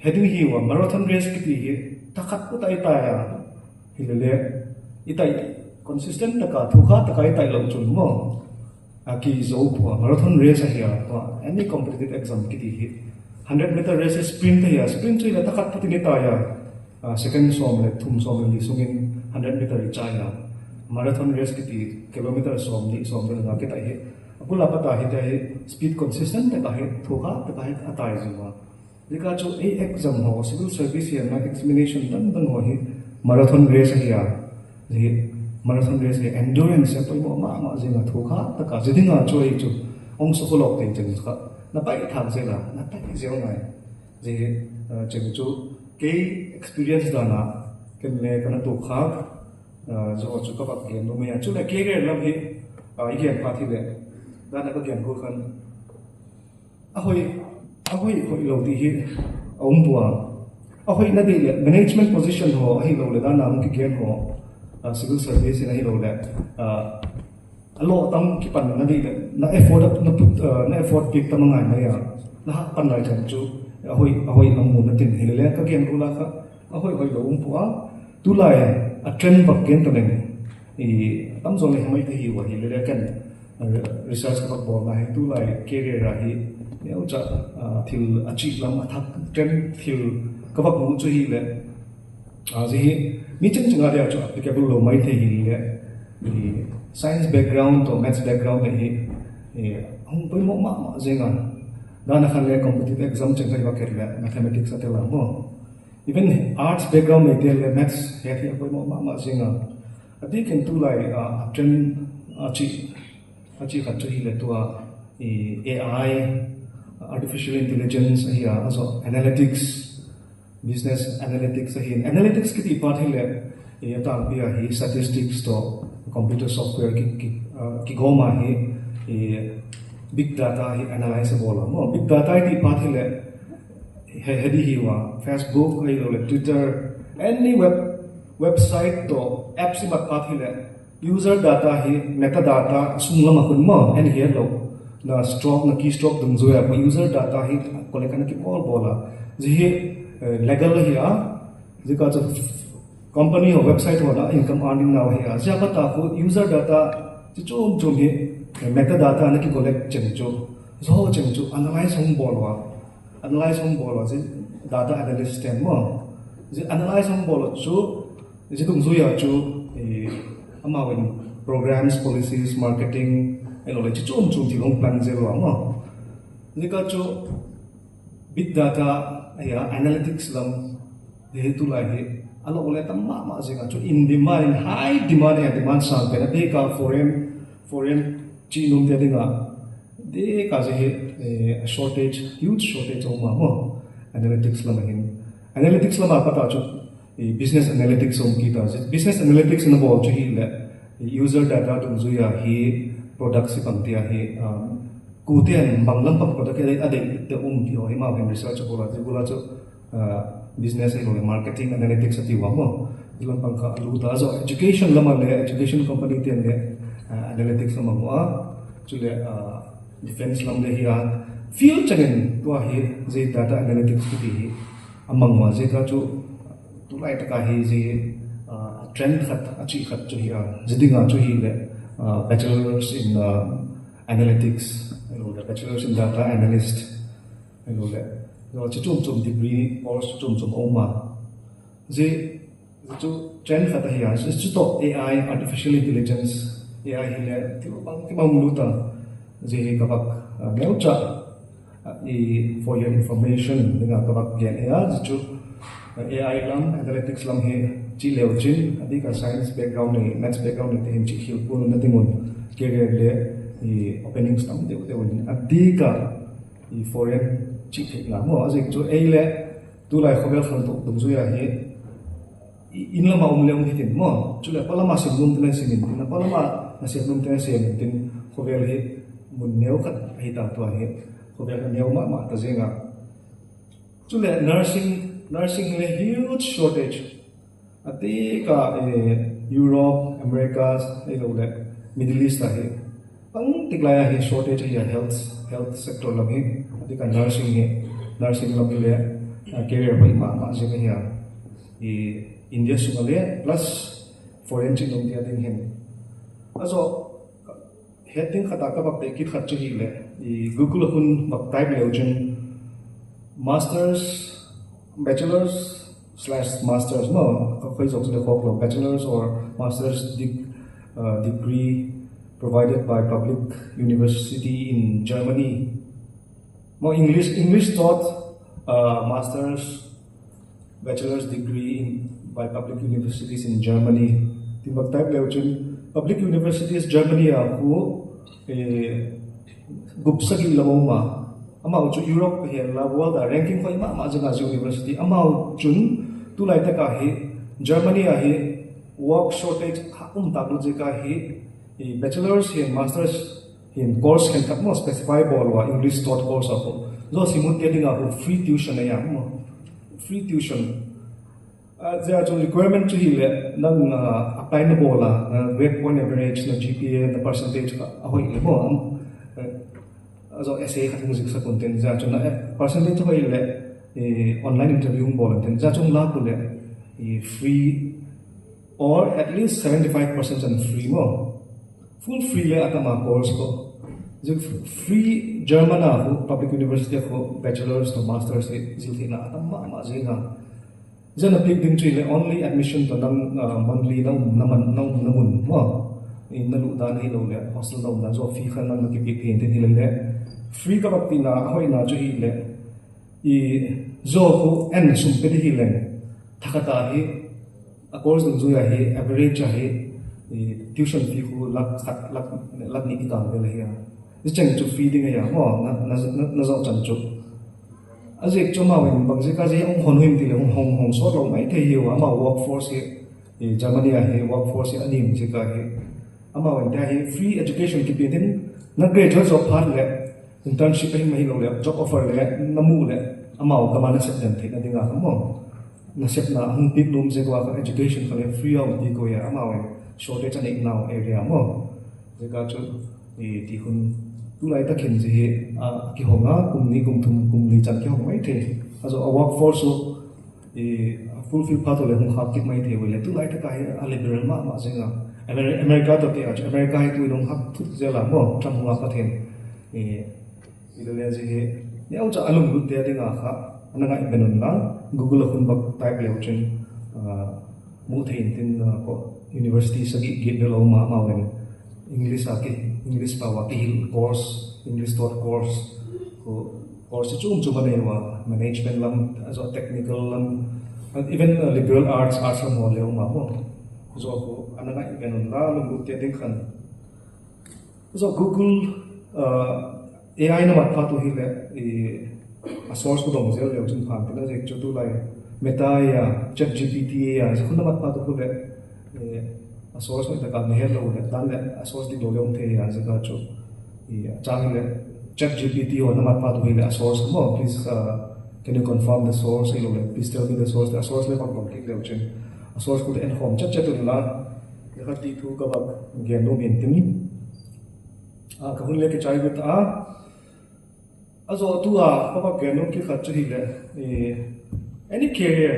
heading hi wa marathon race ki hi takhat ko tai ta ya hilele itai consistent ta ka thukha ta kai tai lo chun mo aki zo po marathon race ya to any competitive exam ki hi 100 meter race sprint ya sprint chui la takhat puti ni ta ya second som le thum som le sungin 100 meter cha ya marathon race ki kilometer som le nga ki tai hi apula pata hi tai speed consistent ta hi thukha ta kai atai zuwa jika chu a exam ho civil service ya na examination dan ho hi marathon race ya ji marathon race ya endurance ya poi mo ma jinga thukha ta ka jidinga choi chu ong so kolok te chen kha na pai thang se la na pai zeu ngai ji chen chu ke experience da na ken le kana to kha zo chu ka bak gen no me chu le ke ge lam hi I gen pa thi le da na ka gen ko khan a hoi hoi lo ti hi om bua a hoi na de le management position ho hi lo le da na ki gen ho civil service na hi lo le a lo tam ki pan na de na effort pik tam ngai mai ya na pan lai chan chu a hoi lam mun na tin hi le ka gen ko la ka a hoi lo om bua tu lai a trend bak gen to ne i tam zo le mai te hi wa hi le kan research ka bak na hi tu lai career ra hi neu cha thil achi lam athak trend thil ka bak mu chu hi le ji hi mi chen changa dia chu applicable lo mai the hi le science background to maths background le hi hong poi mo ma zenga da na khan le competitive exam chen ka ker le mathematics atela mo even arts background le te le maths he thi poi mo ma zenga ati ken tu lai trend achi kha chu hi le to AI artificial intelligence here also analytics business analytics here analytics ki part hele ye ta bia hi statistics to computer software ki goma hi big data hi analyzable mo big data ki part hele hedi hi wa Facebook hi lo Twitter any website to apps ma part hele user data hi metadata sumlama kun mo and here lo na stroke na keystroke dum zo ya user data hi collect na ki all bola ji legal hi a ji ka company or website wala income earning now hi a ja bata ko user data chi chom hi metadata na ki collect chen cho analyze hong bolwa ji data analyst ten mo ji analyze hong bol chu ji dum zo ya chu amawin programs policies marketing elo le chom ti long plan zero mo nika chu big data ya analytics lam de tu lai he alo ole tam ma zinga chu in demand high demand and demand sang pe de ka foreign chi num de dinga de ka je shortage huge shortage o ma mo analytics lam lam pata chu business analytics om ki ta business analytics in the ball chu hi le user data tum zu ya hi product si pang tia hi kutian banglam pang product ade te ki ho ma ben research ko la chu business e marketing analytics ati wa mo dilam pang ka lu da zo education lama le education company te le analytics lama mo chu le defense lam le hi field chagen to hi je data analytics ki hi amang wa je ka chu tu lai ta ka hi je trend khat achi khat chu hi jidinga chu hi le bachelors in analytics the bachelors in data analyst chum degree or chum oma je chu trend khat hi chu to AI artificial intelligence AI hi le ti bang lu ta je ka bak neucha for your information dengan ka bak gen chu AI lam analytics lam he chi leo chin adi ka science background ni maths background ni te chi khil pu na tingun career le openings tam de adi ka foreign chi thik la mo azik chu ei le tu lai khobel khan to dum zu ya he in la ma le um hitin mo chu le pala ma sim dum tena sim tin na pala ma na sim dum tena sim tin khobel he mun neu khat hi ta to he khobel neu ma ta zenga chu le nursing le huge shortage ati ka Europe Americas elo le Middle East la he pang tiklaya he shortage hi health sector lam he ati ka nursing lam le career bai ma je he India sumale plus foreign chi nom dia ding hen aso heading khata ka bak te ki khat chu hi le Google hun bak type le ujin masters bachelors/masters mo khoi jok le khok lo bachelors or masters degree provided by public university in Germany mo English taught masters bachelor's degree by public universities in Germany timbak type le ujin public universities Germany ko gupsagi lamoma amau chu Europe he la world ranking khoi ma janga university amau chun tu lai ta ka he Germany a he work shortage tabu jika hi bachelor's hi master's hi course kan kat mo specify bol wa English taught course apo zo simut getting a free tuition ya mo free tuition there are requirement to hi le nang apply na bola grade point average na GPA na percentage ka ahoy le mo zo essay khatung zik sa content za chuna percentage ho ile online interview bola ten za chung la ku le free or at least 75% and free mo full free le atama course ko जो free German ho public university ho bachelor's to master's zilti na atama ma zinga jana big din tri le only admission to nam monthly namun mo in nalu dan hi lo le hostel lo na zo fee khan nang ki pin tin hi le free ka bakti na hoi na jo hi le I zo ko en sum pe hi le thakata hi a course dun zo ya hi average hi tuition fee ko lak ni ki ta le ya ji chang chu fee ding ya mo na zo chan chu azek choma wen bang je ka je ong hon him ti le hong so lo mai the hi wa ma workforce hi Germany hi workforce hi anim je ka hi ama wen ta hi free education ki pin na graduate job phar le internship hi mai lo le job offer le namu le ama o ka mana set den the na dinga mo na set na hung pip num je ka education ka le free of di ko ya ama wen shortage an now area mo je ka chu ti hun tu lai ta khen je ki honga kumni kumthum kumni chan ki hong mai the aso a workforce so fulfill path le hung khap kit mai the le tu lai ta ka a liberal ma zinga America to te America hi tu long hap thut je la mo tram hunga ka then ile je he ne au cha alum gu te dinga kha ananga benon la Google khun bak type le chen mu thein tin ko university sagi gate lo ma wen English pa wa course English taught course ko course chum bane wa management lam as a technical lam and even liberal arts lam mo le ma mo zo ko ananga benon la lu te ding khan zo Google AI na mat patu hi le a source ko dong zel le chun phan te na je chu tu lai meta ya chat GPT ya khun na mat patu ko le a source ko ta ka ne hello le dan le a source di lo le om the ya je ka chu chang le chat GPT or na mat patu hi le a source mo please can you confirm the source hi lo le please tell me the source le pak bang ki le chen a source ko en home chat tu la ya ka ti thu ka ba gen no min tin ka hun le ke chai gut azo tu papa gen no ki khat chu hi le any career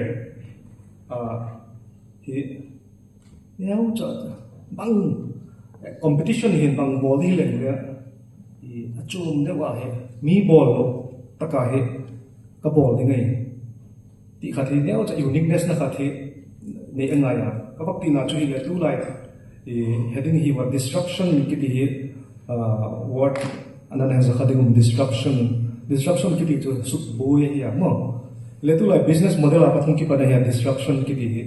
hi nhau cho bang competition hin bang bol hi le achum de wa he mi bol lo taka he ka bol ni ngai ti khathi nhau cha uniqueness na khathi ne anga ya ka bakti na chu hi le tu lai heading hi wa disruption ki ti hi word anana ha khading disruption ki ti chu suk boy ya mo le tu lai business model apa thung ki pada ya disruption ki ti hi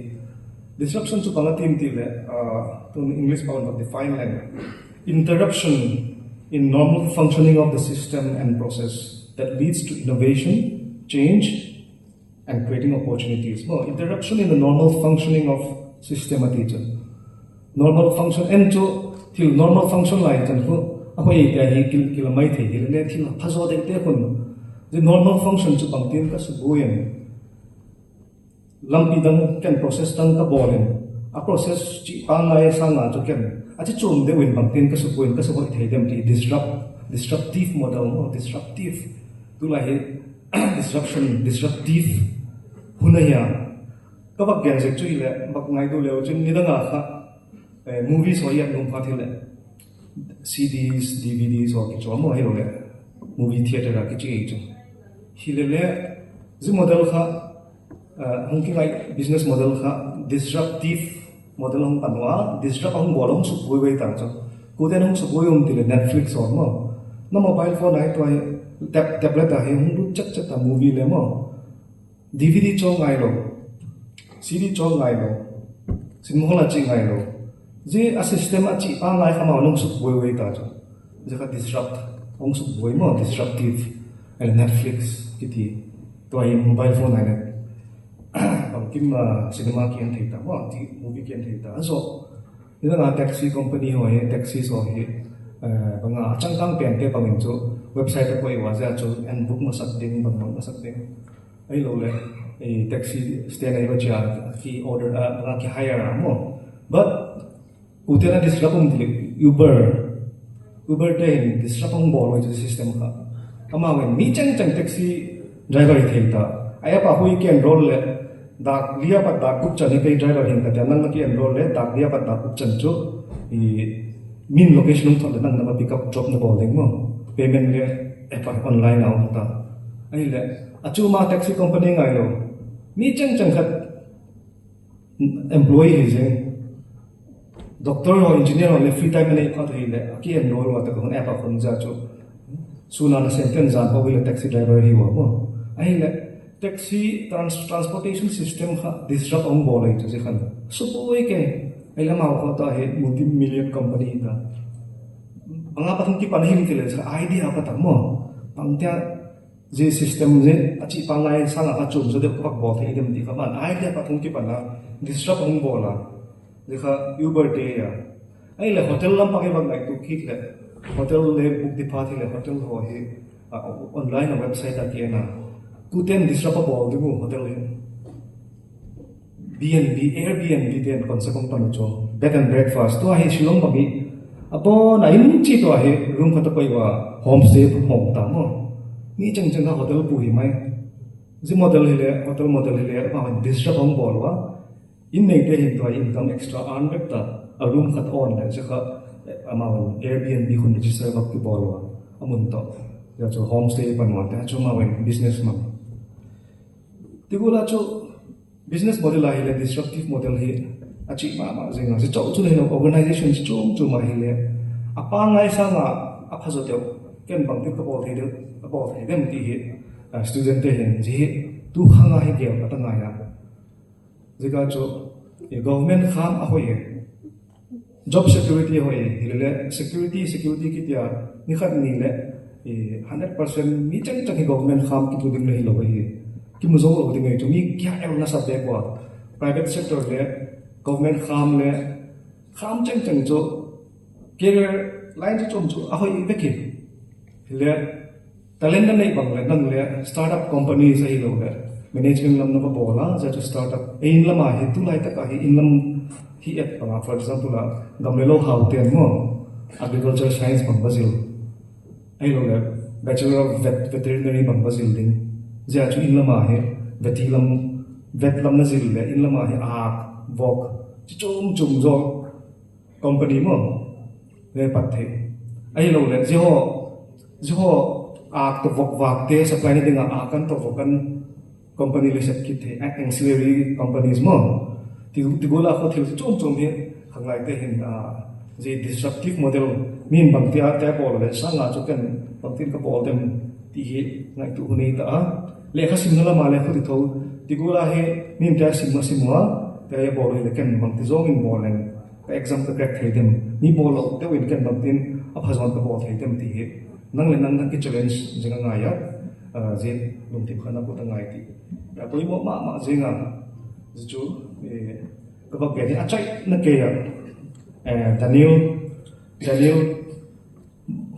disruption to pangatim ti le to English pound of define like interruption in normal functioning of the system and process that leads to innovation, change, and creating opportunities. No, interruption in the normal functioning of system teacher. Normal function and to till normal function like and who ahoy hi kil mai the hi le thil phazo de te kun the normal function to pangtin ka subuyen lampi dang can process dang ka bolen a process chi pa ngai sa nga to ken a chi chum de win bang tin ka su point ka su hoi thei dem ti disruptive model no disruptive tu la he disruptive hunaya ka bak gen je chu ile bak ngai do leo chin ni da nga kha movies ho ya num phathil le CDs DVDs ho ki chom ho he le movie theater ka ki chi chu hilele zi model kha hongking like business model kha disruptive model hong panwa disrupt hong bolong su boi ta cha ko den hong su boi ti le Netflix or mo na mobile phone ai to tablet a hong lu chat ta movie le mo DVD chong ai lo CD chong ai lo sim ho la ching ai lo je a system a chi pa ngai kha ma nong su boi ta cha je kha disrupt hong su boi mo disruptive and Netflix kiti to ai mobile phone ai bằng kim cinema kian thei ta wa ti movie kian thei ta so ina nga taxi company ho he taxi so he banga changkang pen te bangin chu website ko i wa ja chu and book ma sak ding bang ma sak ding ai lo le e taxi stand ai ba cha ki order nga ki hire mo but utena disrupum dile Uber te disrupum bol wa system ka ama wen mi chang taxi driver thei ta aya pa hui ken role le dak lia pa dak kup chani kai driver hin ka ta nang ki enroll le dak lia pa dak kup chan chu i min location thon le nang na pick up drop na bol ding mo payment le app online out ta ai le achu ma taxi company ngai lo mi chang khat employee hi jeng doctor or engineer or le free time ne kha thei le ki enroll wa ta ko app khon ja chu suna na sentence za pa wi taxi driver hi wa mo ai le taxi transportation system ha disrupt ong bolai chu khan supoi ke ai lama ko ta he multi million company ta anga pathum ki panhim ke le idea pa ta mo pangtia je system je achi pangai sanga ka chum so de pak bol thei dem di ka man idea pathum ki pana disrupt ong bola dekha Uber te ya ai le hotel lam pa ke bang nai tu khik le hotel le book di pa thi le hotel ho he online website ta ke na Tuten disrupt bol di mo hotel hin BNB Airbnb ten konsepong panucho bed and breakfast to ahi Shillong bagi apo na in chi to ahi room kata koi wa homestay home ta mo ni chang hotel pu hi mai ji model hile ma disrupt hong bol wa in nei te hin to income extra earn back ta a room khat on le jaka ama Airbnb khun register bak ki bol wa amun to ya cho homestay panwa ta cho ma business ma Tigula cho business model ahile disruptive model hi achi ma zinga se chau chu le organization chu ma hile apa ngai sa nga apha zo teu ken bang ti ko bol thei dem ti hi student te hin ji tu khanga hi ge ata nga ya jiga cho government kham a hoye job security hoye hile security ki tia ni khat ni le 100% mi chang government kham ki tu ding le hi lo hi ki mu zo lo ding ai to mi kya el na sa be kwa private sector le government kham chang cho career line chu a hoi be ki le talent nei bang le nang le startup companies ai lo le management lam na ba bola za to startup ein lama he tu lai ta ka hi in lam hi et pa for example gamelo how ten mo agriculture science bang bazil ai lo le bachelor of veterinary bang bazil ding ja chu in lama he vet lam na zil le in lama he vok chum zo company mo le pat the ai lo le jo to vok te supply ni dinga kan to vokan company le set kit the ancillary companies mo ti gola ko thil chum he hanglai te hin je disruptive model min bang tia ta bol le sanga chu kan bang tin ka bol dem ti hi ngai tu ni ta lekha simnala male khudi tho tigula he min ta simwa ta ye bol le ken bang ti zong in bol len ka exam ka crack thai dem ni bol te win ken bang tin a phazon ka bol thai dem ti he nang le nang ki challenge jinga nga ya je lung ti khana ko ta ngai ti ya toi mo ma jinga ju ka ba ge a chai na ke ya Daniel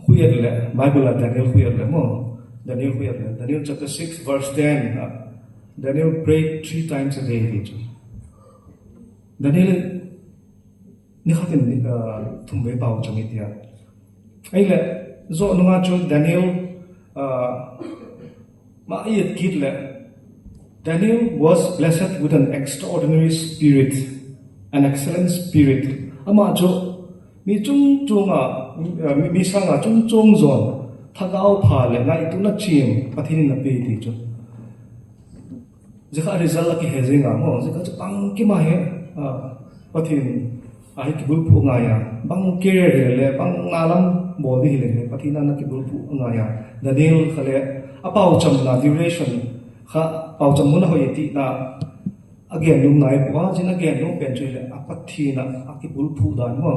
huyat le Bible Daniel huyat le mo Daniel chapter 6 verse 10 Daniel prayed 3 times a day Daniel ni khatin ni thumbe pau changi tia ai le zo nunga chu Daniel ma ayat kit le Daniel was blessed with an extraordinary spirit an excellent spirit ama chu mi chunga mi sanga chung zon thagao pha le ngai tu na chim pathin na pe ti chu jekha result ki hezinga mo jekha chu pang ki ma he pathin ai ki bul pu nga ya bang career le bang ngalam bol di le pathina na ki bul pu nga ya Daniel khale apau cham na duration kha pau cham mun ho yeti na again lung nai pa jina again lung pen chui le apathina aki bul pu dan mo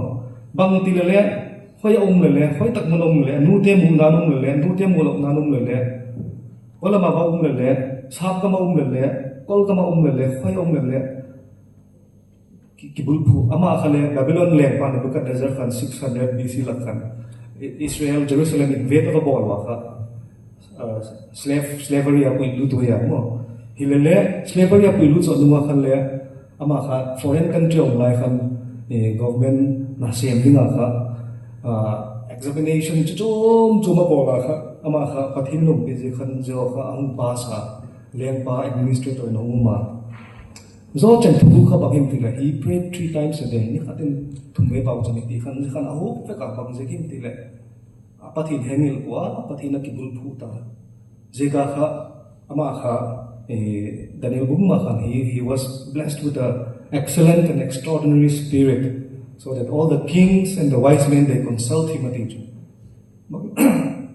bang ti le hoi le hoi tak mun le nu te mu na nu te mu lok na nu le wala ma ba le sap ka ma le kol kama le khoi le kibul phu ama khale Babylon le pa Nebuchadnezzar khan 600 BC lakhan Israel Jerusalem invade of a ball waka slavery apu ilu to ya mo hilele slavery apu ilu so nuwa khan le ama kha foreign country on lai khan government na sem dinga kha examination chuma bola kha ama kha pathin lum pe je khan jo kha ang pa sa leng pa administrator no ma zo chen thu kha bang him ti la he prayed 3 times a day ni khatin thume pau chani ti khan a ho pe ka bang je kim ti le pathin hengil kwa pathin ki bul phu ta jega kha ama kha Daniel Bumma khan he was blessed with an excellent and extraordinary spirit so that all the kings and the wise men they consult him at each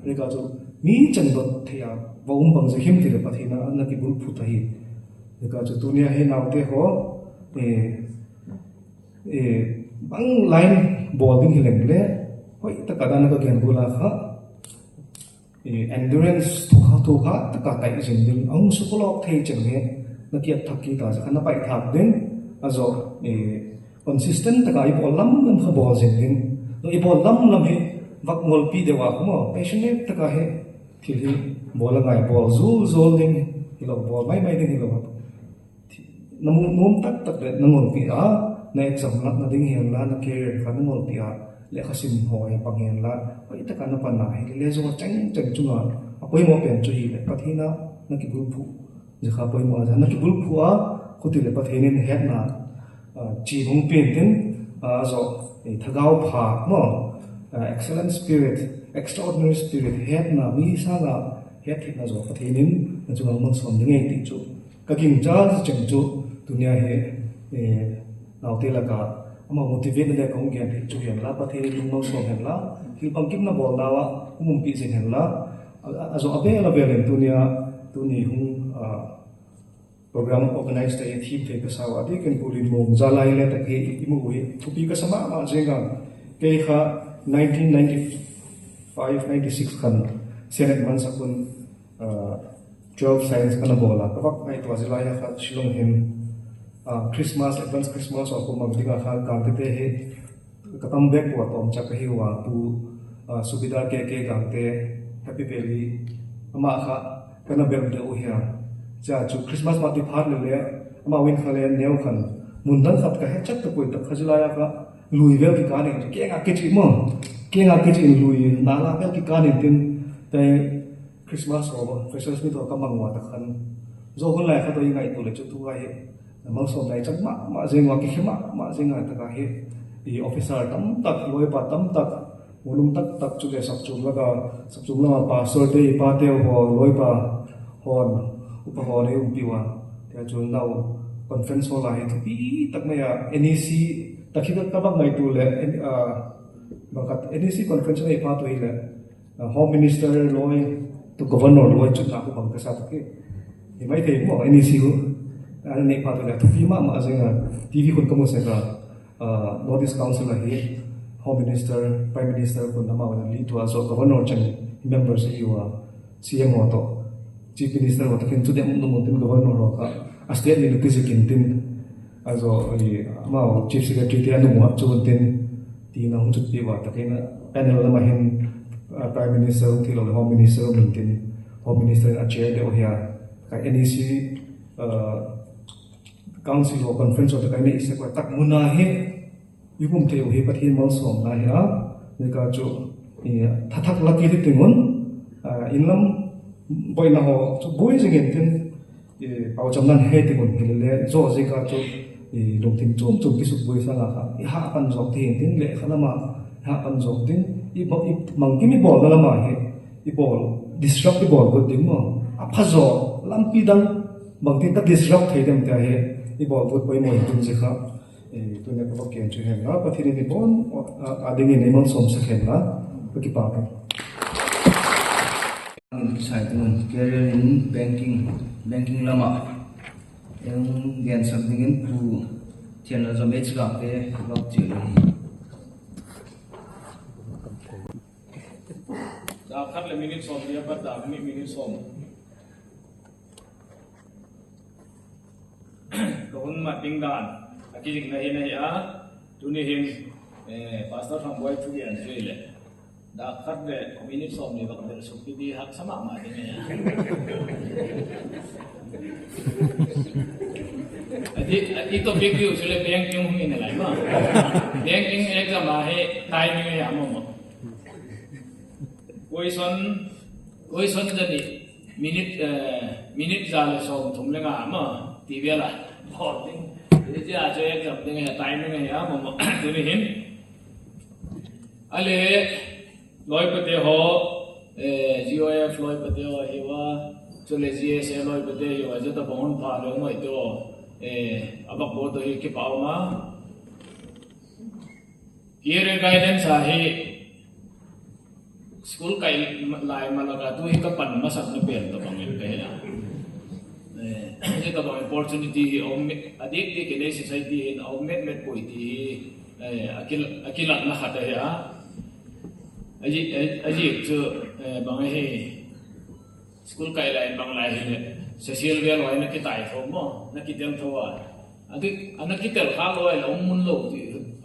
rega jo mi chan dot thia bawum bang je him ti le pathina na ki bul phu ta hi rega jo dunia he naw te ho bang line bowling hi leng le hoi ta kadana ka gen bula kha endurance to kha ta ka tai jin ding ang su ko lok thei chen he na ki thak ki ta khana pai thak den azo consistent ta ka I bol lam nam kha bol jin ding no I bol lam he vak ngol pi de wa mo passionate ta ka he thil hi bol ngai bol zul ding hilo bol mai ding hilo num tak le nangol pi a na exam na ding hian la na career kha nangol pi a le khasim hoi panghen la oi ta kana pa na he le zo chang chunga apoi mo pen chu hi le pathina na ki bul phu je kha poi mo na ki bul phu a khuti le pathinin het na chi hung pin tin zo thagau pha mo excellent spirit extraordinary spirit het na mi sa ga het thik na zo pathinin na chu ma som ding ei ti chu ka king cha chang chu dunia he naw te la ka ama motivate le kong gen thi chu hian la pathe lung no so hen la hil pang kim na bol dawa umum pi sin hen la azo abel en dunia tuni hung program organized a theme te ka sawa di ken pulin mong zalai le ta ke imu wi thupi ka sama ma jenga ke kha 1995 96 khan senate man sakun 12 science kana bola ka bak mai to zalai kha Shillong him Christmas advance Christmas or kumang dinga kha Gangte he ka comeback wa tom cha ka hi wa pu subida ke Gangte happy valley ama kha kana bel de o hia cha chu Christmas party phar le ama win khale neu khan mundan khat ka he chat to poi ta khajla ya ka lui vel ki ka ne ke nga ke chi mo ke nga ke chi lui na la vel ki ka ne tin te Christmas or Christmas mi to ka mangwa ta khan zo hon lai kha to ngai to le chu tu ga he mang som lai chak ma jeng wa ki khema ma jeng ta ka he I officer tam tak loi pa tam tak volum tak chu le sak chung la pastor te pa te ho loi pa hon upa ho ne piwa te chun nau conference ho lai to pi tak ma ya NEC takhika ka bang mai tu le bakat NEC conference nei pa to ile home minister loi to governor loi chu na ko bang ka sa ke ni mai te mo NEC ko nei pa to le to pi ma jenga TV kun ko mo se ka Northeast Council hi Home Minister, Prime Minister kun nama wana lead to aso Governor chan members iwa CMO to Chief Minister wa takin tudem mutin Governor ro ka state ni lukizikin tin aso ma Chief Secretary ti anu wa chun tin ti na hung chut pi wa takin panel la mahin Prime Minister ti lo Home Minister min tin Home Minister a chair de o hia ka NEC council or conference or the kind of is a tak muna he yupum te he pathin mal som na ha ne ka chu thatak laki ti tingon inlam boina ho chu boi jing tin pau cham nan he tingon le zo je ka chu lung tin chum chum ki su boi sa la ha pan jok tin le khalama ha pan jok tin mang ki mi bol la ma he bol disrupt the ball good ding mo aphazo lampi dang mang tin ta disrupt thei dem ta he bol good boy mo tun je kha tu ne ko ken chu hen la pathini ni bon adingi ne mon som sa khen la ki pa ka sai tun career in banking lama yang gen sak dingin pu thian la zo me chga te lok chi da khat le minute som dia pa da minute som hun ma ting dan aki jing na hin ya tu ni hin pastor from boy tu yan le da khat de minute som ni bak der su di hak sama ma de ya adi to big deal chule banking hu ni lai ma banking exam ma he timing ya mo question jadi minute jale som thum lenga ma tv la boarding je aje exam ding ya timing ya mo tu ni hin ale loi pate ho GOF loi pate ho hewa chule GSA loi pate yo je ta bon pha lo moi to abak bo to hi ki pau ma here guidance ahe school kai lai malaga tu hi ka pan ma sak na pen to bang pe ya je ta bang opportunity om adik de ke society in om met poi ti akilat na khata ya aji chu bang he school kai lai bang lai he social wel wai na ki tai tho mo na ki tel tho wa adik anak ki tel kha loi la mun lo ti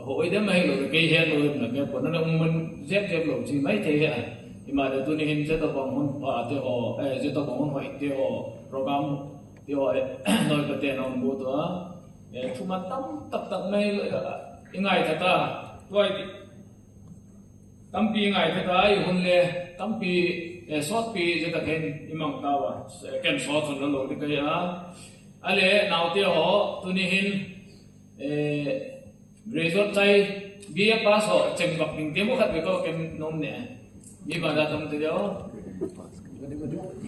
hoi dem mai lo ke he lo na ke ko na mun zep lo chi mai the ya ima de tu ni hin je ta bang hun pa te ho je ta bang hun hoi te ho program te ho noi ka te na bu to thu ma tam tak mai ingai tha ta toi tampi ngai tha ta ai hun le tampi short pi je ta ken imang ta wa ken short hun lo de ka ya ale naw te ho tu ni hin graduate chai BA pass ho cheng bak ning te mo khat be ko ken nom ne bi ba da tom te yo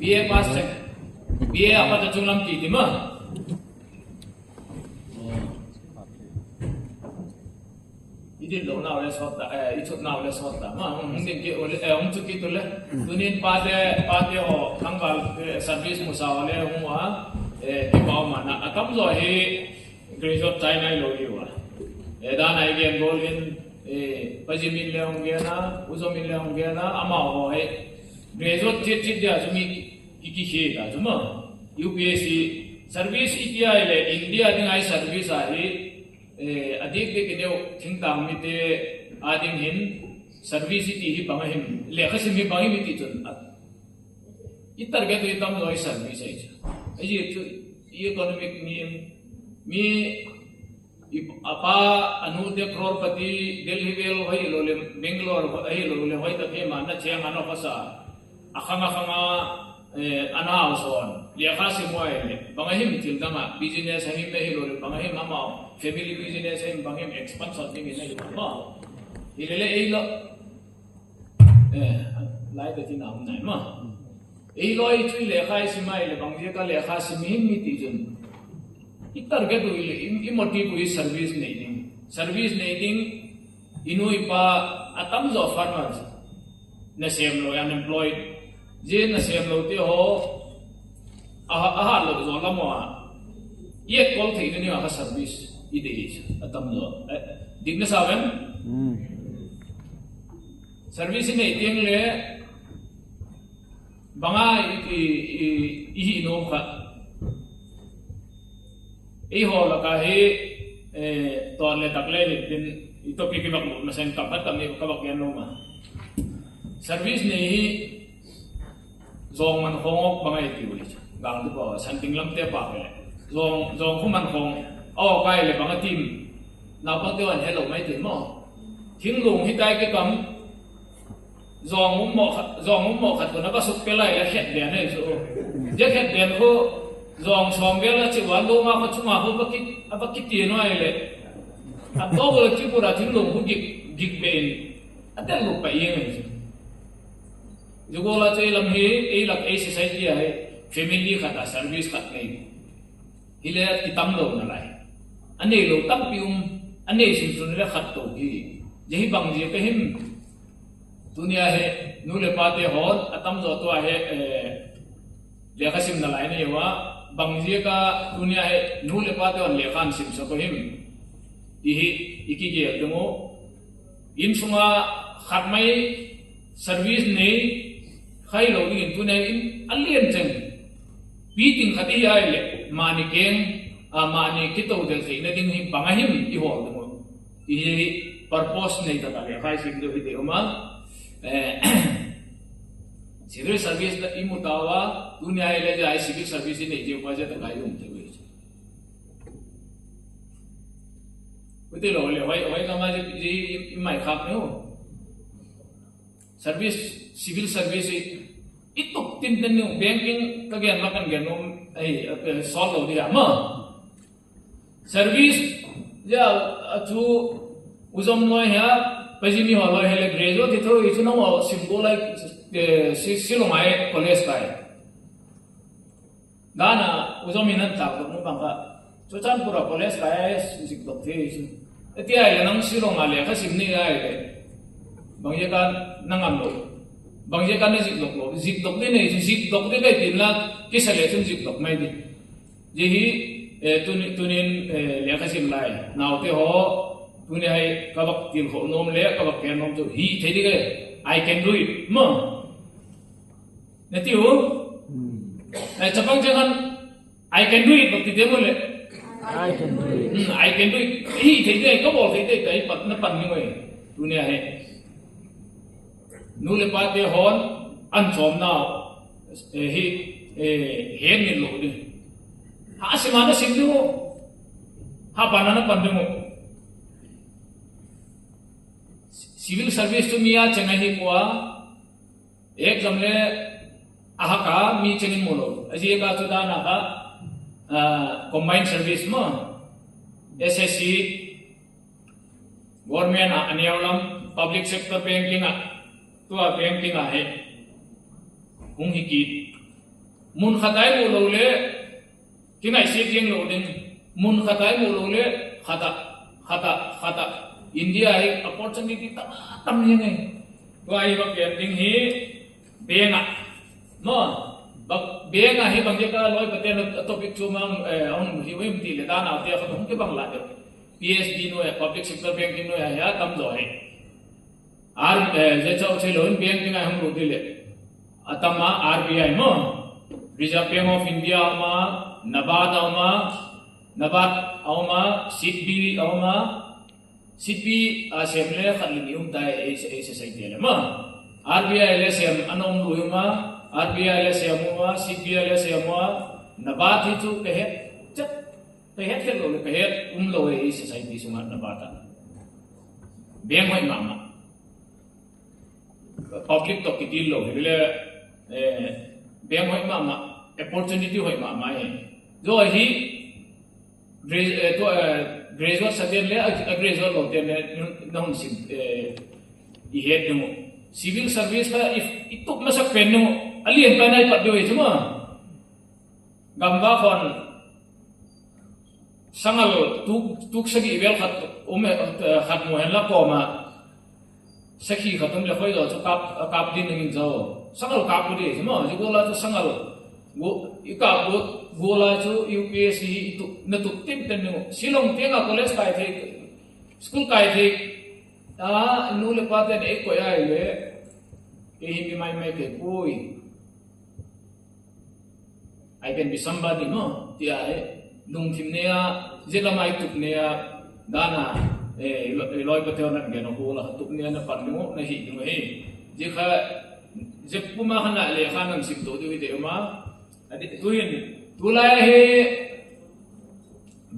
BA pass cheng BA apa ta chunglam ti ti ma idin lo naw le short ta ichut naw le short ta ma ding ke ole chu ki to le tunin pa de ho thangal service musawale huwa ki pa ma na atam zo he graduate chai nai lo yu wa dan ai gen gol in pajimin leong gena uzomin leong gena ama ho he graduate chit dia jumi iki he da juma UPSC service itia ile India ding ai service ai adik de kedeu thingtang mi te ading hin service ti hi pang him le khasim hi pang mi ti chun itar ge to itam loi service ai ai tu economic mi apa anu de crorepati Delhi vel hoi lo le Bangalore hoi lo le hoi ta ke ma na cheng ano khasa akhanga ana son le khasi moi le bangahim til danga business him me lo le bangahim ama family business him bangahim expansion ni ne ma ile ei lo lai ta tin am nai ma ei lo ei chui le khai si mai le bangje ka le khasi mi ti jun itar ge tu ile motive is service needing inu ipa atam zo farmers na sem lo unemployed je na sem lo te ho aha lo zo la mo ye kol thei ni ha service ide is atam zo digna saben service needing le banga i no kha ei ho la ka he to le takle ni tin ito pi bak mo sen ka pat mi ka bak yan no ma service ni hi zong man hong ba ngai ti wi gang tu ba san ting lam te pa le zong khu man hong o kai le bang tim na pa te wan hello mai ti mo thing lung hi tai ke kam zong mo khat ko na ba suk pe lai la khet de ne so je khet de ko zong som ge la chi wan do ma ko chuma ho ba ki ti no ai le a to go chi pura thing lung hu gig ben a te lu pa ye ngai jugola chei lam hi ei lak ei society ai family khata service khat nei hile ti tam lo na lai ane lo tam pium ane sim sun le khat to ki jehi bang je pe him dunia he nu le pa te hon atam zo to he le khasim na lai ne wa bang je ka dunia he nu le pa te on le khan sim so ko him ihi iki ge demo in sunga khat mai service nei khai lo in tu nei in alien cheng pi ting khati ai le mani keng mani kito del thei na ding hi bangahim I hol demo I purpose nei ta le khai sim do hi uma civil service da imutawa dunia ile ja civil service nei je pa je ta kai um te we Uti lo le hoi kama je mai khap ne ho service civil service ituk tin tin ne banking ka gen makan gen no ai solve lo dia ma service ja chu uzom noi ha pajimi ho lo hele graduate tho I chu no symbol like Shillong ai college kai dana uzom inan ta ko no bangka chu chan pura college kai sik dok the ati ai nang Shillong ale kha simni ai le bangye kan nangam lo bangye kan zik dok ne zik dok de kai tin la ki selection zik dok mai di je hi tunin le kha sim lai naw te ho tuni ai ka bak tin ho nom le ka bak ken nom chu hi thei di ge I can do it ma nati ho chapang jangan I can do it bak ti de mo le I can do it hi thei de ka bol thei de kai pat na pan ni mai tuni ai nu le pa te hon an chom na hi hen ni lo de ha se ma na sim du ha pa na pan du civil service to mia changa hi kwa ek jamle aha ka mi chengin mo lo aji ka chu da na ka combined service ma SSC government anialam public sector banking tua banking hai hung hi ki mun khatai mo lo le kinai se tiang lo ding mun khatai mo lo le khata India hai opportunity tam ni ngai to ai ba banking hi benga no bak benga hi bang ka loi paten topic chu mang on hi wem ti le da na te kha hung ke bang la de PhD no public sector banking no ya tam do hai R je chau che loan banking ai hum ro dile atama RBI mo Reserve Bank of India ma Nabad ma CB ma CB assembly khalini dai sai dile ma RBI le sem anom lu ma RBI le sem ma CB le sem ma Nabad hi chu ke het chat ke het ke lo ke het lo sai di sunga Nabad bank hoi ma public to kitil lo hele bank hoi ma opportunity hoi ma hai jo hi graduate certificate le graduate lo te non sim I het no civil service ka if ituk masak pen no alien pa nai pat do I chuma gamba kon sangal tuk sagi wel khat khat mo hen la ko ma sakhi khatum le khoi do chu kap din ngin zo sangal kap ko di mo ji go la chu sangal go I kap go la chu UPSC itu na tu tim ten no Shillong tenga college kai the school kai the nu le pa te ek ko ai le e hi mi mai ke koi I can be somebody no ti ai lung thim ne a jela mai tup ne a dana loi pateo na ngeno ko la tup ne na pan no na hi no he je kha je puma khana le khanan sim to de de ma adi tuin tulai he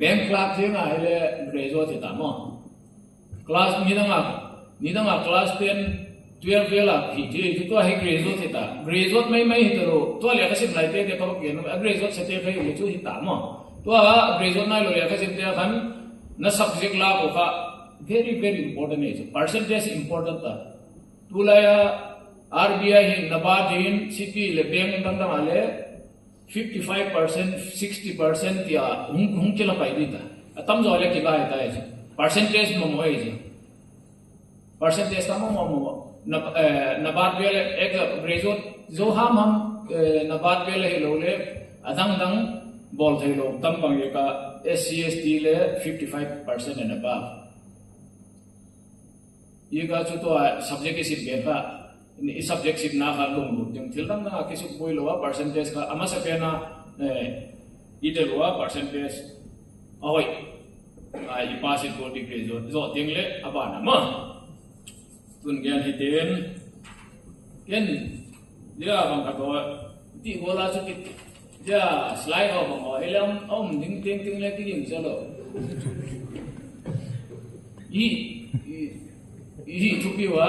bank club je na le graduate ta mo class ni na class 10 12 vela ki je to he graduate ta graduate mai hitaro to le ka sim lai te de ka ke no graduate se te khai le chu hi ta mo to graduate na lo le ka sim te khan na subject la ko ka very important is percentage important ta tulaya RBI hi Nabad in CP le bank dang dang ale 55% 60% ya hung chila pai di ta atam jo le ki ba ta is percentage mo mo is percentage ta mo Nabad bel ek graduate jo ham Nabad bel he lo le adang dang bol thai lo tam bang ye ka SC ST le 55% and above ye ka chu to subject is be ka ini subject sip na ka lung yung thildang na kisuk boy lo percentage ka ama sa pena ide lo percentage ahoi ai pass it ko degree zo ting le abana ma tun gen hiten ken dia bang ka to ti bola chu ti ja slide ho bang ho elam ding ting ting le ti dim chalo i chu pi wa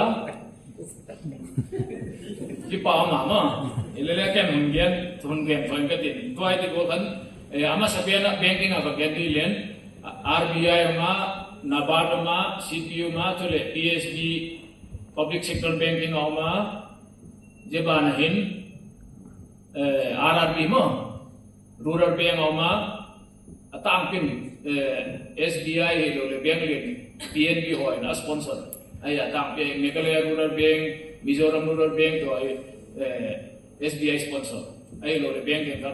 ki pa ma ele le kem gen thun gen thon ka tin toy ti go kan ama sabiana banking aba gen di len RBI ma NABARD ma CPU ma chole PSB public sector banking ma jebana hin RRB mo rural bank ma atang pin SBI he le bank le PNB hoy na sponsor ay atang pe Meghalaya rural bank Mizoram rural bank to ay SBI sponsor ay le bank ka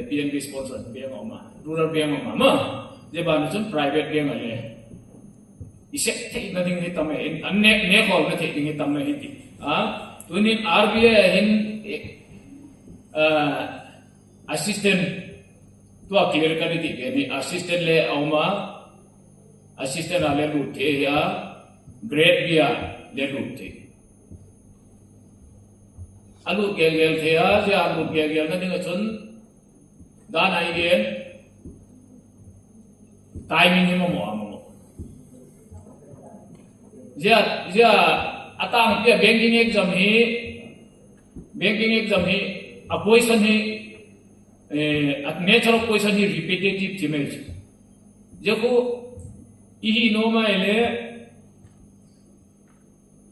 PNB sponsor bank ma rural bank ma jebana chun private bank ale isek thei na ding hi tame anne ne khol na thei ding hi tame hi ti tunin RBI hin assistant to clear ka ni ti ni assistant le auma assistant ale lu the ya grade bia le lu the alu gel the ya ja alu gel na ding chun dan ai gen timing ni mo ja atang pia banking exam hi a question hi at nature of question hi repetitive image jako ihi no ma ele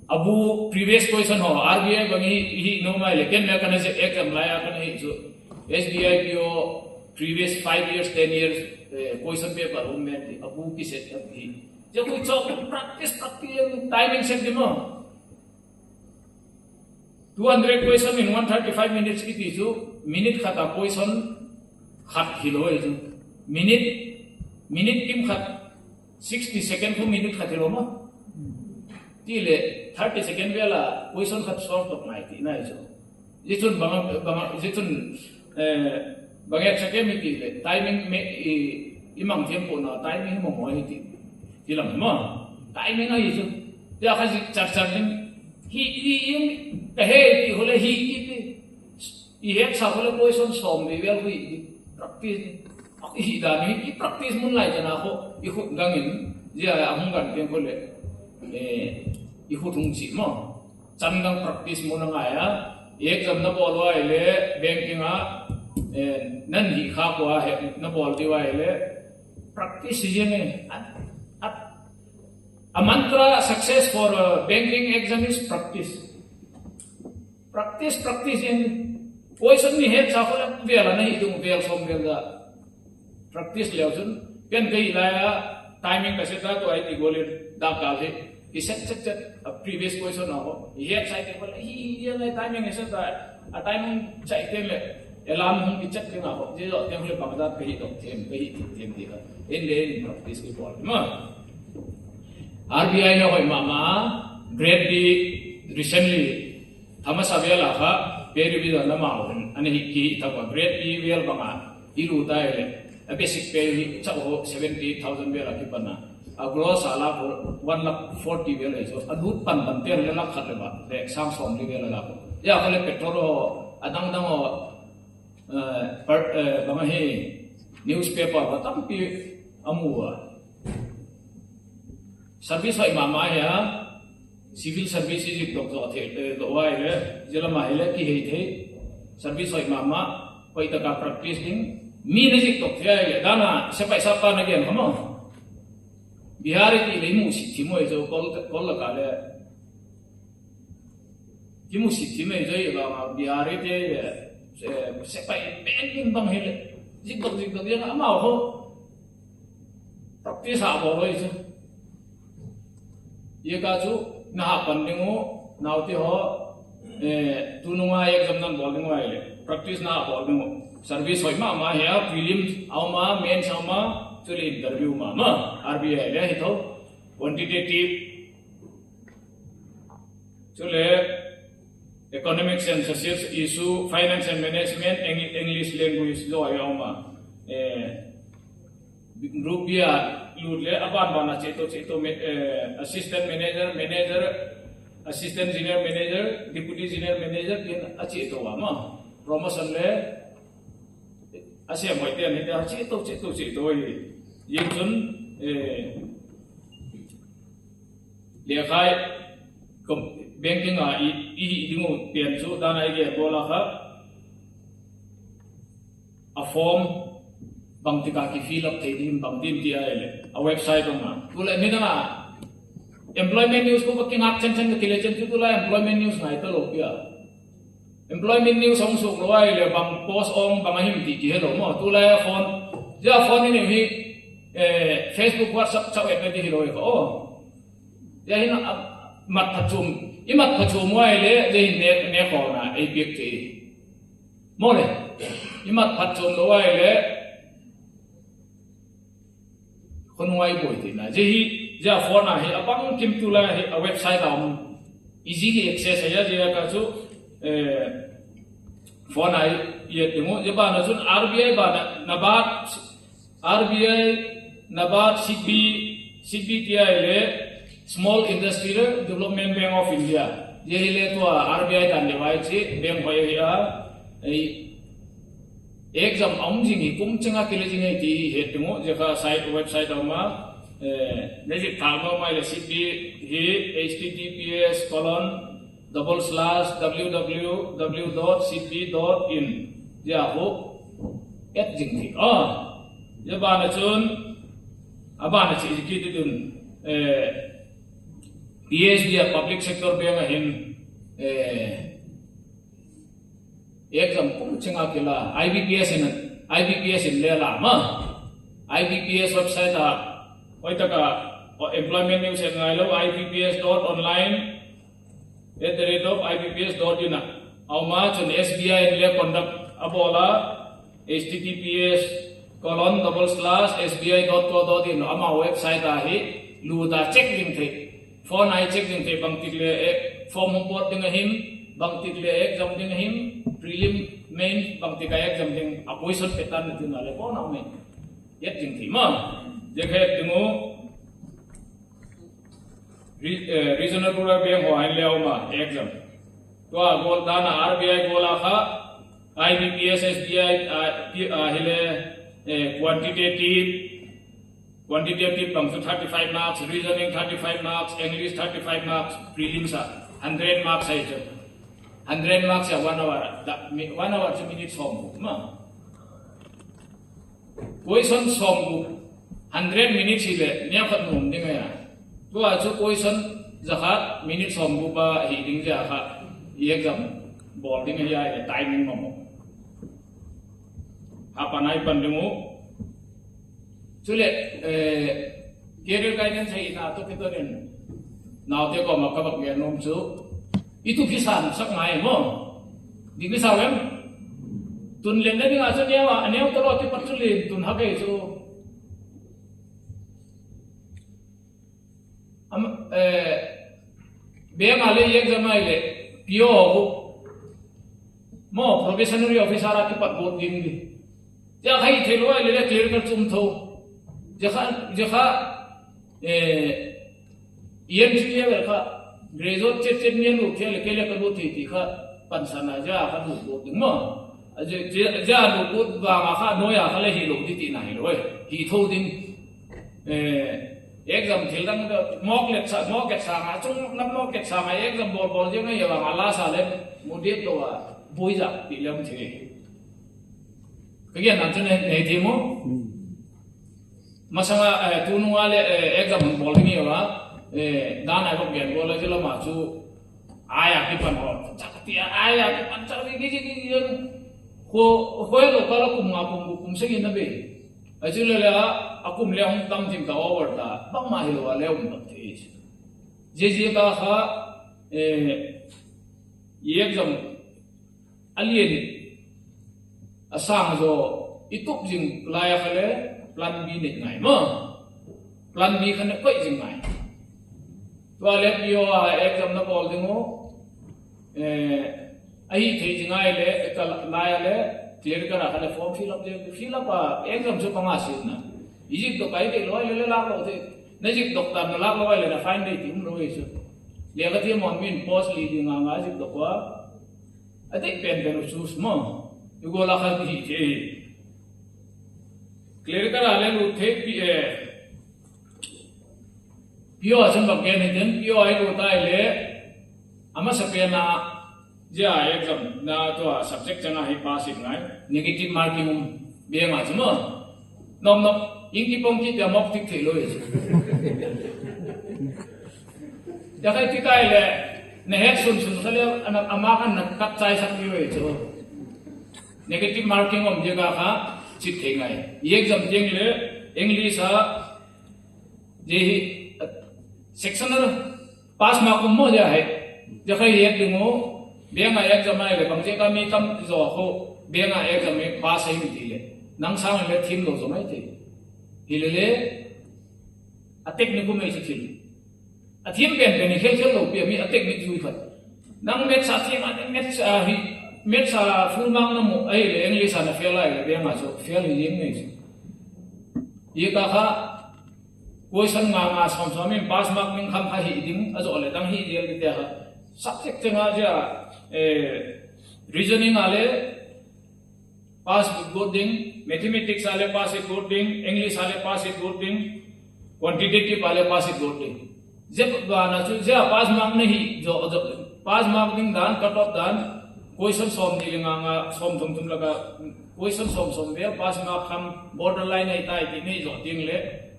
abu previous question ho RBI bangi ihi no ma ele ken na kana se exam laya kana hi so SBI pio previous 5 years 10 years question paper home abu ki set up hi jako chok practice timing set dimo 200 question in 135 minutes ki tisu minute khata question khat kilo hai ju minute kim khat 60 second ko minute khatilo ma tile 30 second bela question khat solve to nai ti nai jo jitun bang jitun bangya chake mi ti le timing me imang tempo na timing mo mo ti tilam ma timing ai ju ya khaji char din hi he ti hole hi ti i het sa hole question som me wel hui practice hi da ni i practice mun lai jana ho i khu gangin ja ahung gan ten hole i khu thung chi mo changang practice mun nga ya exam na bolwa ile banking nan hi kha kwa he na bol diwa ile practice yene a mantra success for banking exam is practice in question ni het sa khola vela nahi dung vel som vela practice leusun ken kai la timing ka se ta to ai ti gole da ka he ki set a previous question ho het sai ke bola hi ye la timing se ta a timing chai te le alarm hum ki chat ke na ho je lo te hole bagdad pe hi to them di ka in le practice ki bol ma RBI na hoi mama grade B recently thama sabela kha peri bi na ma ani ki thakwa grade B wel banga iru ta ele a basic pay cha ho 70,000 bela ki pana a gross ala 140 bela so adut pan te le lakh khat le ba le sang som le bela la ya khale petrol adang dang banga he newspaper ba tam pi amua service hoi mama ya civil services ik dok the do wa ile jela ma ile ki hei the service hoi mama hoi ta ka practice ding mi ne jik dok the ile dana se paisa pa na gen homo bihar ki le mu si thi mo jo kol la ka le ki mu si thi me jo ba bihar te se pai banking bang hele jik dok yang ama ho practice ha bo roi jo ye ka chu na pandingo nauti ho tununga exam nan bolding wa ile practice na bolding service hoi ma ya prelims au ma mains au ma chule interview ma RBI le hi tho quantitative chule economics and social issue finance and management English language lo ai au ma group bia lut le aban bana cheto assistant manager assistant senior manager deputy senior manager pian acheto wa ma promotion le asia moitian ni da cheto yin chun le khai banking i dingu pian chu dan ai ge bola kha a form bang tika ki fill up thein bang tim ti ai le a website ma tula ni na employment news ko baking up chen ki le chen tula employment news ngai to lo pia employment news ong su lo ai le bang post ong bang him ti ki hello mo tula phone ja phone ni hi Facebook WhatsApp chau et di lo ko ya hin mat phachum imat phachum wai le je ne ko na ai bik ti mo le imat phachum lo ai leคนวัยบ่อยทีนะเจฮีจะฟอนอะไรอ่ะบางคิมตุลาเว็บไซต์เราeasily access ให้เจ้าก็ชูฟอนอะไรยี่ถึงว่าจะบ้านนั้น RBI บ้านนับ RBI นับ CB ที่อะไร Small Industrial Development Bank of India เจฮีเลยตัว RBI ตันเดียวไว้ที่แบงก์ไปอ่ะexam amjingi kumchenga kile jingai ti hetungo jeka site website ama neji thalma maile cp he https://www.cp.in ya ho et jingti ya bana chun abana chi ki tidun PhD public sector bank hin exam kumchenga kila IBPS in lela ma IBPS website a oitaka employment news ngai lo ibps.online@ibps.in auma chun SBI in le conduct abola https://sbi.co.in ama website a hi lu da check link the phone I check link the bang tikle form import ding him bang tikle exam ding him prelim main bang tika exam ding appointment petan tu na le ko na me yet ding thi ma je khe dingo regional rural bank ho ai leo ma exam to a gol dana RBI gola kha IBPS SBI hele quantitative bang 35 marks reasoning 35 marks English 35 marks prelims 100 marks ai 100 marks ya 1 hour 2 minutes som ma question som 100 minutes ile nya khat num ding ya to a chu question zakat minute som ba hi ding ja kha exam bol ding ya timing mo apa nai pandemu chule career guidance hai na to kitoren naw te ko makabak ge nom chu itu kisan sak ngai mo di misawem tun len ni nga chu nyawa aneu to ti patulin tun ha ge chu am be ngale exam ai le pio ho mo probationary officer a ki pat bot ding di ja khai thelo ai le clear kar chum tho jakha entry level kha graduate chet nian lu khel kele ka lu thi kha pansana ja kha lu ko ding mo ja lu ko wa ma kha noya kha le hi lu ti na hi loi hi tho ding exam thil dang da mock get sa ma chung nam mock get sa ma exam bol je ngai wa la sa le model lo wa boi ja ti lem the kage nan chen ne thi mo masanga tunua le exam bol ni wa dana ko gen bola jelo ma chu aya ki pan ho chakti aya ki pan chak ni ji ko lo kala kum se na be ajule la akum le hom tam jim ta over ta bang ma hilo le um ta thi je ka kha exam alien asang zo itup jing laya khale plan B ni ngai mo plan B khan ko jing ngai to le pio exam na bol dingo ai thei jing ai le ka laya le clear kara khala form fill up exam so panga sin na Egypt to kai de loi le lak lo te na Egypt doctor na lak loi le na fine date im roi so le ka ti mon min post leading nga Egypt to kwa ate pen pen choose mo you go la kha ti je clear ka ale lu the pio asam bak ne den pio ai lo tai le ama sa pe na ja exam na to subject changa hi pass ngai negative marking be ma chmo nom nom ing ki pong ki ta mok tik thelo ye ja kai ti kai le ne het sun sun khale ana ama kan na kat chai sak ni ye cho negative marking je ga kha chit thengai exam jeng le english ha je sectional pass mark mo ja hai ja kai yek dingo benga exam ai le bangje ka mi tam zo ho benga exam me pass ai mi le nang sang le thim lo zo mai te hilele a technical me chi a thim pen pen khel khel lo pe mi a technical wi khat nang met sa thim a met sa full mark na mo ai le english na fail ai le benga so fail ni yeng nei ye ka kha question nga som som min pass mark min kham kha hi ding a zo le dang hi jel te ha subject nga ja reasoning ale pass with good thing, mathematics ale pass with good thing, English ale pass with good thing, quantitative ale pass with good thing. Jab na chu ja pass mark nahi jo pass mark ding dan cut off dan question som ni nga som thum thum laga question som be pass mark kham borderline ai tai ti nei jo ding le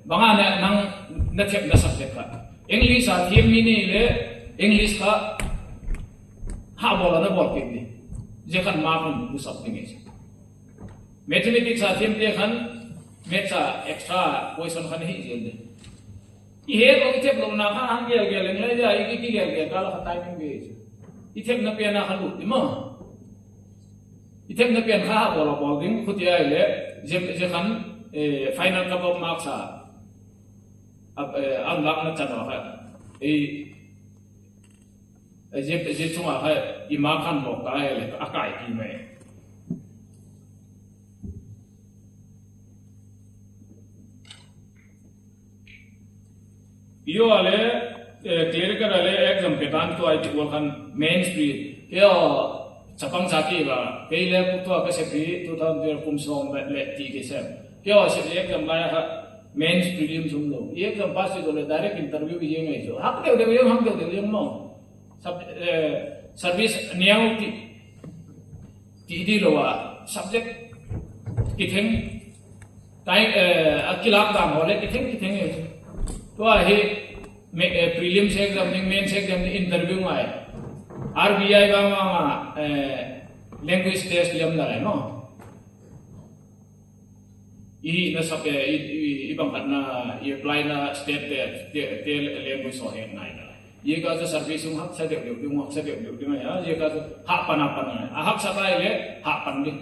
banga na nang na thep na subject ka English a thiem mi ni le English ka ha bola na bol ke ni je kan mark bu something is mathematics a thiem te khan maths a extra question khan hi jel de I he ko thep lo na kha ang gel gel le ja I ki gel gel ka la timing ge I thep na pe na khan lu ti mo I thep na pe kha bola bol ding khu ti ai le je khan final cup of marks a ang lak na chan wa kha je chung a kha I ma khan lo ka ai le a kai ki me Iyo ale clerical ale exam petan to ai tikol kan main street kyo chapang chaki ba keile putwa ka sepi 2012 kumsom le ti ke sem kyo se exam ba ha main stream sum lo exam pass to le direct interview bi yeng ai jo hak de yeng hak de yeng mo sub service niau ti di lo wa subject ki theng tai akilak dam hole ki theng ai तो आहे prelims exam नि mains exam नि interview में RBI बा मा language test Liam ना no ई न सब ई बंकना ई अप्लाई ना स्टेट ते लैंग्वेज सो है ना ये का जो सर्विस हम हक से दे हक से दे या ये का जो हक पना हक सा ले हक पन दि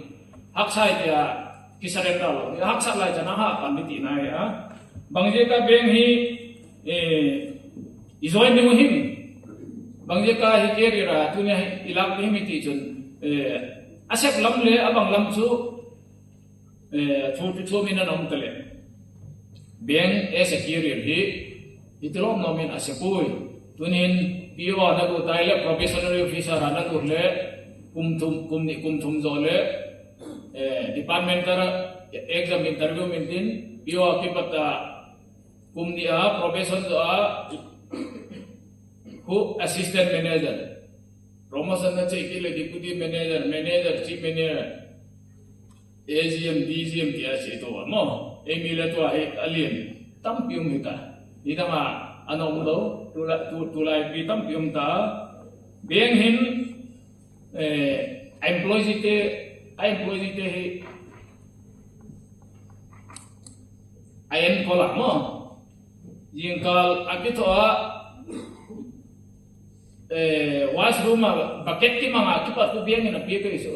हक सा या किसरे ता हक सा ला जना हक पन दि ना या बंगजे का bank he izoin ni muhim bangje ka hi kerira tunya ilak ni miti chun asep lam le abang lam chu thu min an om tale beng as a career hi itlom nomin asepui tunin piwa na go taile professional officer ana go le kum thum zo le departmental exam interview min din piwa ki pata kum dia profession zo who assistant manager promotion na cheki le deputy manager chief manager AGM DGM dia che to mo emile to ai alien tam pium hita ida ma anong do tu lai pi tam pium ta beng hin employee te ayen kola mo jingkal akitoa washroom bucket ki mga kipat ko biang na piye ko iso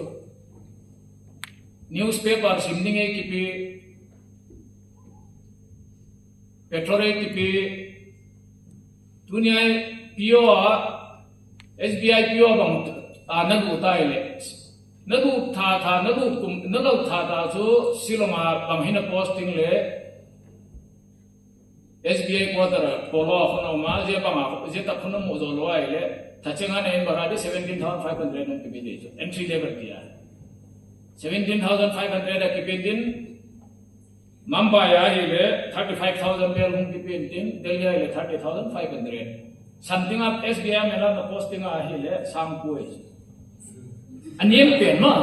newspaper simning e kipi petrol e kipi dunia pio SBI pio bang nagu taile nagu tha so Shillong bang hina posting le SBI quarter polo kono ma je banga je ta kono mo zo lo ai le ta chenga ne bara de 17,500 no kibidi entry level dia 17,500 kibidin Mumbai ai le 35,000 bel hum kibidin Delhi ai le 30,500 something up SBI mela na posting ai le sam pui anim pen ma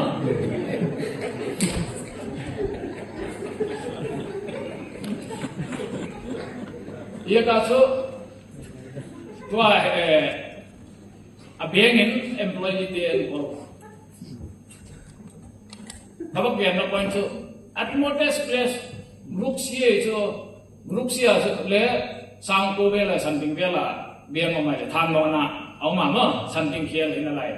ia kaso tua abengin employee dia ko habak biar na point so at modest place group C le sang ko bela something bela biar mamai than no na au mama something khel in lai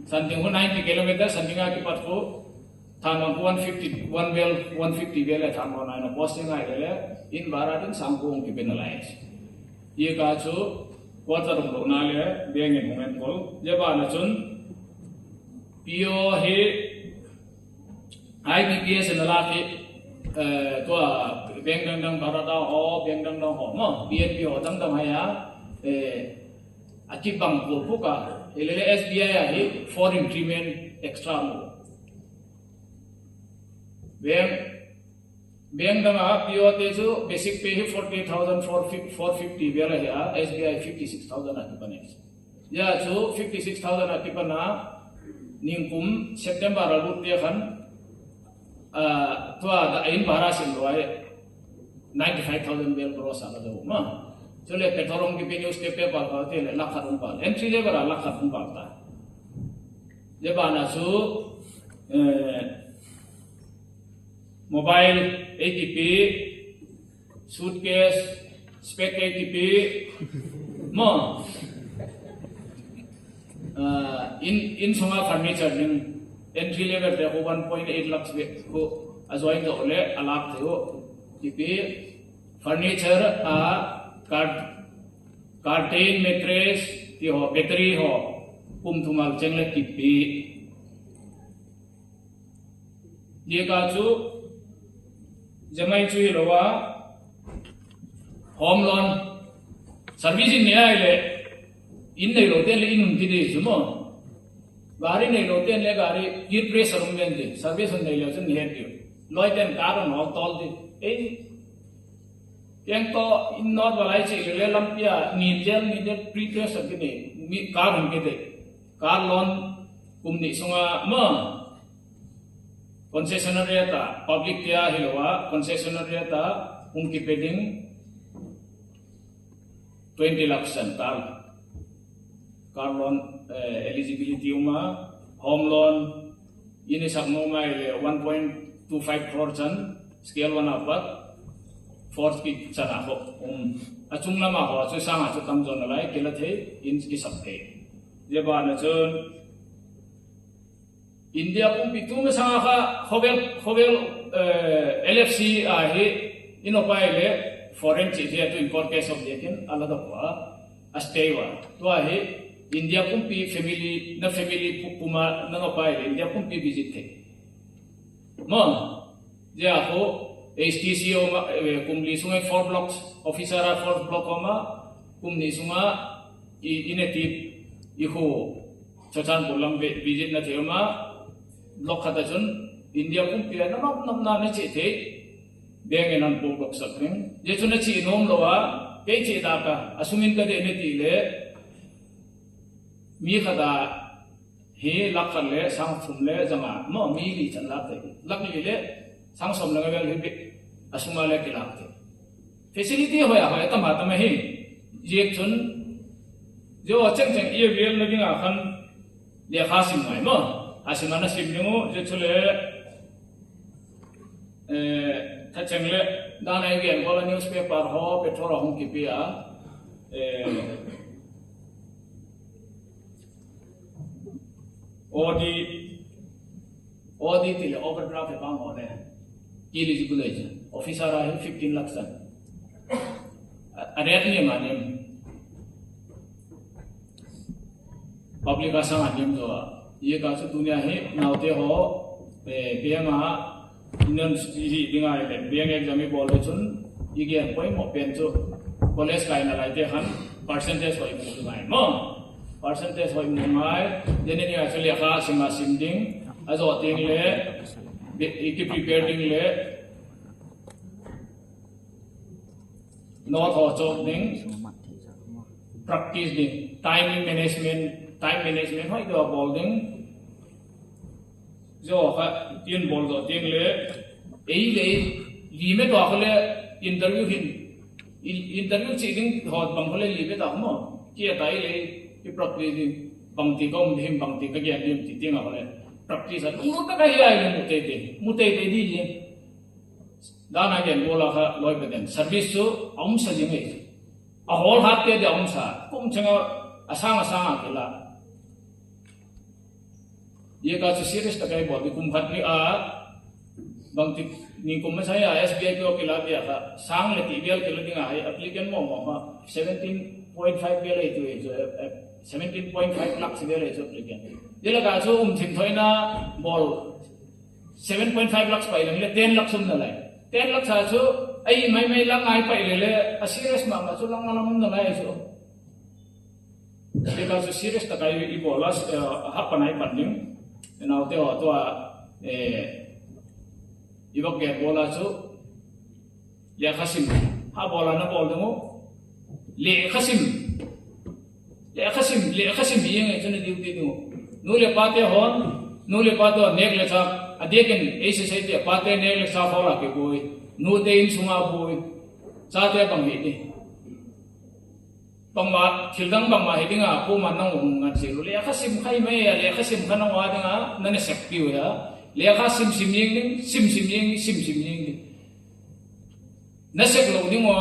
something 90 km something ki pat ko than 150 bela than no na posting ai le in baradin sangkung ki penalize ye ka chu quarter of na le being in moment ko jaba na chun PO he IBPS na la ki to beng dang barada ho beng dang ho mo BNP ho dang dang ya akibang ko puka ele SBI ya he for increment extra mo Bank dama PO teju basic pay 40,450 bela ya SBI 56,000 akipanes ya chu 56,000 akipana ningkum September alut dia kan to ada in barasin loai 95,000 bel gross ala do ma chole petorong ki news paper ba te le lakharum ba entry level lakharum ba ta je bana chu mobile ATP, suitcase, spec ATP, mo. In semua furniture ning entry level dia ko 1.8 lakhs ko ajoin do le alak theo TP furniture curtain mattress ti ho battery ho pum thumal chengle TP ye ka chu Jamai chui lowa home loan service in niya ile in nei loten le in untide jumo gari nei loten le gari gear pressure umlende service nei le jun niya tiu loiten car no tol di yang to in not balai chi le lampia ni gel ni de pre pressure ni car hum ke de car loan kumni sunga ma concessionaire ta public dia hilowa concessionaire ta umki peding 20 lakhs tal car loan eligibility uma home loan ini sakno mai 1.25 crore scale one apat fourth ki chana ho achung lama ho chu sanga chu tam jon lai kela the in ki sabte je ba na chon India pun pitu me sanga khovel LFC ahe inopai le foreign chhe to import case of dekin alada kwa astewa to ahe India pun pi family puma na nopai le India pun pi visit the mo je ako HTCO kumli sungai 4 blocks officer 4 block ma kumni sunga inetip iho chachan pulang visit na thema block kata jun India pun pia nam na chi the beng enan pung block sakring je chuna chi nom lowa ke chi da ka asumin ka de ne ti le mi khada he lakhal le sang thum le jama mo mi li chan la te lak li le sang som la ga le asuma le ki lak te facility hoya ta ma ta ma he je chun jo cheng ye real le nga khan le khasim mai mo asimana simngu jechule tachengle dana gen gola newspaper ho petrol hong kipia odi til overdraft bang hone eligible age officer ah 15 lakhs aret ni manem public asang anem do ये कासे दुनिया है नाउते हो बेंगा इनन सी दिंगा ले बेंग exam बोले छुन igen poi mo pen chu college kai na lai te han percentage hoi mu ngai mo percentage hoi mu ngai dene ni actually kha sima sim ding azo ting le ki prepare ding le no tho chok ding practice ding time management hoi do bol ding zo kha tin bol do ting le ei le li me to khole interview chỉ đến họ bằng khole li me to mo kia tai le ki practice bằng ti kom him bằng ti ka gen dim ti ting khole practice mu ta ka hi ai mu te di li da na gen bola kha loi be den service su om sa jing ei a hol hat te de om sa kum changa asang ke la ye ka chu serious ta kai bo di kum khat ni a bang ti ni kum ma saya SBI ko ke la dia ka sang le ti bel ke la dinga ai applicant mo ha 17.5 bel ai tu 17.5 lakh bel ai tu applicant ye la ka chu thim thoi na bol 7.5 lakh pai le 10 lakh sum na lai 10 lakh sa chu ai mai lang ai pai le a serious ma chu lang na lai chu ye ka chu serious ta kai I bolas ha panai panding now te ho to ibak get bola chu le khasim ha bola na bol demo le khasim bi nge chune diu ti nu nu le pa te hon nu le pa to nek le cha adeken ase sai te pa te nek le cha bola ke boi nu te in sunga boi cha te bang hi ti bang ma thildang bang ma hedinga ko man nang ngan se le khasim khai me ya le khasim khana wa dinga nan ne sek piu ya le khasim sim yeng ding na sek lo ding wa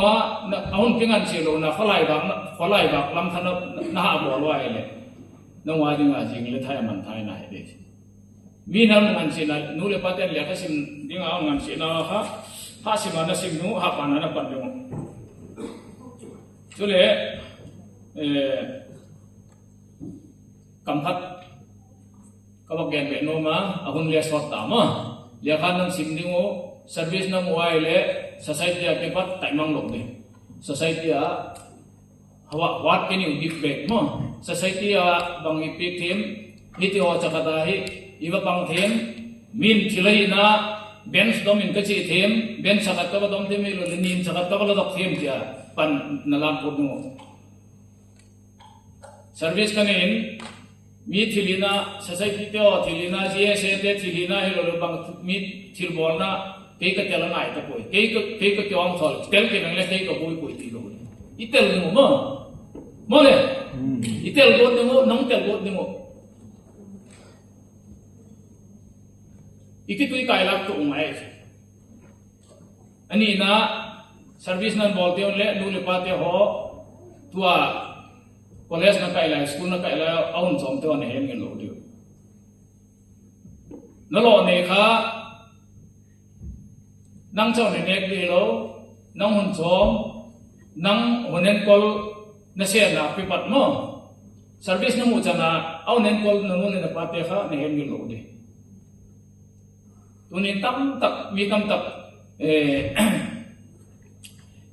na aun pingan se lo na kholai bak lam khana na ha bo lo ai le na wa dinga jing le thai man thai na he mi nam ngan se na nu le pa te le khasim dinga aun ngan se na ha sim na sim nu ha pa na pan ding chule kampat kabak gen be no ma ahun le sot ta ma le khan nam sim dingo service na mo ai le society ke pat tai mang lok de society a hawa wat ke ni big bag mo society a bang I pik them hiti ho chakata hi iwa bang them min thilai na bench dom in ka chi them bench sakat ka dom them lo nin sakat ka lo dok them tia pan nalam ko no service kanin mi thilina society te o thilina GSA te thilina helo bang mi thilbolna ke ka tela nai ta koi ke ka kyong thol tel ke nang le ke ka boi koi ti lo itel ni mo le itel go ni mo nang tel go ni mo ikitui kai lak tu umai ani na service nan bolte on le nu le pa te ho tua college na kai la school na kai la aun chom te on hen ngel lo dio na lo ne kha nang chon ne nek di lo nang hun chom nang honen kol na se na pi pat mo service na mu chana aun nen kol na mun na pa te kha ne hen ngel lo di tunin tam tak mi tam tak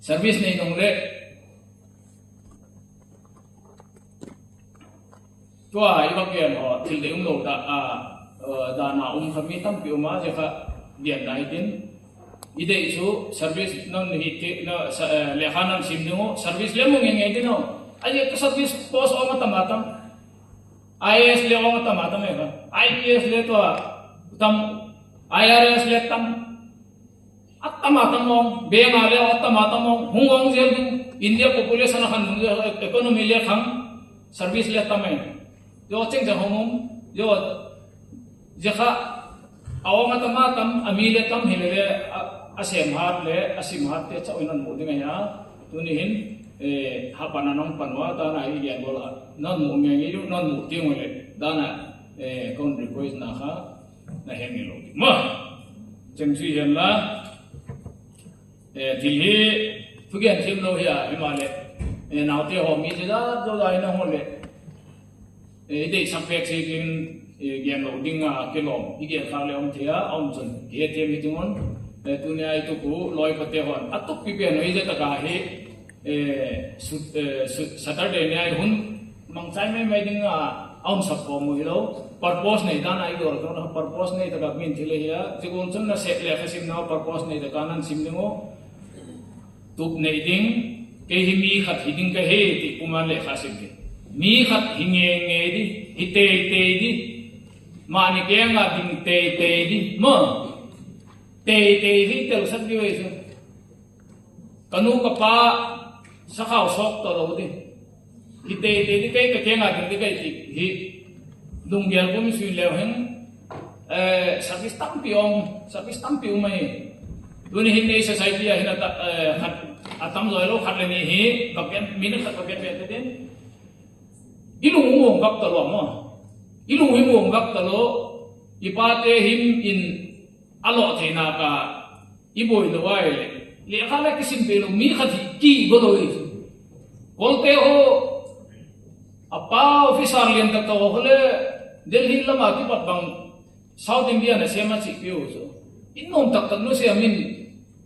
service nei nong le tua ibak gen ho thil de lo da na khami tam pi ma je kha dian dai din ide chu service non hi ke na le khanam sim dingo service le mo nge din no ai ka service post o ma tamatam IAS le o ma tamatam e ka IPS le to tam IRS le tam atamatamong bengale atamatamong hungong zel India population khan economy le kham service le tamai yo cheng jang homom yo jekha awang atamatam amile tam hilele asem hat le asim hat te chawinan mo dinga ya tunihin hapana nong panwa ta na hi gen bola non mo nge yu non mo ti ngole dana kon request na kha na hen ni lo ma cheng chui hen la dilhi thugen thim lo ya himale naw te ho mi da do dai na ho le de sampek se gen lo dinga ke lom ige kha le om thia om chun ke te mi tingon tunia itu ku loi patehon atuk pipian oi je taka he Saturday ni ai hun mangchai mai dinga aum sakko mu hilo purpose nei dan ai dor ko purpose nei taka min thile ya jigun chun na set le khasim na purpose nei taka nan sim dingo tup nei ding ke hi mi khat hiding ka he ti kuman le khasim ke mi khat hinge nge di hite te di mani ke nga ding te di mo te hi tel sat bi we so kanu ka pa sa khao sok to lo di hite di kai ka ke nga ding di kai ti hi dung biar pun sui leo hen service tampiong mai duni hin nei society ya hin atam zoi lo khat le ni hi bakken minute khat bakken be den ilung ngom gap ta lo mo ilung ngom gap ta lo ipate him in alo theina ka iboi lo wai le khala kisim pe lo mi khat ki go lo i kolte ho apa officer lian ta to hole Delhi lama ki pat bang South India na sema chi pio so innom tak tak no se amin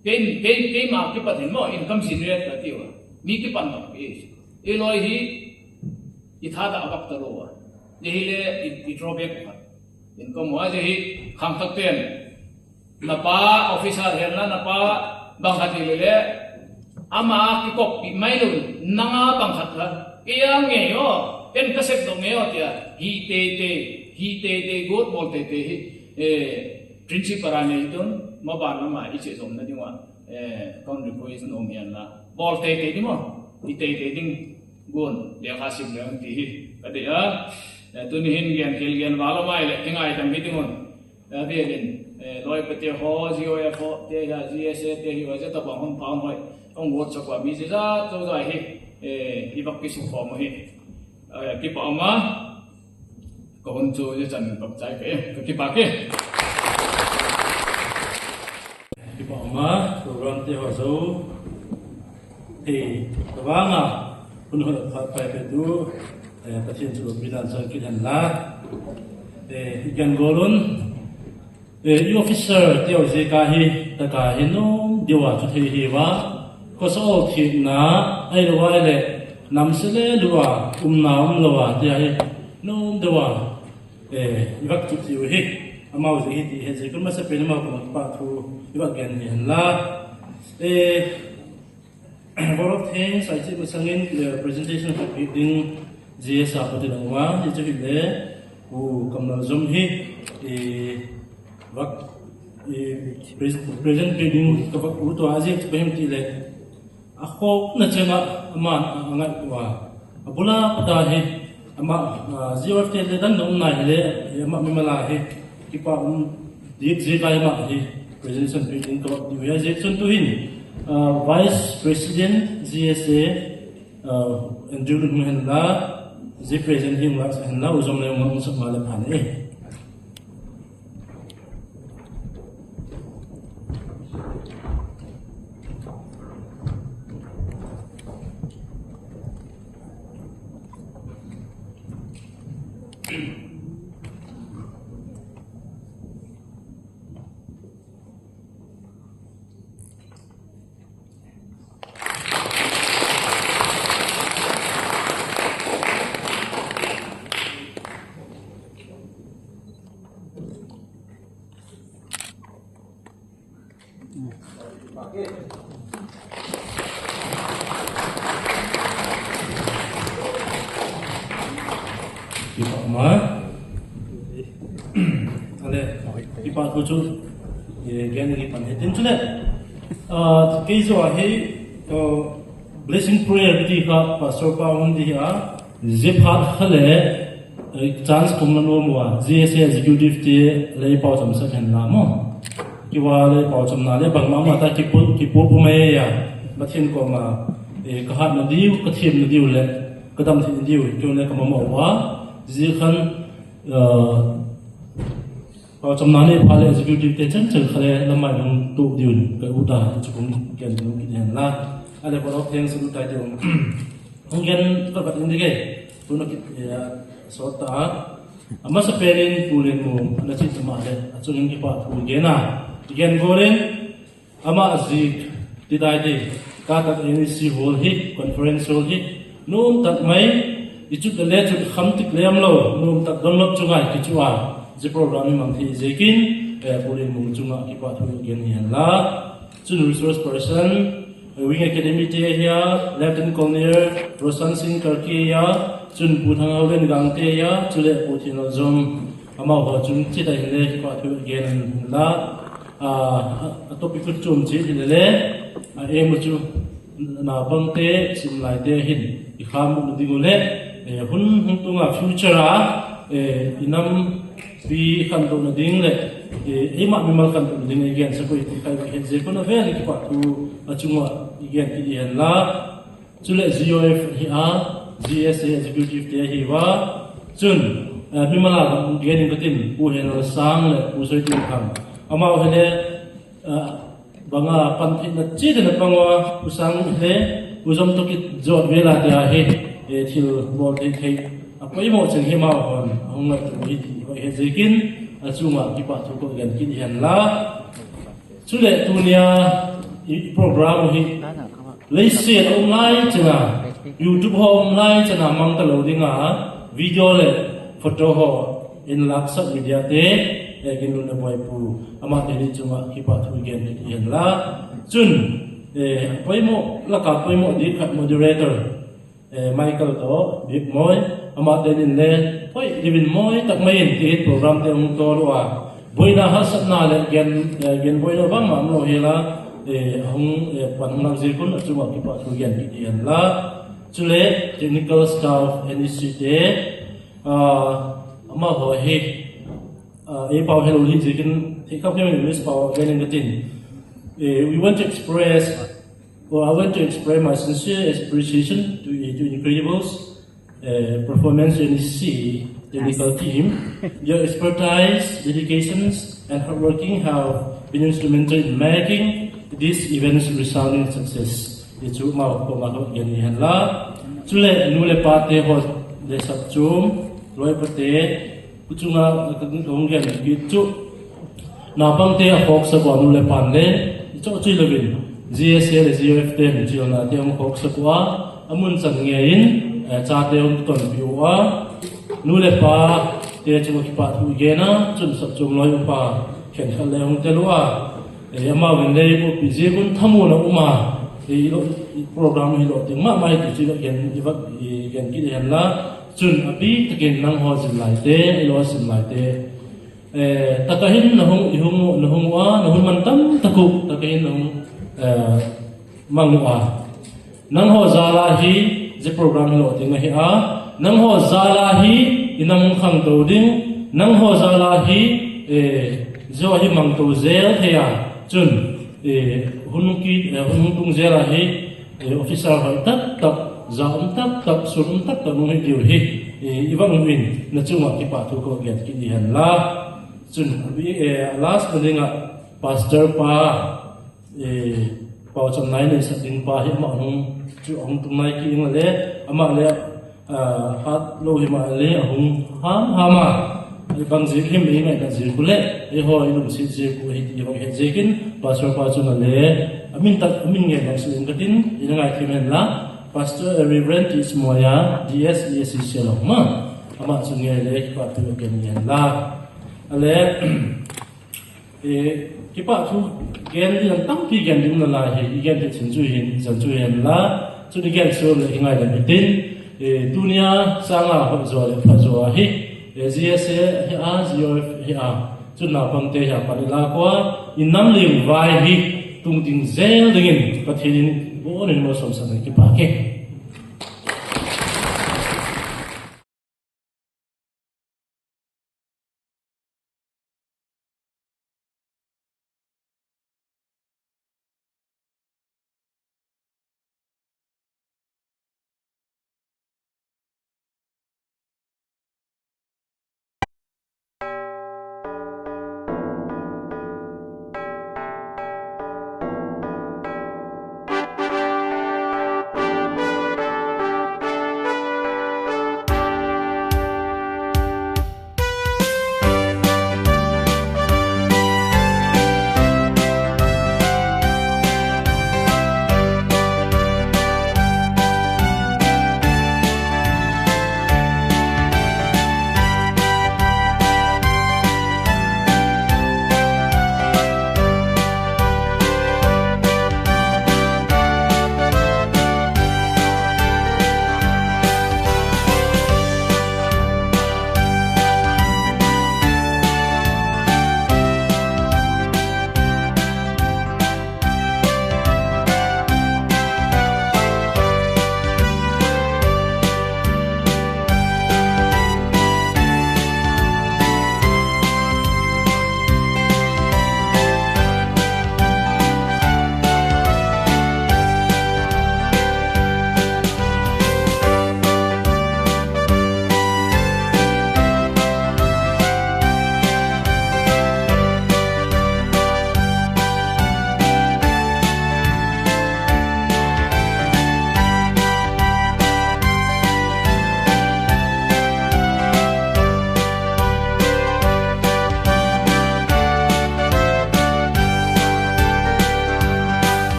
ke ma ki pat mo income generate ta tiwa mi ki pan tak pe e loi hi itha da abak ta lo wa dehi le i drawback ka income wa je hi khang tak ten na pa officer her na pa bang khati le ama ki kop pi mai lo nanga bang khat la ke yang nge yo pen kaset do nge yo tia hi te god bol te principal ane don maba na ma iche zom na dingwa con request no mian la bol te di mo hi te ding gon le khasim le ti hi ade a tu ni hin gen kel gen wala mai le tingai tam bi dingon be den loi pete ho zio ya ho te ya gsa te hi wa ja ta ba hon pa hoi ong wot chakwa mi se za to za hi hi bak ki su kho mo hi ki pa ma có con chú cho chân bậc trái cái bạc kia Thì bảo mà program thì họ số thì các bạn àคุณhọ phải phải tuประเทศจุลวิญญาณสังเกตเห็นละกันกอลุนอีออฟฟิเซอร์เดียวเจกาฮีตะกาเห็นน้องเดียวจุดที่ว่าก็สอบทีนะไอ้รู้ว่าไอ้เล่นำเสนอรู้ว่าน้ำรู้ว่าเดี๋ยวน้องเดียวอีวักจุดที่ว่าอามาว่าที่เห็นสิคุณมาสับเป็นมาคนปะทูอีวักกันเห็นละบริบทใส่ที่มันสังเกตpresentation ของพี่ดิ้งGSA ปฏิบัติว่าที่จะเห็นเลยกูกำลังจมฮีวักpresent reading กับวักอุตวาจิเป็นที่เลยอ่ะเขาน่าจะมาอ่านว่าบุลาปตาฮีมาGFTเลยดันน้องนายเลยมาไม่มาลาฮีที่ป้าดีจีกายมาฮี presentation reading กับวักที่ว่าจะส่วนตัวหินVice President GSA Andrew Henla Zi President Him Wax Henla uzom na yung mga malam hane Ipa kucu, gani ni pan hetin tu le. Kejo ahi blessing prayer di ka pastor pa undi ha. Ziphat khale chance kumna no mua. GSA executive ti lei pau cham sa khen na mo. Kiwa lei pau cham na le bang ma ta ki pu mai ya. Mathin ko ma ka hat na diu ka thiem na diu le. Ka dam thin diu tu le ka ma wa. Zi khan trong đó này phải là executive để chân chân khai làm mai bằng tụ điều cái ưu đãi cho cũng kiện nó kiện hiện là anh em có thêm sự tài điều không kiện các bạn như thế tôi nói số ta mà sẽ bên phụ lên mồm là chỉ mà đấy cho những cái bạn phụ kiện nào kiện vô lên ama zik tidai di kata NEC hall hi conference hall hi num tak mai ichut le chut kham tik lem lo num tak download chungai kichua je program mang thi zekin pulin mung chunga ki pa thu gen hian la chun resource person wing academy te ya lieutenant colonel rosan singh karki ya chun puthang haulen gangte ya chule puthino zom ama ho chun chi dai le ki pa thu gen la topic ku chum chi le em chu na bang te sim lai te hin i kham mu dingule hun tunga future a inam pi khan do na ding le ima mi mal khan do ding again sa koi kai he je ko na ve ki pa tu achunga again ki dian la chule GOF hi a GSA executive te hi wa chun mi mala again in tin u hen sang le u soi tin kham ama hele banga panthi na chi na pangwa usang he uzom to ki jot vela ta he thil bol the thei apoi mo cheng he ma hon ong tu hi he zekin achunga ki pa thu ko gan kin hian la chule tunia program hi leise online chana YouTube ho online chana mang ta lo dinga video le photo ho in laksa media te egin lu na boy pu ama te ni chunga ki pa thu gen hian la chun poimo la ka poimo di khat moderator Michael to big moy ama te nin le poi divin moy tak mai ti program te ung to lo a boina hasat na le gen boina bang ma lo hela hung pan na zir kun chunga ki pa thu gen hian la chule technical staff NEC te ama ho he power hello hi jikin take up him this power getting the tin we want to express or I want to express my sincere appreciation to Incredibles performance in the technical team. Your expertise, dedications and hard working have been instrumental in making this event's resounding success. It's mau ko ma ko yan yan la chule nule pate ho de sap chum loi pate kuchunga kong gen gitu na bang te hok sa bon le pan le cho chui le bin GSA le GOF te mi chiu na te hok sa kwa amun sang nge in cha te on ton biu wa nu le pa te chu ki pa thu ge na chun sap chung loi pa khen khal le hong te lua ama wen le bu pi je bun thamu na uma program hi lo te ma mai ti chi lo gen iwak gen ki hen la chun abi takin nang ho sim lai te lo sim lai te takahin na hong ihung na hong wa na hong man tam taku takahin na hong mang wa nang ho zala hi je program lo ting hi a nang ho zala hi inam khang to ding nang ho zala hi zo hi mang to zel he ya chun hun tung zel hi officer ha tak zaum tak surum tak no hi diu hi iwang win na chunga ki pa thu ko get ki dihan la chun bi last dinga pastor pa pa cham nai ne sa din pa hi ma hung chu ong tum nai ki ing le ama le hat lo hi ma le hung ha ma bang ji him ni ngai da ji ku le ho i lum si ji ku hi ti bang he ji kin pastor pa chu na le amin nge bang su ing katin ina ngai ki men la Pastor Reverend Ismoya DSEC Shillong ma ama sungai le pa tu gen yan la ale kipa tu gen di tang pi gen dim la he gen de chin chu hin zan chu yan la chu di gen so le ngai da tin dunia sanga ho zo le pha zo hi GSA hi a GOF hi a chu na pang te ya pa la kwa inam ling vai hi tung ting zel dingin pathin bo ne mo som sa ki pa ke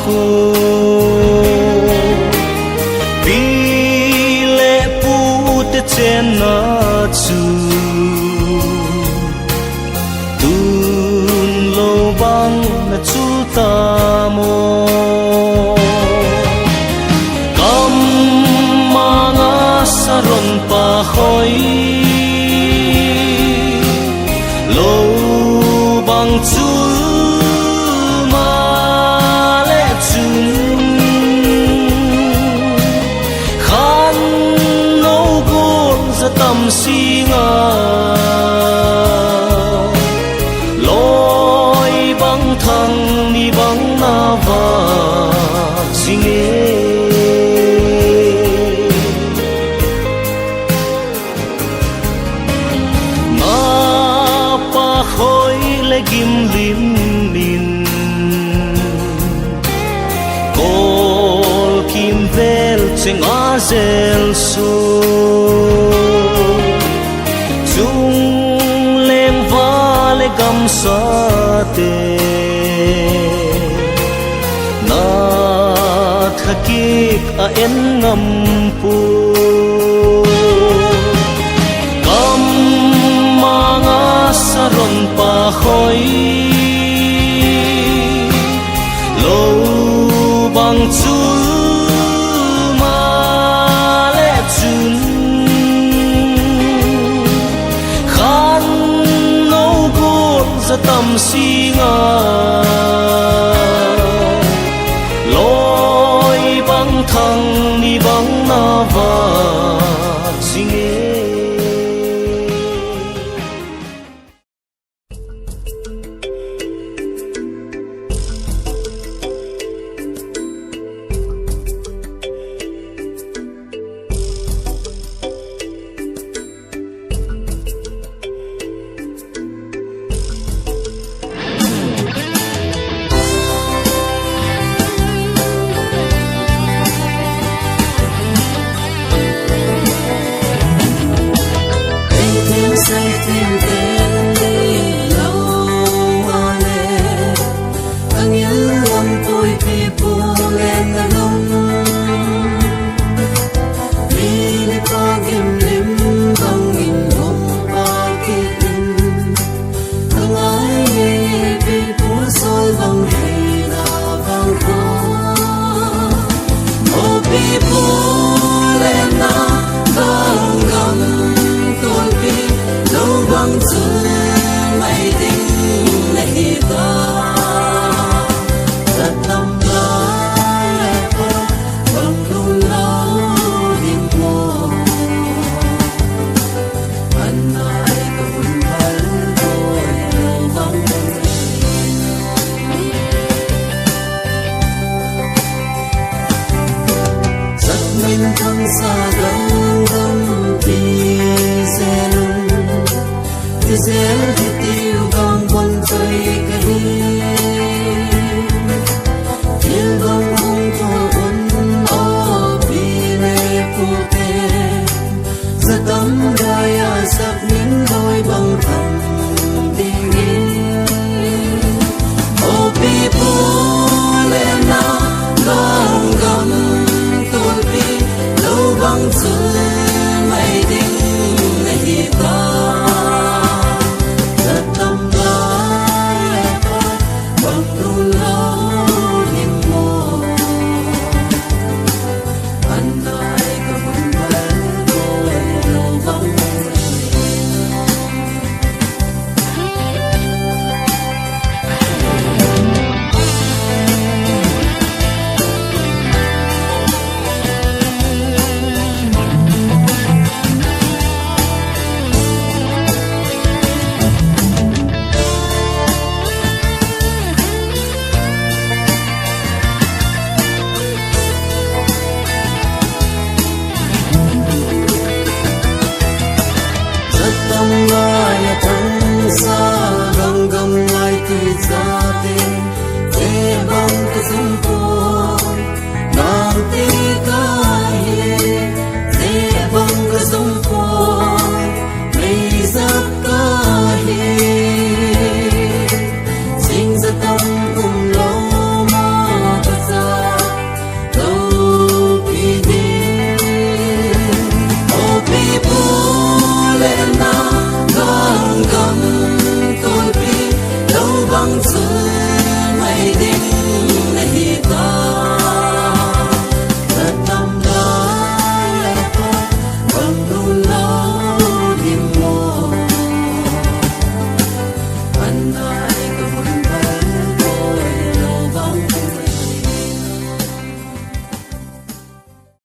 khu bi lệ pu te chen na chu tun lo bang na chu ta mo kam manga saron pa khoi lo bang chu tâm singa lối băng thăng ni băng na va singe ma pa khoi le gim lim min kol kim vel cheng a zel su gam sa te na thakik a en ngam pu kam manga saron pa khoi lo bang chu